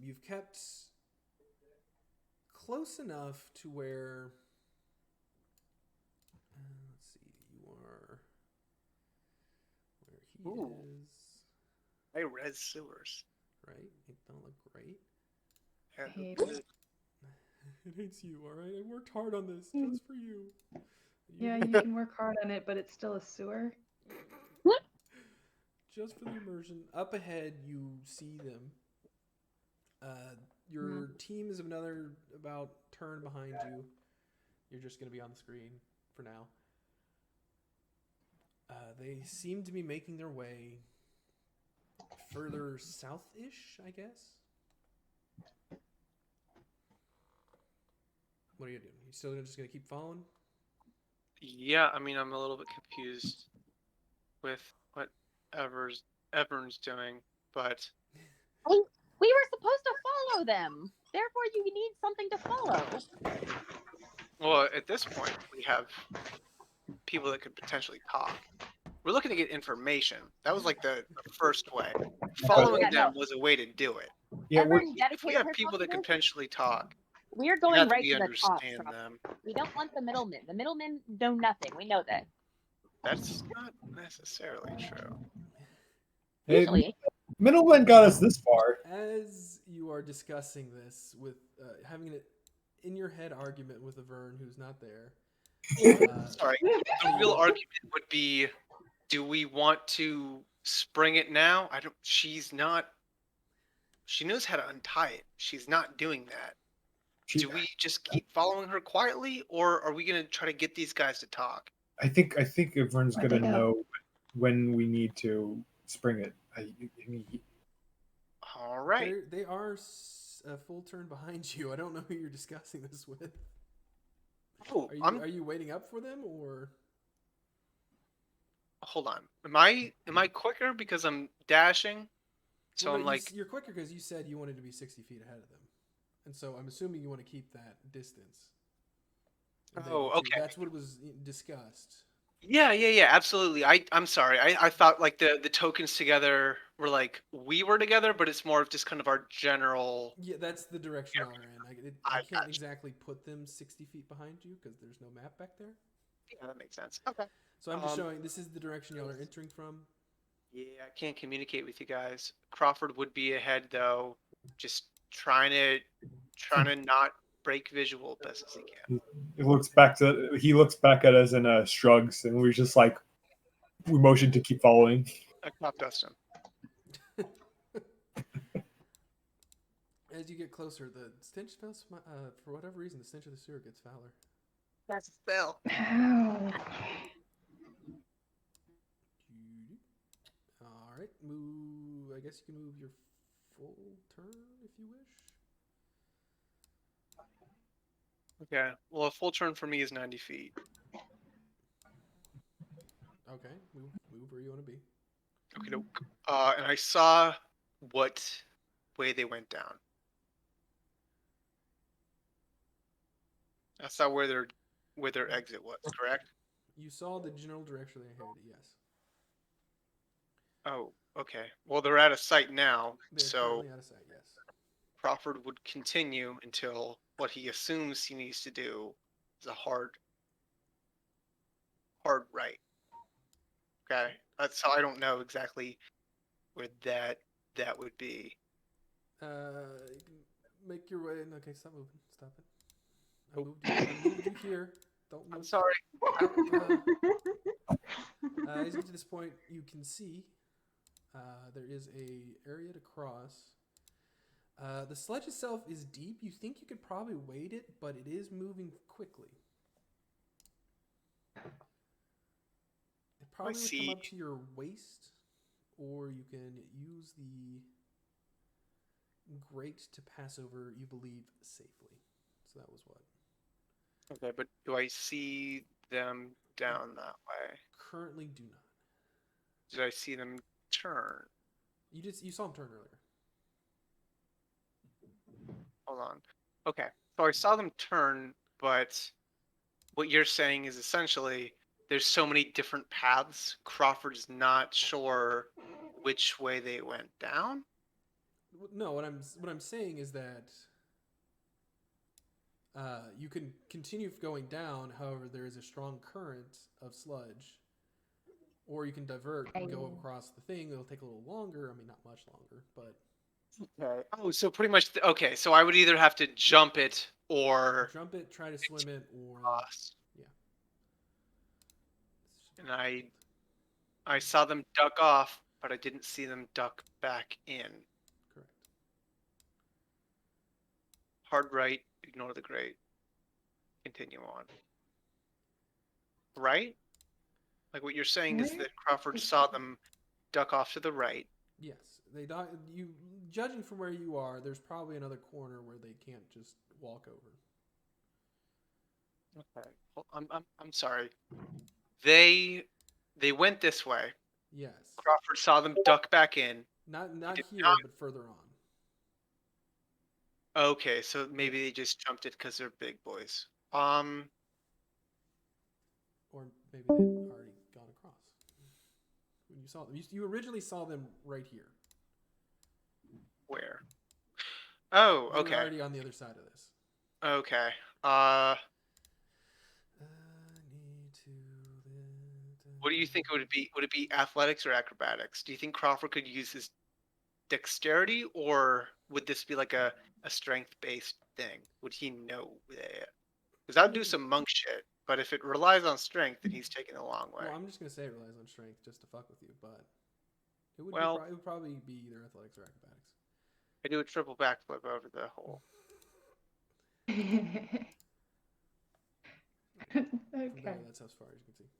You've kept close enough to where, let's see, you are where he is. I read sewers. Right? It don't look great. It hates you, alright? I worked hard on this just for you. Yeah, you can work hard on it, but it's still a sewer. Just for the immersion. Up ahead, you see them. Your team is another about turn behind you. You're just going to be on the screen for now. They seem to be making their way further south-ish, I guess. What are you doing? You still just going to keep following? Yeah, I mean, I'm a little bit confused with what Evern's doing, but we were supposed to follow them. Therefore, you need something to follow. well, at this point, we have people that could potentially talk. We're looking to get information. That was like the first way. Following them was a way to do it. Yeah, if we have people that could potentially talk, we're going right we to the top. understand them. We don't want the middlemen. The middlemen know nothing. We know that. That's not necessarily true. Usually. Middlemen got us this far. As you are discussing this with having an in your head argument with Avern, who's not there. Sorry. The real argument would be, do we want to spring it now? She's not. She knows how to untie it. She's not doing that. Do we just keep following her quietly, or are we going to try to get these guys to talk? I think Vern's gonna know when we need to spring it. All right. They are a full turn behind you. I don't know who you're discussing this with. Oh, are you waiting up for them, or? Hold on. Am I quicker because I'm dashing? So well, I'm like, you're quicker because you said you wanted to be 60 feet ahead of them, and so I'm assuming you want to keep that distance. Oh, okay. That's what was discussed. Yeah, absolutely. I'm sorry. I thought like the tokens together were like we were together, but it's more of just kind of our general. Yeah, that's the direction y'all are in. I can't exactly put them 60 feet behind you because there's no map back there. Yeah, that makes sense. Okay. So I'm just showing this is the direction y'all are entering from. Yeah, I can't communicate with you guys. Crawford would be ahead though, just trying to not break visual best as he can. He looks back at us and shrugs, and we're just like, we motion to keep following. I crop dust him. As you get closer, the stench smells. For whatever reason, the stench of the sewer gets fouler. That's a spell. All right, move. I guess you can move your full turn if you wish. Okay. Well, a full turn for me is 90 feet. Okay, move where you want to be. Okay, nope. And I saw what way they went down. I saw where their exit was, correct? You saw the general direction they headed, yes. Oh, okay. Well, they're out of sight now, They're currently out of sight, yes. Crawford would continue until what he assumes he needs to do is a hard right. Okay, that's how I don't know exactly where that would be. You can make your way. Okay, stop moving. Stop it. I moved you here. Don't move. I'm sorry. As you get to this point, you can see there is a area to cross. The sludge itself is deep. You think you could probably wade it, but it is moving quickly. It probably would come up to your waist, or you can use the grate to pass over, you believe, safely. So that was what? Okay, but do I see them down that way? Currently do not. Did I see them turn? You saw them turn earlier. Hold on. Okay, so I saw them turn, but what you're saying is essentially there's so many different paths. Crawford's not sure which way they went down. No, what I'm saying is that you can continue going down. However, there is a strong current of sludge, or you can divert and go across the thing. It'll take a little longer. I mean, not much longer, but okay. Oh, so pretty much okay. So I would either have to jump it or try to swim it, or cross. Yeah. And I saw them duck off, but I didn't see them duck back in. Correct. Hard right, ignore the grate. Continue on. Right? Like what you're saying is that Crawford saw them duck off to the right. Yes, you judging from where you are, there's probably another corner where they can't just walk over. Okay. Well, I'm sorry. They went this way. Yes. Crawford saw them duck back in. Not here, but further on. Okay, so maybe they just jumped it because they're big boys. Or maybe they'd already gone across. When you saw them, you originally saw them right here. Where? Oh, okay. They're already on the other side of this. Okay. What do you think it would be? Would it be athletics or acrobatics? Do you think Crawford could use his dexterity, or would this be like a strength-based thing? Would he know that? Because I'd do some monk shit, but if it relies on strength, then he's taking the long way. Well, I'm just gonna say it relies on strength just to fuck with you, but it would it would probably be either athletics or acrobatics. I do a triple backflip over the hole. Okay. From there, that's as far as you can see.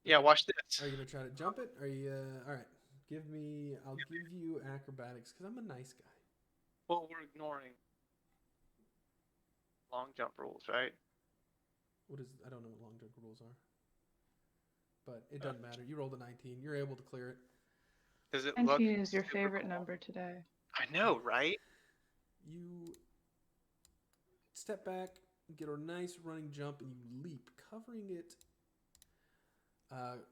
Yeah, watch this. Are you gonna try to jump it? Are you all right? I'll give you acrobatics because I'm a nice guy. Well, we're ignoring long jump rules, right? I don't know what long jump rules are, but it doesn't matter. You rolled a 19. You're able to clear it. Does it 19 is your favorite number today. I know, right? You step back, get a nice running jump, and you leap, covering it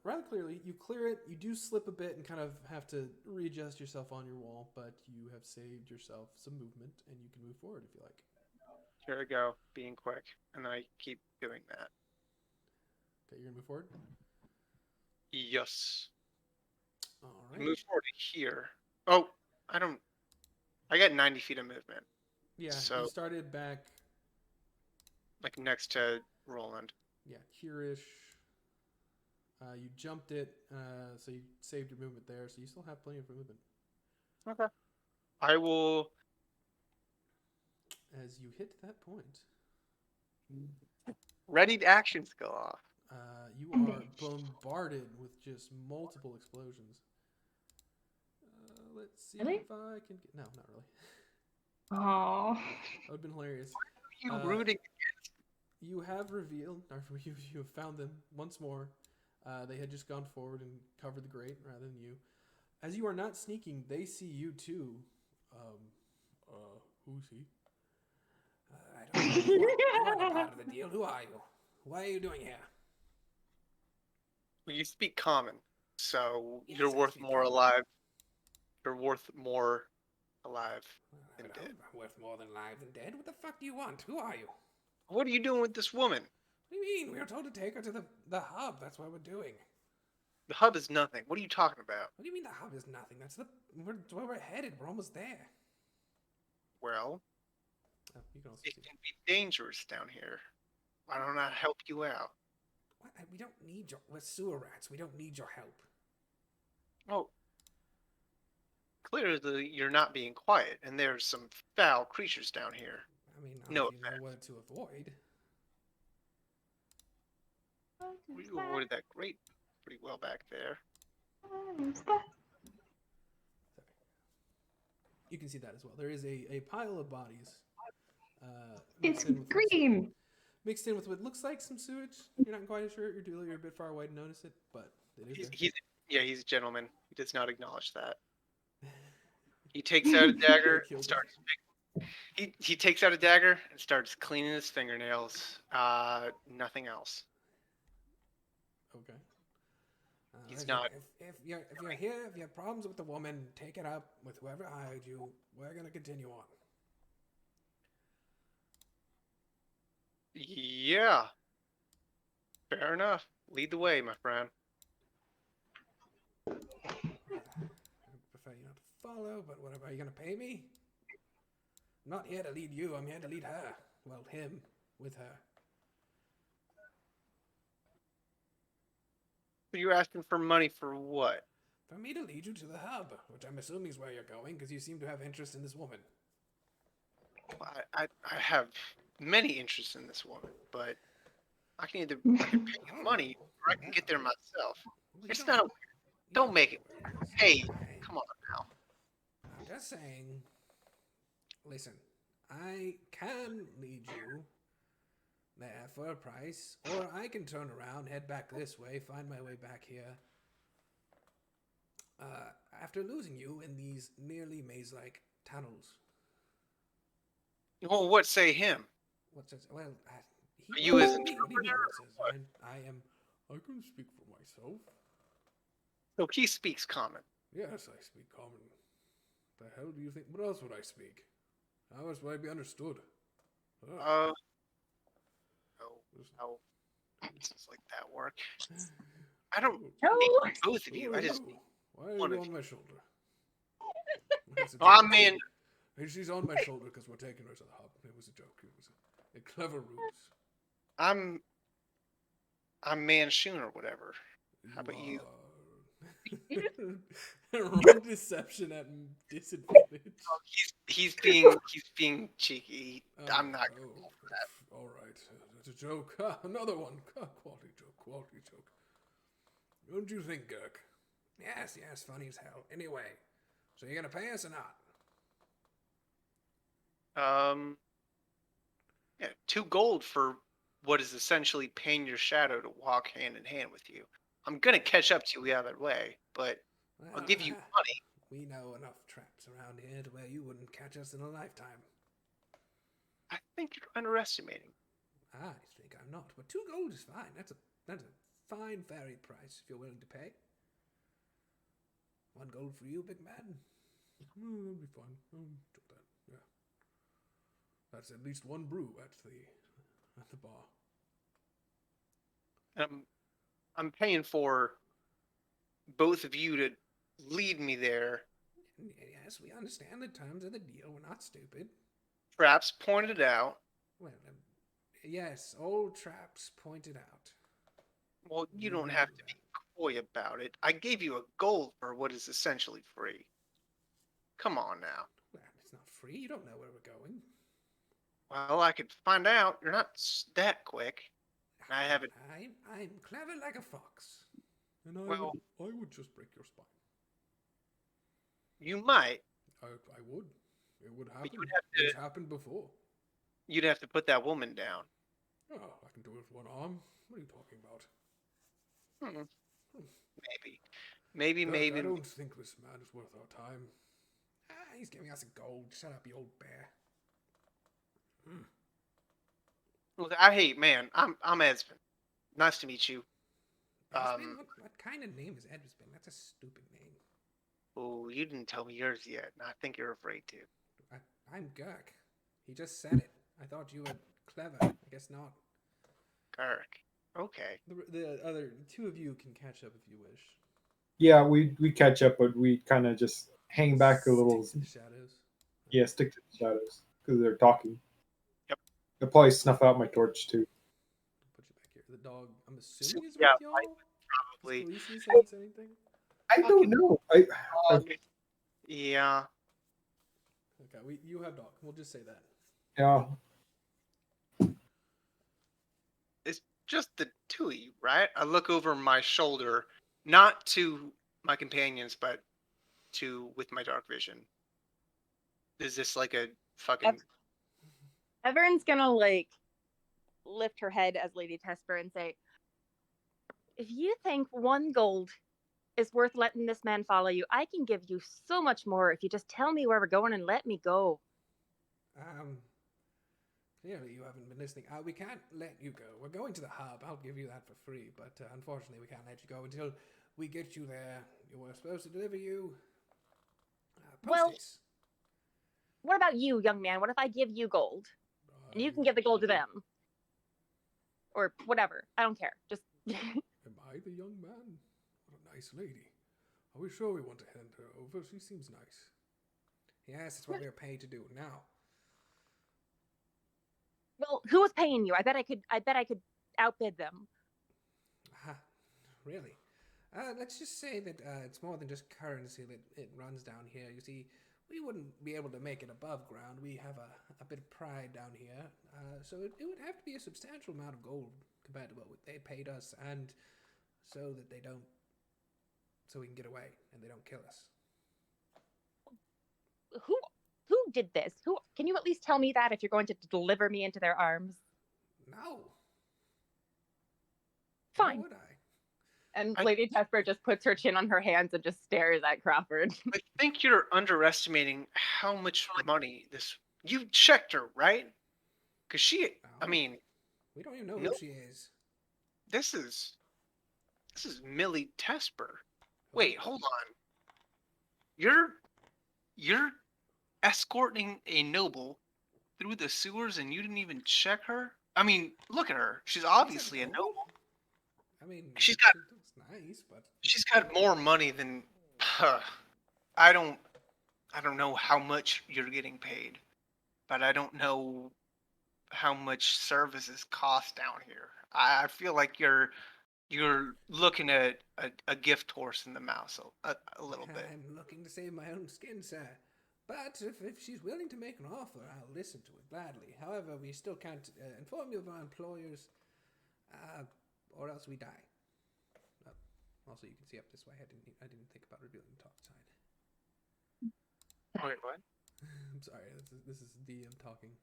rather clearly. You clear it. You do slip a bit and kind of have to readjust yourself on your wall, but you have saved yourself some movement, and you can move forward if you like. Here we go, being quick, and then I keep doing that. Okay, you're gonna move forward? Yes. All right. Move forward to here. Oh, I got 90 feet of movement. Yeah, so you started back. Like next to Roland. Yeah, here-ish. You jumped it, so you saved your movement there, so you still have plenty of movement. Okay. I will... As you hit that point... Readied actions go off. You are bombarded with just multiple explosions. Let's see if I can get... No, not really. Oh. That would have been hilarious. Why are you rooting against? You have revealed, or you have found them once more. They had just gone forward and covered the grate rather than you. As you are not sneaking, they see you too. Who's he? I don't know. You are not part of the deal. Who are you? Why are you doing here? Well, you speak common, so yes, you're worth more alive. You're worth more alive than dead. Worth more than alive than dead? What the fuck do you want? Who are you? What are you doing with this woman? What do you mean? We were told to take her to the hub. That's what we're doing. The hub is nothing. What are you talking about? What do you mean the hub is nothing? That's where we're headed. We're almost there. Well, you can also it can be dangerous down here. I don't know how to help you out. What? We don't need your... We're sewer rats. We don't need your help. Oh. Clearly, you're not being quiet, and there's some foul creatures down here. I mean, not No if you know what to avoid. We avoided that pretty well back there. Sorry. You can see that as well. There is a pile of bodies. It's green. Mixed in with what looks like some sewage. You're not quite sure. You're a bit far away to notice it, but it is there. He's a gentleman. He does not acknowledge that. He takes out a dagger and starts. He takes out a dagger and starts cleaning his fingernails. Nothing else. Okay. He's not. If you're here, if you have problems with the woman, take it up with whoever hired you. We're gonna continue on. Yeah. Fair enough. Lead the way, my friend. I prefer you not to follow, but what about you gonna pay me? I'm not here to lead you. I'm here to lead her. Well, him with her. You're asking for money for what? For me to lead you to the hub, which I'm assuming is where you're going, because you seem to have interest in this woman. I have many interests in this woman, but I can pay you money or I can get there myself. It's not. Don't make it. Hey, come on now. I'm just saying. Listen, I can lead you there for a price, or I can turn around, head back this way, find my way back here. After losing you in these nearly maze-like tunnels. Well, what say him? What's this? Well, are you his interpreter? I can speak for myself. So he speaks common. Yes, I speak common. The hell do you think? What else would I speak? How else would I be understood? How does like that work? I don't need both of you. I just need Why are you on my shoulder? I mean, she's on my shoulder because we're taking her to the hub. It was a joke. It was a clever ruse. I'm Manchun or whatever. How about you? Roll deception at disadvantage. He's being cheeky. I'm not gonna go for that. All right, that's a joke. Another one. Quality joke. Don't you think, Gurk? Yes, funny as hell. Anyway, so you're gonna pay us or not? Yeah, 2 gold for what is essentially paying your shadow to walk hand in hand with you. I'm gonna catch up to you the other way, but I'll give you money. We know enough traps around here to where you wouldn't catch us in a lifetime. I think you're underestimating. I think I'm not, but 2 gold is fine. That's a fine varied price if you're willing to pay. 1 gold for you, big man. That'll be fine. Do that. Yeah. That's at least 1 brew at the bar. I'm paying for both of you to lead me there. Yes, we understand the terms of the deal. We're not stupid. Traps pointed out. Well, yes, all traps pointed out. Well, you don't have to be coy about it. I gave you a gold for what is essentially free. Come on now. Well, it's not free. You don't know where we're going. Well, I could find out. You're not that quick. I haven't. I'm clever like a fox. And I would just break your spine. You might. I would. It would happen. It's happened before. You'd have to put that woman down. Oh, I can do it with 1 arm. What are you talking about? Maybe. I don't think this man is worth our time. He's giving us a gold. Shut up, you old bear. Look, man, I'm Esmond. Nice to meet you. Esmond? What kind of name is Esmond? That's a stupid name. Oh, you didn't tell me yours yet, and I think you're afraid to. I'm Gurk. He just said it. I thought you were clever. I guess not. Gurk. Okay. The other 2 of you can catch up if you wish. Yeah, we catch up, but we kind of just hang back a little. Stick to the shadows. Yeah, stick to the shadows because they're talking. Yep. They'll probably snuff out my torch too. Put you back here. The dog, I'm assuming is with y'all. Probably. Does Felicia sense anything? I don't know. Yeah. Okay, you have dog. We'll just say that. Yeah. just the two of you, right? I look over my shoulder, not to my companions, but with my dark vision. Is this like a fucking... Everin's gonna like lift her head as Lady Tesper and say, if you think 1 gold is worth letting this man follow you, I can give you so much more if you just tell me where we're going and let me go. Clearly you haven't been listening. We can't let you go. We're going to the hub. I'll give you that for free, but unfortunately we can't let you go until we get you there. We were supposed to deliver you Well, posties. What about you, young man? What if I give you gold? And you can give the gold to them. Or whatever. I don't care. Just... Am I the young man? What a nice lady. Are we sure we want to hand her over? She seems nice. Yes, it's what we're paid to do now. Well, who was paying you? I bet I could outbid them. Really? Let's just say that it's more than just currency that it runs down here. You see, we wouldn't be able to make it above ground. We have a bit of pride down here. So it would have to be a substantial amount of gold compared to what they paid us, and so that they don't... so we can get away and they don't kill us. Who did this? Can you at least tell me that if you're going to deliver me into their arms? No. Fine. Why would I? And Lady Tesper just puts her chin on her hands and just stares at Crawford. I think you're underestimating how much money this... You checked her, right? Because she... I mean... We don't even know who she is. This is Millie Tesper. Wait, hold on. You're escorting a noble through the sewers and you didn't even check her? I mean, look at her. She's obviously a noble. I mean, she's got... It's nice, but she's got more money than... I don't know how much you're getting paid, but I don't know how much services cost down here. I feel like you're looking at a gift horse in the mouth a little bit. I'm looking to save my own skin, sir. But if she's willing to make an offer, I'll listen to it gladly. However, we still can't inform you of our employers, or else we die. Also, you can see up this way. I didn't think about revealing the top side. Wait, what? I'm sorry. This is DM talking.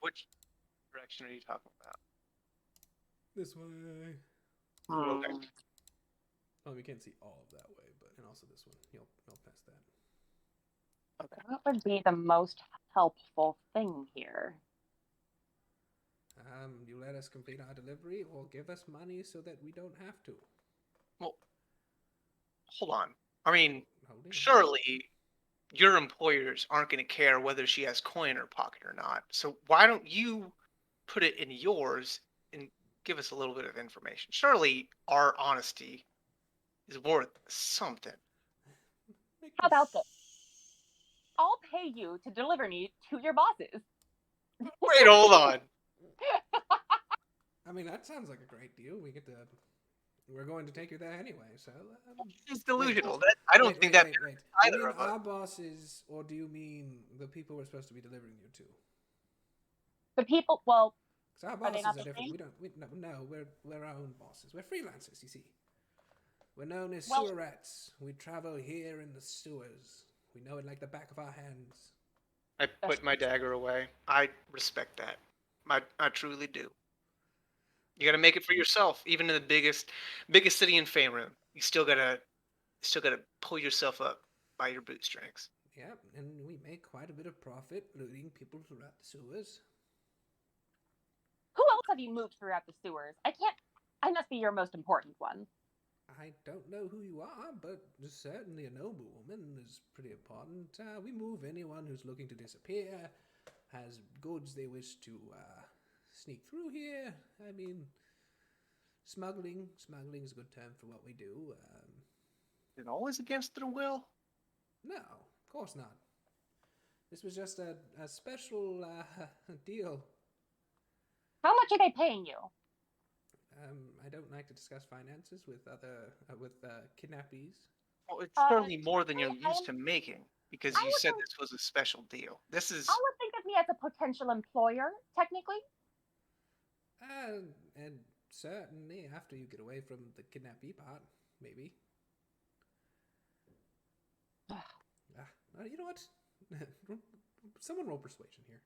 Which direction are you talking about? This way. Okay. Well, we can't see all of that way, but and also this one. You'll pass that. Okay. What would be the most helpful thing here? You let us complete our delivery, or give us money so that we don't have to. Well, hold on. I mean, surely your employers aren't going to care whether she has coin in her pocket or not. So why don't you put it in yours and give us a little bit of information? Surely our honesty is worth something. How about this? I'll pay you to deliver me to your bosses. Wait, hold on. I mean, that sounds like a great deal. We're going to take you there anyway, so... It's delusional. I don't think that... either you mean our bosses, or do you mean the people we're supposed to be delivering you to? The people, well... Because our bosses are different. We're our own bosses. We're freelancers, you see. We're known as sewerettes. We travel here in the sewers. We know it like the back of our hands. I put my dagger away. I respect that. I truly do. You gotta make it for yourself, even in the biggest city in Faerun. You still gotta pull yourself up by your bootstrings. Yep, and we make quite a bit of profit looting people throughout the sewers. Who else have you moved throughout the sewers? I must be your most important one. I don't know who you are, but certainly a noble woman is pretty important. We move anyone who's looking to disappear, has goods they wish to sneak through here. I mean, smuggling is a good term for what we do. Is it always against their will? No, of course not. This was just a special deal. How much are they paying you? I don't like to discuss finances with kidnappees. Well, it's certainly more than you're used to making, because you said this was a special deal. This is... I would think of me as a potential employer, technically. And certainly after you get away from the kidnappee part, maybe. You know what? Someone roll persuasion here.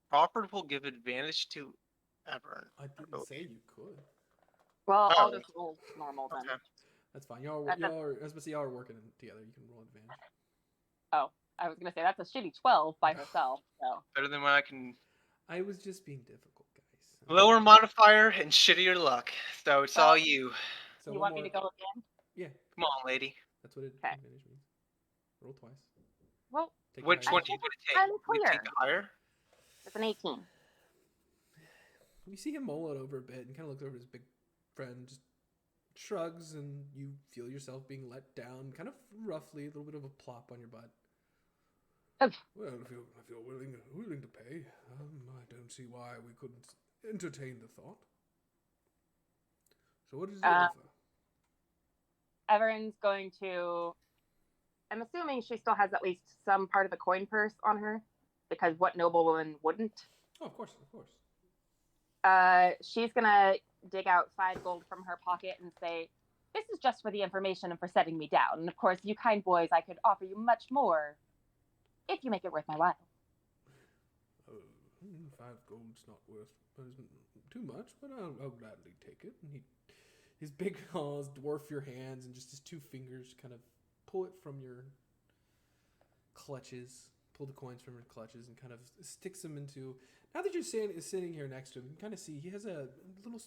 Crawford will give advantage to Everin. I didn't say you could. Well, I'll just roll normal then. Okay. That's fine. Y'all are, as I say, y'all are working together. You can roll advantage. Oh, I was gonna say that's a shitty 12 by herself. So better than what I can. I was just being difficult, guys. Lower modifier and shittier luck. So it's all you. So you want me to go again? Yeah. Come on, lady. That's what advantage means. Roll twice. Well, which one do you want to take? I'm clear. Take the higher? It's an 18. You see him mull it over a bit and kind of looks over his big friend, just shrugs, and you feel yourself being let down, kind of roughly, a little bit of a plop on your butt. Okay. Well, I feel willing to pay. I don't see why we couldn't entertain the thought. So what is your offer? Everin's going to... I'm assuming she still has at least some part of the coin purse on her, because what noblewoman wouldn't? Oh, of course, of course. She's gonna dig out 5 gold from her pocket and say, "This is just for the information and for setting me down. And of course, you kind boys, I could offer you much more if you make it worth my while." 5 gold's not worth too much, but I'll gladly take it. And his big claws dwarf your hands, and just his 2 fingers kind of pull it from your clutches, pull the coins from your clutches, and kind of sticks them into... Now that you're sitting here next to him, you can kind of see he has a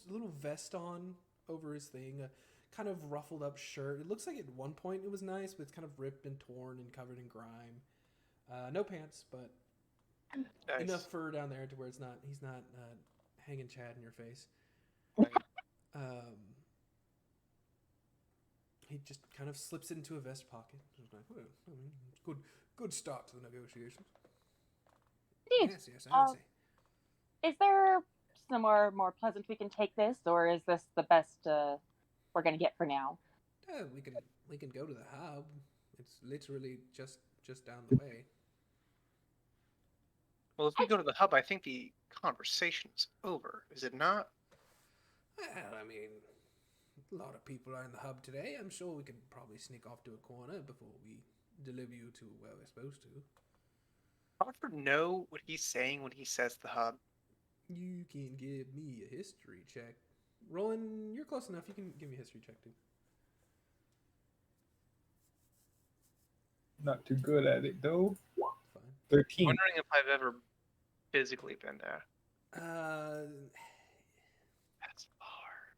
little vest on over his thing, a kind of ruffled up shirt. It looks like at one point it was nice, but it's kind of ripped and torn and covered in grime. No pants, but nice. Enough fur down there to where he's not hanging Chad in your face. He just kind of slips it into a vest pocket. Like, well, good start to the negotiations. Indeed. Yes, I would say. Is there somewhere more pleasant we can take this, or is this the best we're going to get for now? We can go to the hub. It's literally just down the way. Well, if we go to the hub, I think the conversation's over. Is it not? Well, I mean, a lot of people are in the hub today. I'm sure we can probably sneak off to a corner before we deliver you to where we're supposed to. Crawford know what he's saying when he says the hub? You can give me a history check. Roland, you're close enough. You can give me a history check, too. Not too good at it, though. Fine. 13. I'm wondering if I've ever physically been there. That's far.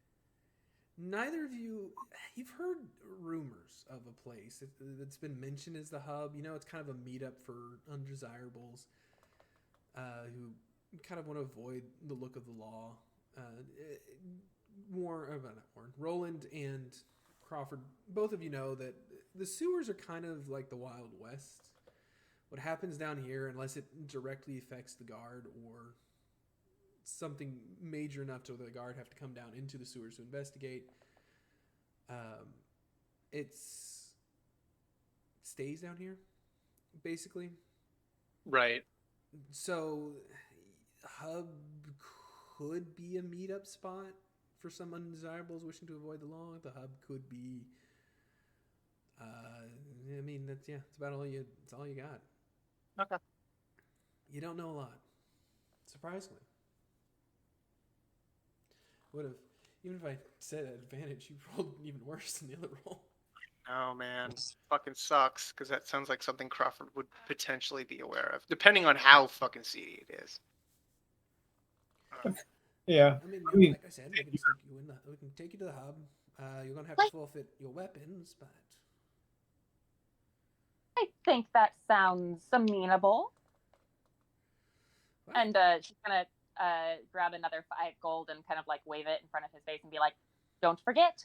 Neither of you've heard rumors of a place that's been mentioned as the hub. You know, it's kind of a meetup for undesirables who kind of want to avoid the look of the law. Roland and Crawford, both of you know that the sewers are kind of like the Wild West. What happens down here, unless it directly affects the guard or something major enough to the guard have to come down into the sewers to investigate, it stays down here, basically. Right. So, hub could be a meetup spot for some undesirables wishing to avoid the law. The hub could be. I mean, that's about all you. It's all you got. Okay. You don't know a lot, surprisingly. Even if I said advantage, you rolled even worse than the other roll. Oh man, fucking sucks, because that sounds like something Crawford would potentially be aware of, depending on how fucking seedy it is. Yeah. I mean, like I said, we can stick you we can take you to the hub. You're gonna have to forfeit your weapons, but I think that sounds amenable. Right. And she's gonna grab another 5 gold and kind of like wave it in front of his face and be like, "Don't forget,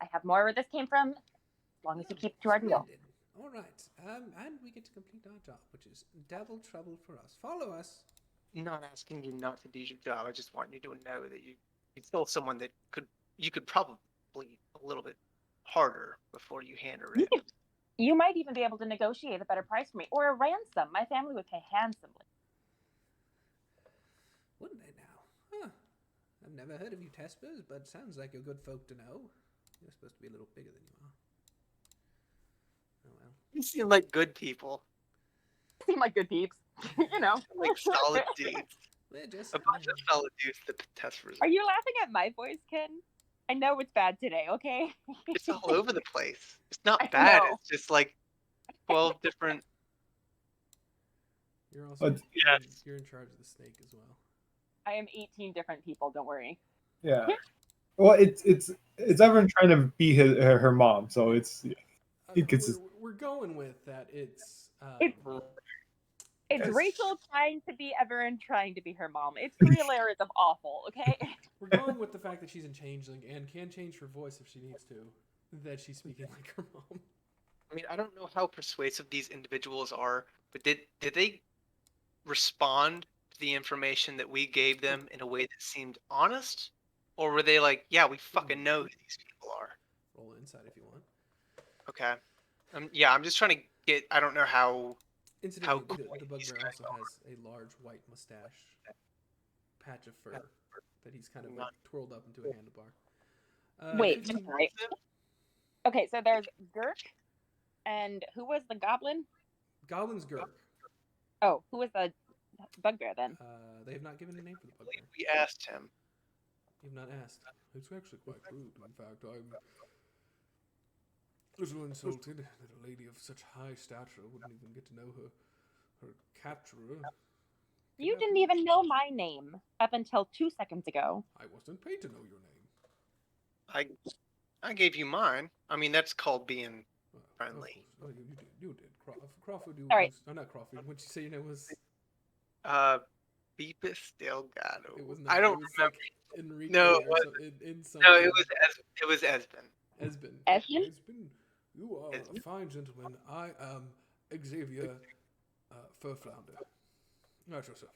I have more where this came from. As long as you keep to our deal." All right. And we get to complete our job, which is double trouble for us. Follow us. Not asking you not to do your job. I just want you to know that you're still someone that you could probably a little bit harder before you hand her in. You might even be able to negotiate a better price for me, or a ransom. My family would pay handsomely. I've never heard of you Tespers, but sounds like you're good folk to know. You're supposed to be a little bigger than you are. Oh well. You seem like good people. Seem like good peeps. You know. Like solid dudes. We're just A bunch of solid dudes, the Tespers. Are you laughing at my voice, Ken? I know it's bad today, okay? It's all over the place. It's not I bad. know. It's just like 12 different. You're also Yes. you're in charge of the snake as well. I am 18 different people. Don't worry. Yeah. Well, it's everyone trying to be her mom, so it's inconsistent. We're going with that. It's Rachel trying to be Everin trying to be her mom. It's 3 layers of awful, okay? We're going with the fact that she's in changeling and can change her voice if she needs to. That she's speaking like her mom. I mean, I don't know how persuasive these individuals are, but did they respond to the information that we gave them in a way that seemed honest? Or were they like, yeah, we fucking know who these people are? Roll inside if you want. Okay. Yeah, I'm just trying to get, I don't know how... Incidentally, the bugbear also has a large white mustache, patch of fur, that he's kind of like twirled up into a handlebar. Wait, right. Okay, so there's Gurk, and who was the goblin? Goblin's Gurk. Oh, who was the bugbear then? They have not given a name for the bugbear. We asked him. You've not asked. It's actually quite rude. In fact, I'm a little insulted that a lady of such high stature wouldn't even get to know her capturer. You didn't even know my name up until 2 seconds ago. I wasn't paid to know your name. I gave you mine. I mean, that's called being friendly. Oh, you did. Crawford, you... All right. Oh, not Crawford. What did you say your name was? Beepus Delgado. It was not. I don't remember. like Enrique no, it was Esben. Esben. You are a fine gentleman. I am Xavier Furflounder. Not your service.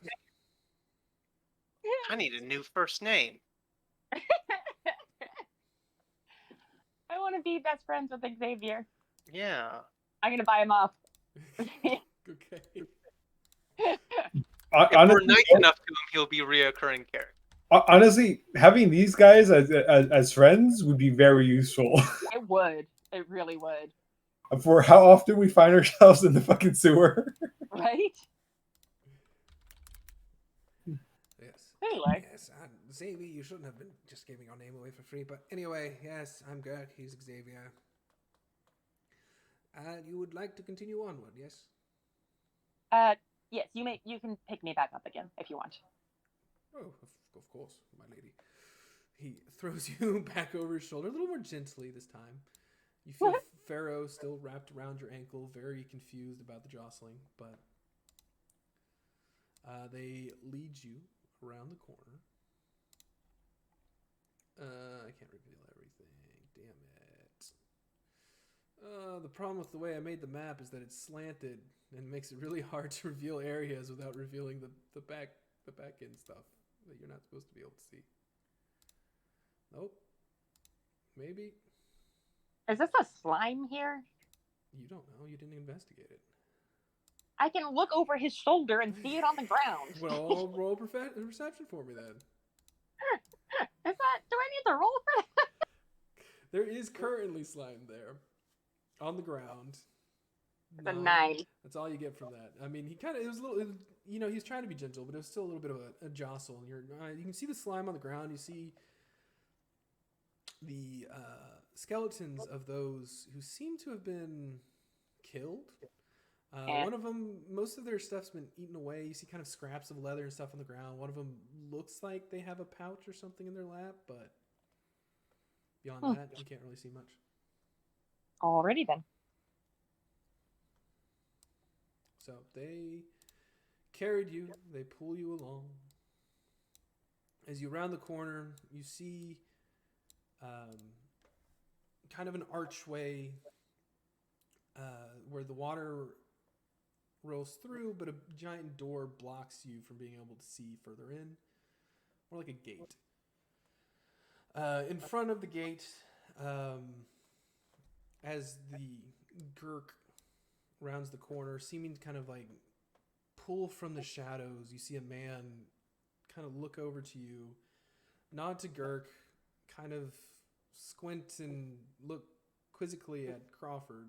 I need a new first name. I want to be best friends with Xavier. Yeah. I'm going to buy him off. Okay. If we're nice enough to him, he'll be a reoccurring character. Honestly, having these guys as friends would be very useful. It would. It really would. For how often we find ourselves in the fucking sewer. Right? Yes. Anyway. Yes, Xavier, you shouldn't have been just giving our name away for free. But anyway, yes, I'm Gert. He's Xavier. You would like to continue onward, yes? Yes, you can pick me back up again if you want. Oh, of course, my lady. He throws you back over his shoulder, a little more gently this time. You feel Pharaoh still wrapped around your ankle, very confused about the jostling, but they lead you around the corner. I can't reveal everything. Damn it. The problem with the way I made the map is that it's slanted and makes it really hard to reveal areas without revealing the back end stuff that you're not supposed to be able to see. Nope. Maybe. Is this a slime here? You don't know. You didn't investigate it. I can look over his shoulder and see it on the ground. Well, roll perception for me then. Do I need to roll for that? There is currently slime there. On the ground. It's a 9. That's all you get from that. I mean, it was a little, he's trying to be gentle, but it was still a little bit of a jostle. And you can see the slime on the ground. You see the skeletons of those who seem to have been killed. One of them, most of their stuff's been eaten away. You see kind of scraps of leather and stuff on the ground. One of them looks like they have a pouch or something in their lap, but beyond that, you can't really see much. Alrighty then. So they carried you. They pull you along. As you round the corner, you see kind of an archway where the water rolls through, but a giant door blocks you from being able to see further in. More like a gate. In front of the gate, as the Gurk rounds the corner, seeming to kind of like pull from the shadows, you see a man kind of look over to you, nod to Girk, kind of squint and look quizzically at Crawford.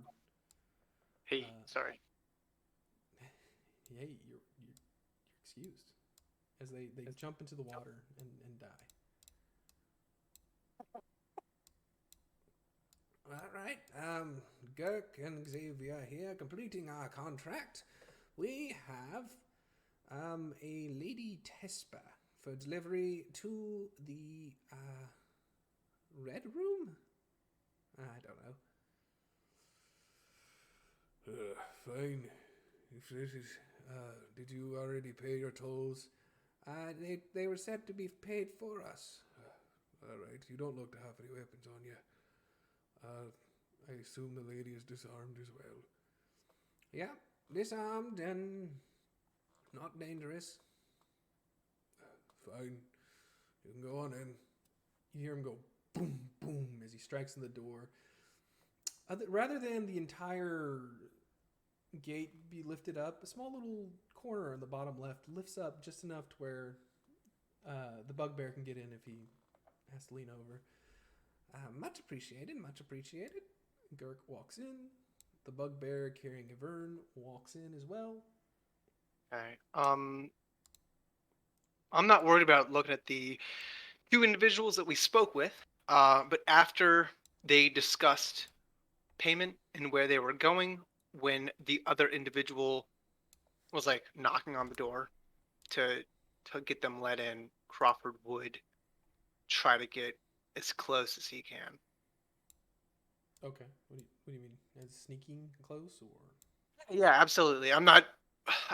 Hey, sorry. Hey, you're excused. As they jump into the water and die. All right, Girk and Xavier here, completing our contract. We have a Lady Tespa for delivery to the Red Room? I don't know. Fine. If this is, did you already pay your tolls? They were said to be paid for us. All right, you don't look to have any weapons on you. I assume the lady is disarmed as well. Yeah, disarmed and not dangerous. Fine. You can go on in. You hear him go boom, boom as he strikes on the door. Rather than the entire gate be lifted up, a small little corner on the bottom left lifts up just enough to where the bugbear can get in if he has to lean over. Much appreciated, much appreciated. Girk walks in. The bugbear carrying Avern walks in as well. Okay. I'm not worried about looking at the two individuals that we spoke with, but after they discussed payment and where they were going, when the other individual was like knocking on the door to get them let in, Crawford would try to get as close as he can. Okay. What do you mean? As sneaking close or? Yeah, absolutely. I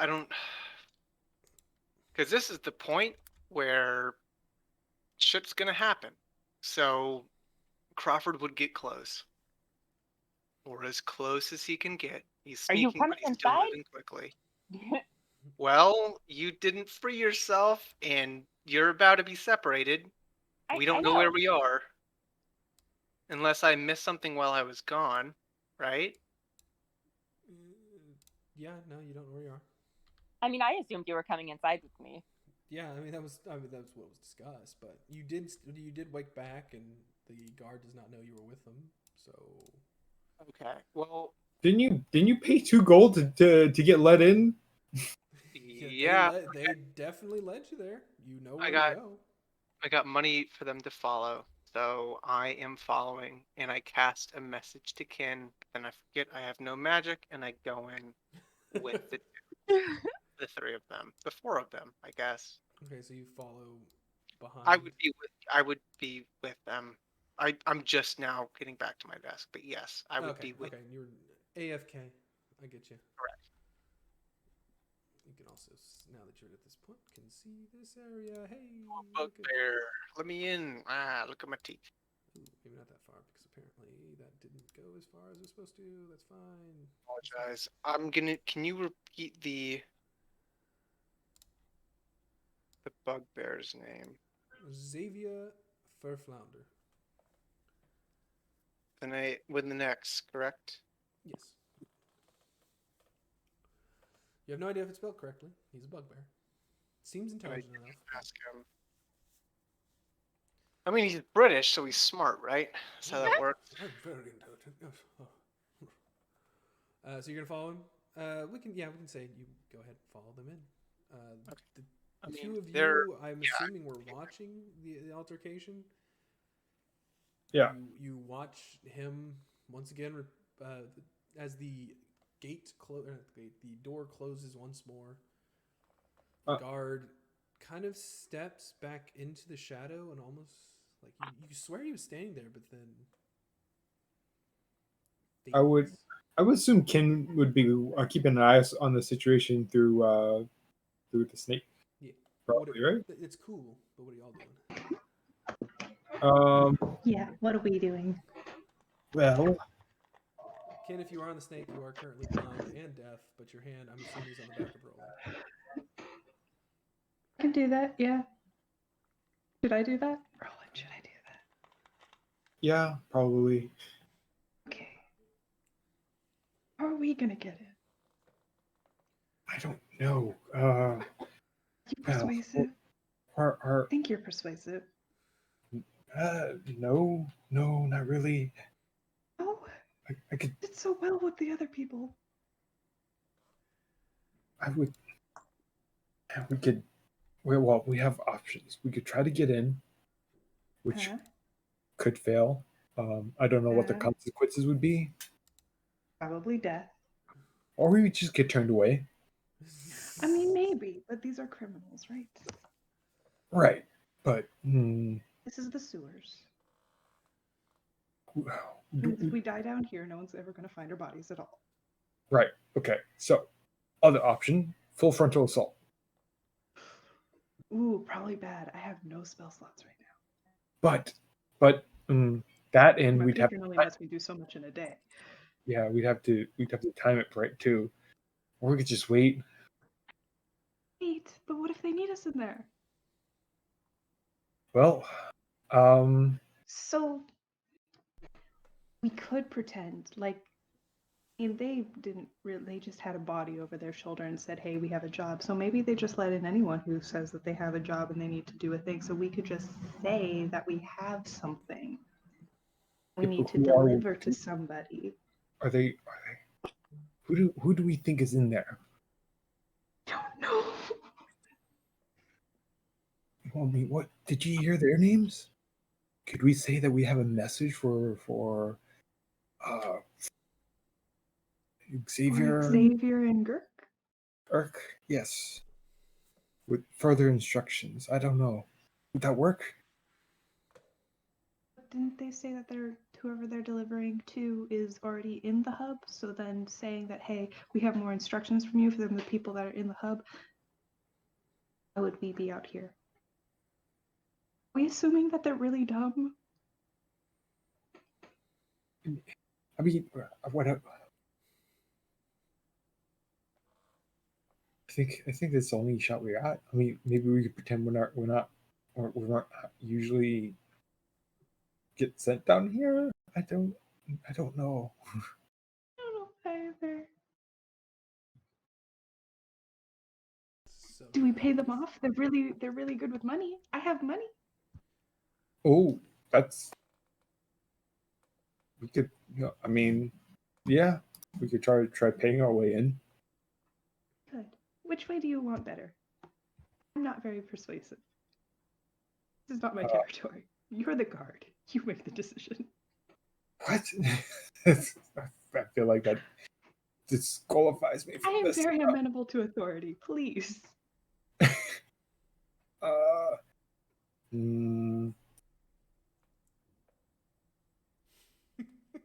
don't, because this is the point where shit's gonna happen. So Crawford would get close, or as close as he can get. He's sneaking, but he's still moving quickly. Well, you didn't free yourself, and you're about to be separated. We don't know where we are. Unless I missed something while I was gone, right? Yeah, no, you don't know where you are. I mean, I assumed you were coming inside with me. Yeah, I mean that was what was discussed, but you did wake back, and the guard does not know you were with them. So okay, well, didn't you pay 2 gold to get let in? Yeah, they definitely led you there. You know where to go. I got money for them to follow, so I am following, and I cast a message to Kin. Then I forget I have no magic, and I go in with the three of them, the four of them, I guess. Okay, so you follow behind. I would be with them. I'm just now getting back to my desk, but yes, I would be with. Okay, you're AFK. I get you. Correct. You can also, now that you're at this point, can see this area. Hey, bugbear, let me in. Look at my teeth. Ooh, maybe not that far because apparently that didn't go as far as it was supposed to. That's fine. Apologize. I'm gonna. Can you repeat the bugbear's name? Xavier Furflounder. With the next, correct? Yes. You have no idea if it's spelled correctly. He's a bugbear. Seems intelligent enough. Ask him. I mean, he's British, so he's smart, right? That's how that works. I'm very intelligent. Yes. So you're gonna follow him? We can say you go ahead and follow them in. The two of you, I'm assuming, were watching the altercation. Yeah. You watch him once again as the the door closes once more. The guard kind of steps back into the shadow and almost like you swear he was standing there, but then I would assume Kin would be keeping an eye on the situation through the snake. Yeah, probably right. It's cool, but what are y'all doing? Yeah, what are we doing? Well, Ken, if you are on the snake, you are currently blind and deaf, but your hand, I'm assuming, is on the back of rolling. I can do that, yeah. Should I do that? Roland, should I do that? Yeah, probably. Okay. How are we gonna get it? I don't know. You persuasive? I think you're persuasive. No, not really. Oh, I could. did so well with the other people. We could. Well, we have options. We could try to get in, which could fail. I don't know what the consequences would be. Probably death. Or we would just get turned away. I mean, maybe, but these are criminals, right? Right, but this is the sewers. If we die down here, no one's ever going to find our bodies at all. Right. Okay. So, other option: full frontal assault. Ooh, probably bad. I have no spell slots right now. But that and my we'd have only lets me do so much in a day. Yeah, we'd have to time it right too, or we could just wait. Wait, but what if they need us in there? Well, so we could pretend like. I mean, they didn't really, they just had a body over their shoulder and said, hey, we have a job. So maybe they just let in anyone who says that they have a job and they need to do a thing. So we could just say that we have something. We need to deliver to somebody. Are they? Who do we think is in there? I don't know. Well, I mean, what did you hear their names? Could we say that we have a message for Xavier? Or Xavier and Girk, yes. With further instructions. I don't know. Would that work? Didn't they say that whoever they're delivering to is already in the hub? So then saying that, hey, we have more instructions from you for the people that are in the hub. Why would we be out here? Are we assuming that they're really dumb? I mean, what? I think that's the only shot we got. I mean, maybe we could pretend we're not usually get sent down here. I don't know. I don't know either. Do we pay them off? They're really good with money. I have money. Oh, we could. I mean, yeah, we could try paying our way in. Good. Which way do you want better? I'm not very persuasive. This is not my territory. You're the guard. You make the decision. What? I feel like that disqualifies me from this. I am very amenable to authority. Please.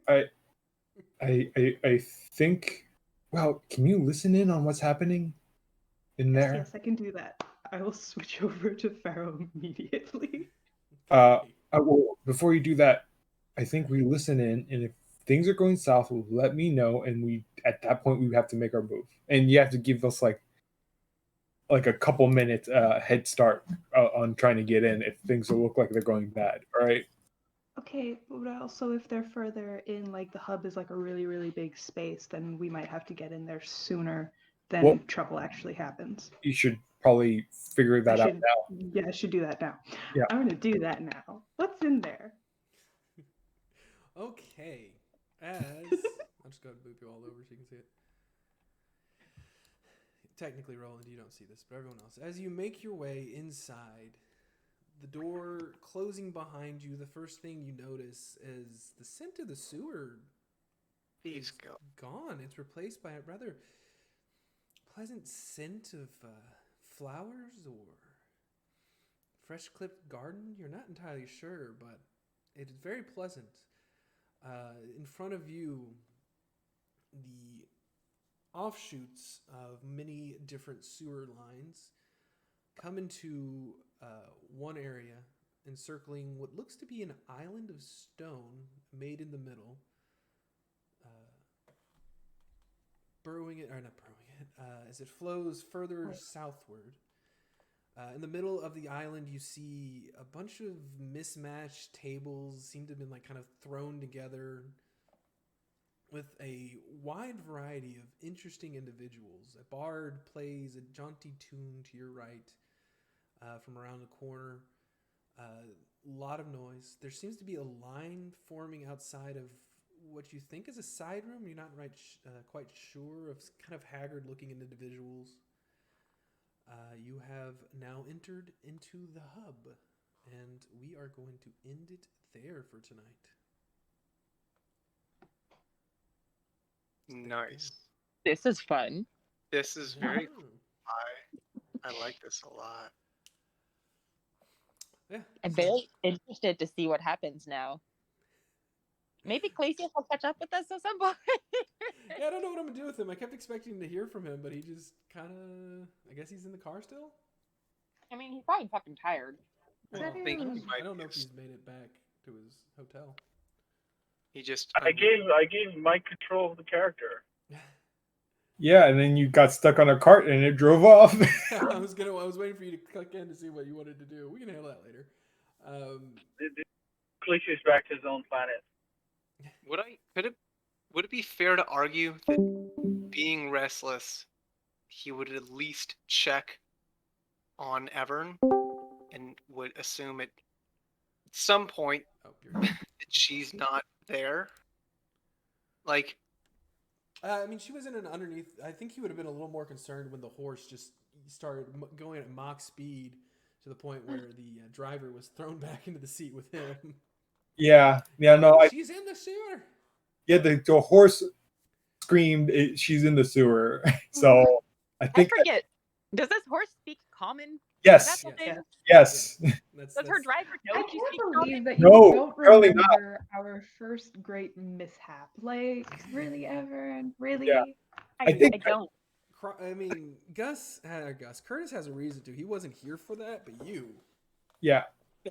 I think. Well, can you listen in on what's happening in there? Yes, I can do that. I will switch over to Pharaoh immediately. Well, before you do that, I think we listen in, and if things are going south, let me know, and at that point we have to make our move, and you have to give us like a couple minutes head start on trying to get in if things look like they're going bad. All right. Okay, but also if they're further in, like the hub is like a really big space, then we might have to get in there sooner than trouble actually happens. You should probably figure that out now. Yeah, I should do that now. Yeah. I'm gonna do that now. What's in there? Okay. I'll just go ahead and boop you all over so you can see it. Technically, Roland, you don't see this, but everyone else. As you make your way inside, the door closing behind you, the first thing you notice is the scent of the sewer is gone. It's replaced by a rather pleasant scent of flowers or fresh clipped garden. You're not entirely sure, but it is very pleasant. In front of you, the offshoots of many different sewer lines come into one area, encircling what looks to be an island of stone made in the middle, as it flows further southward. In the middle of the island, you see a bunch of mismatched tables, seem to have been like kind of thrown together with a wide variety of interesting individuals. A bard plays a jaunty tune to your right from around the corner. lot of noise. There seems to be a line forming outside of what you think is a side room. You're not quite sure, of kind of haggard-looking individuals. You have now entered into the hub, and we are going to end it there for tonight. Nice. This is fun. This is very cool. I like this a lot. Yeah. I'm very interested to see what happens now. Maybe Claysius will catch up with us at some point. Yeah, I don't know what I'm gonna do with him. I kept expecting to hear from him, but he just kind of. I guess he's in the car still. I mean, he's probably fucking tired. Well, I think he I don't know if he's made it back to his hotel. He just. I gave Mike control of the character. Yeah, and then you got stuck on a cart and it drove off. I was waiting for you to click in to see what you wanted to do. We can handle that later. Claysius back to his own planet. Would it be fair to argue that being restless, he would at least check on Evern and would assume at some point that she's not there? Like, I mean, she was in an underneath. I think he would have been a little more concerned when the horse just started going at Mach speed to the point where the driver was thrown back into the seat with him. Yeah, no. She's in the sewer. Yeah, the horse screamed, she's in the sewer. So I think. I forget. Does this horse speak common? Yes. Yes. Does her driver know I she can't speaks believe common? that you No, don't apparently not. remember our first great mishap. Like, really, Evan? Really? Yeah. I don't. I mean, Curtis has a reason to. He wasn't here for that, but you. Yeah.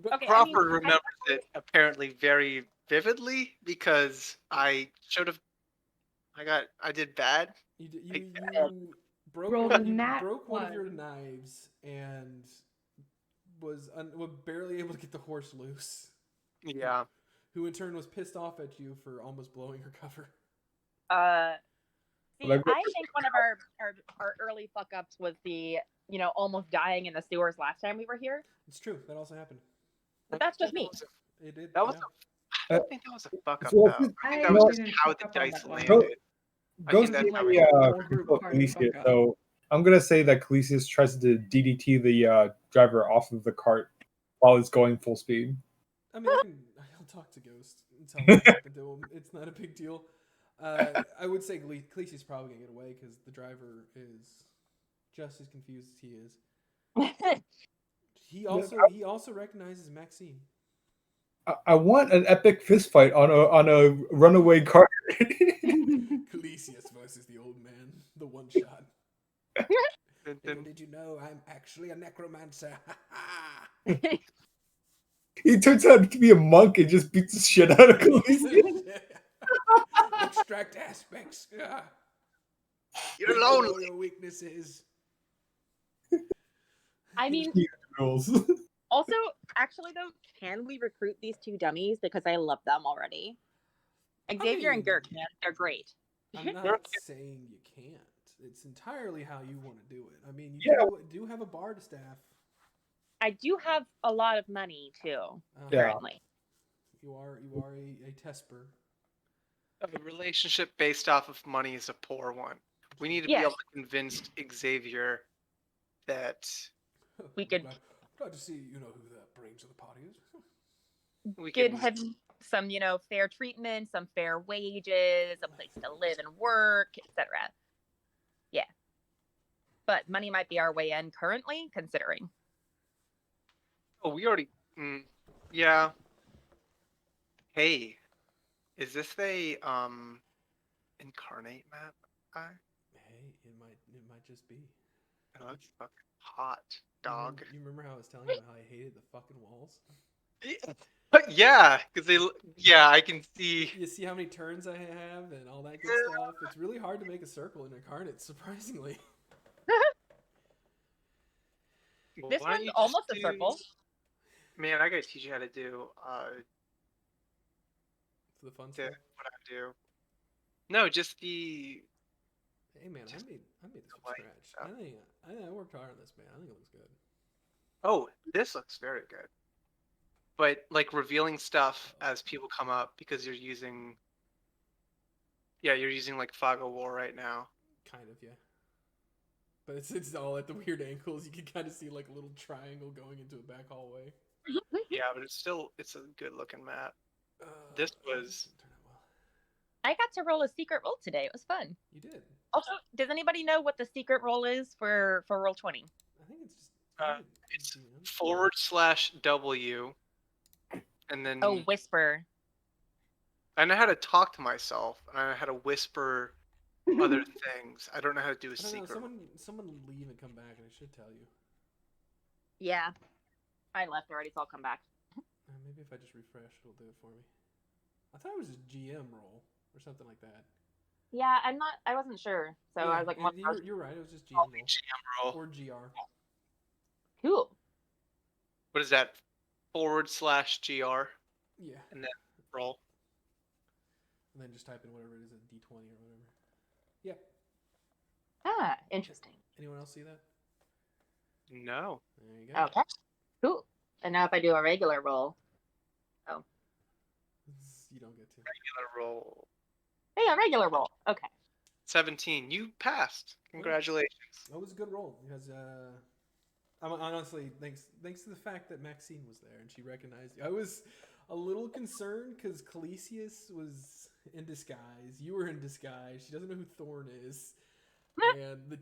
But Crawford remembers it apparently very vividly because I did bad. You broke Rolled a nat one of your one. knives and was barely able to get the horse loose. Yeah. Who in turn was pissed off at you for almost blowing her cover. See, I think one of our early fuck ups was the almost dying in the sewers last time we were here. It's true. That also happened. But that's just me. It did. That was I don't think that was a fuck up So though. I think that was just how the dice landed. I think that's how it So I'm gonna say that Calisius tries to DDT the driver off of the cart while it's going full speed. I mean, I'll talk to Ghost and tell him what happened to him. It's not a big deal. I would say Calisius probably gonna get away because the driver is just as confused as he is. He also recognizes Maxine. I want an epic fist fight on a runaway cart. Calisius versus the old man, the one shot. Little did you know I'm actually a necromancer? He turns out to be a monk and just beats the shit out of Calisius. Extract aspects. You're lonely. Your weaknesses. I mean, also, actually, though, can we recruit these two dummies? Because I love them already. Xavier and Girk, man, they're great. I'm not saying you can't. It's entirely how you want to do it. I mean, you do have a bard staff. I do have a lot of money, too, currently. You are a tesper. A relationship based off of money is a poor one. We need to be able to convince Xavier that we could. Glad to see you know who the brains of the party is. We could have some, fair treatment, some fair wages, a place to live and work, etc. Yeah, but money might be our way in currently, considering. Oh, we already. Yeah. Hey, is this the incarnate map guy? Hey, it might just be. That looks fucking hot, dog. You remember how I was telling you how I hated the fucking walls? Yeah, because I can see. You see how many turns I have and all that good stuff. It's really hard to make a circle in Incarnate, surprisingly. This one's almost a circle. Man, I gotta teach you how to do the fun stuff. What I do. No, just the. Hey man, I made this from scratch. I worked hard on this, man. I think it looks good. Oh, this looks very good. but like revealing stuff as people come up because you're using. Yeah, you're using like Fog of War right now. Kind of, yeah. But it's all at the weird angles. You can kind of see like a little triangle going into a back hallway. Yeah, but it's a good looking map. This was. Turn out well. I got to roll a secret roll today. It was fun. You did. Also, does anybody know what the secret roll is for Roll20? I think it's just. It's /W, and then. Oh, whisper. I know how to talk to myself, and I know how to whisper other things. I don't know how to do a secret. Someone leave and come back, and it should tell you. Yeah, I left already, so I'll come back. Maybe if I just refresh, it'll do it for me. I thought it was a GM roll or something like that. Yeah, I wasn't sure, so I was like, you're right. It was just GM roll. Or GR. Cool. What is that? /GR. Yeah. And then roll. And then just type in whatever it is, a D20 or whatever. Yeah. Ah, interesting. Anyone else see that? No. There you go. Okay. Cool. And now if I do a regular roll. Oh. You don't get to. Regular roll. Yeah, regular roll. Okay. 17. You passed. Congratulations. That was a good roll because I'm honestly thanks to the fact that Maxine was there and she recognized you. I was a little concerned because Calisius was in disguise. You were in disguise. She doesn't know who Thorn is. And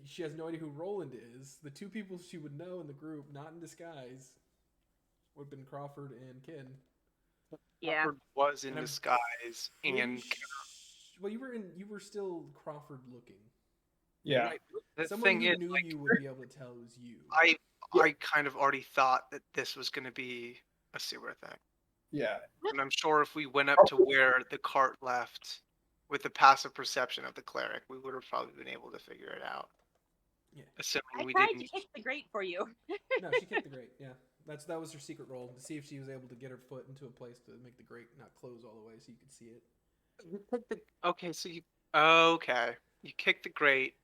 she has no idea who Roland is. The two people she would know in the group, not in disguise, would have been Crawford and Ken. Yeah. Crawford was in disguise, and well, you were still Crawford looking. Yeah. Right. The Someone thing who is, knew like, you would be able to tell it was you. I kind of already thought that this was going to be a sewer thing. Yeah. And I'm sure if we went up to where the cart left with the passive perception of the cleric, we would have probably been able to figure it out. Yeah. Assuming we tried didn't. to kick the grate for you. No, she kicked the grate. Yeah, that was her secret roll to see if she was able to get her foot into a place to make the grate not close all the way so you could see it. Okay, so you kicked the grate,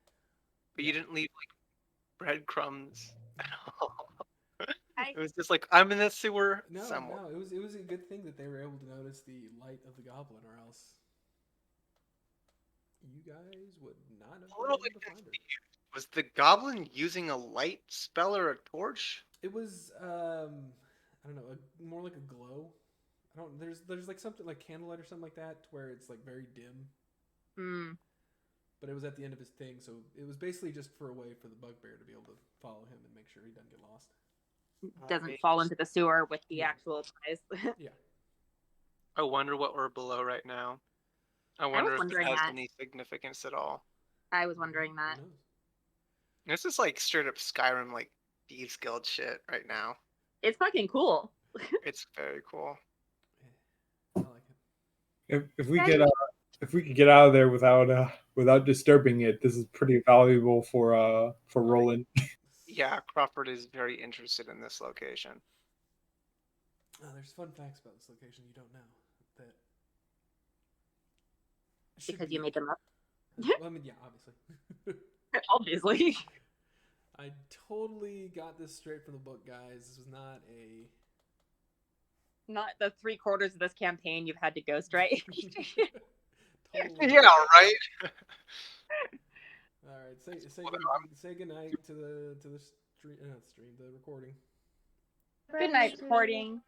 but you didn't leave like breadcrumbs at all. It was just like, I'm in the sewer somewhere. No, it was a good thing that they were able to notice the light of the goblin, or else you guys would not have been able to find her. Was the goblin using a light spell or a torch? It was I don't know, more like a glow. There's like something like candlelight or something like that where it's like very dim. Hmm. But it was at the end of his thing, so it was basically just for a way for the bugbear to be able to follow him and make sure he doesn't get lost. Doesn't fall into the sewer with the actual prize. Yeah. I wonder what we're below right now. I wonder if it has any significance at all. I was wondering that. This is like straight up Skyrim, like Thieves Guild shit right now. It's fucking cool. It's very cool. I like it. If we could get out of there without disturbing it, this is pretty valuable for Roland. Yeah, Crawford is very interested in this location. There's fun facts about this location you don't know. That because you made them up. Well, I mean, yeah, obviously. Obviously. I totally got this straight from the book, guys. This was not the 3/4 of this campaign you've had to ghostwrite. Totally. Yeah, right. All right, say goodnight to the recording. Good night, recording.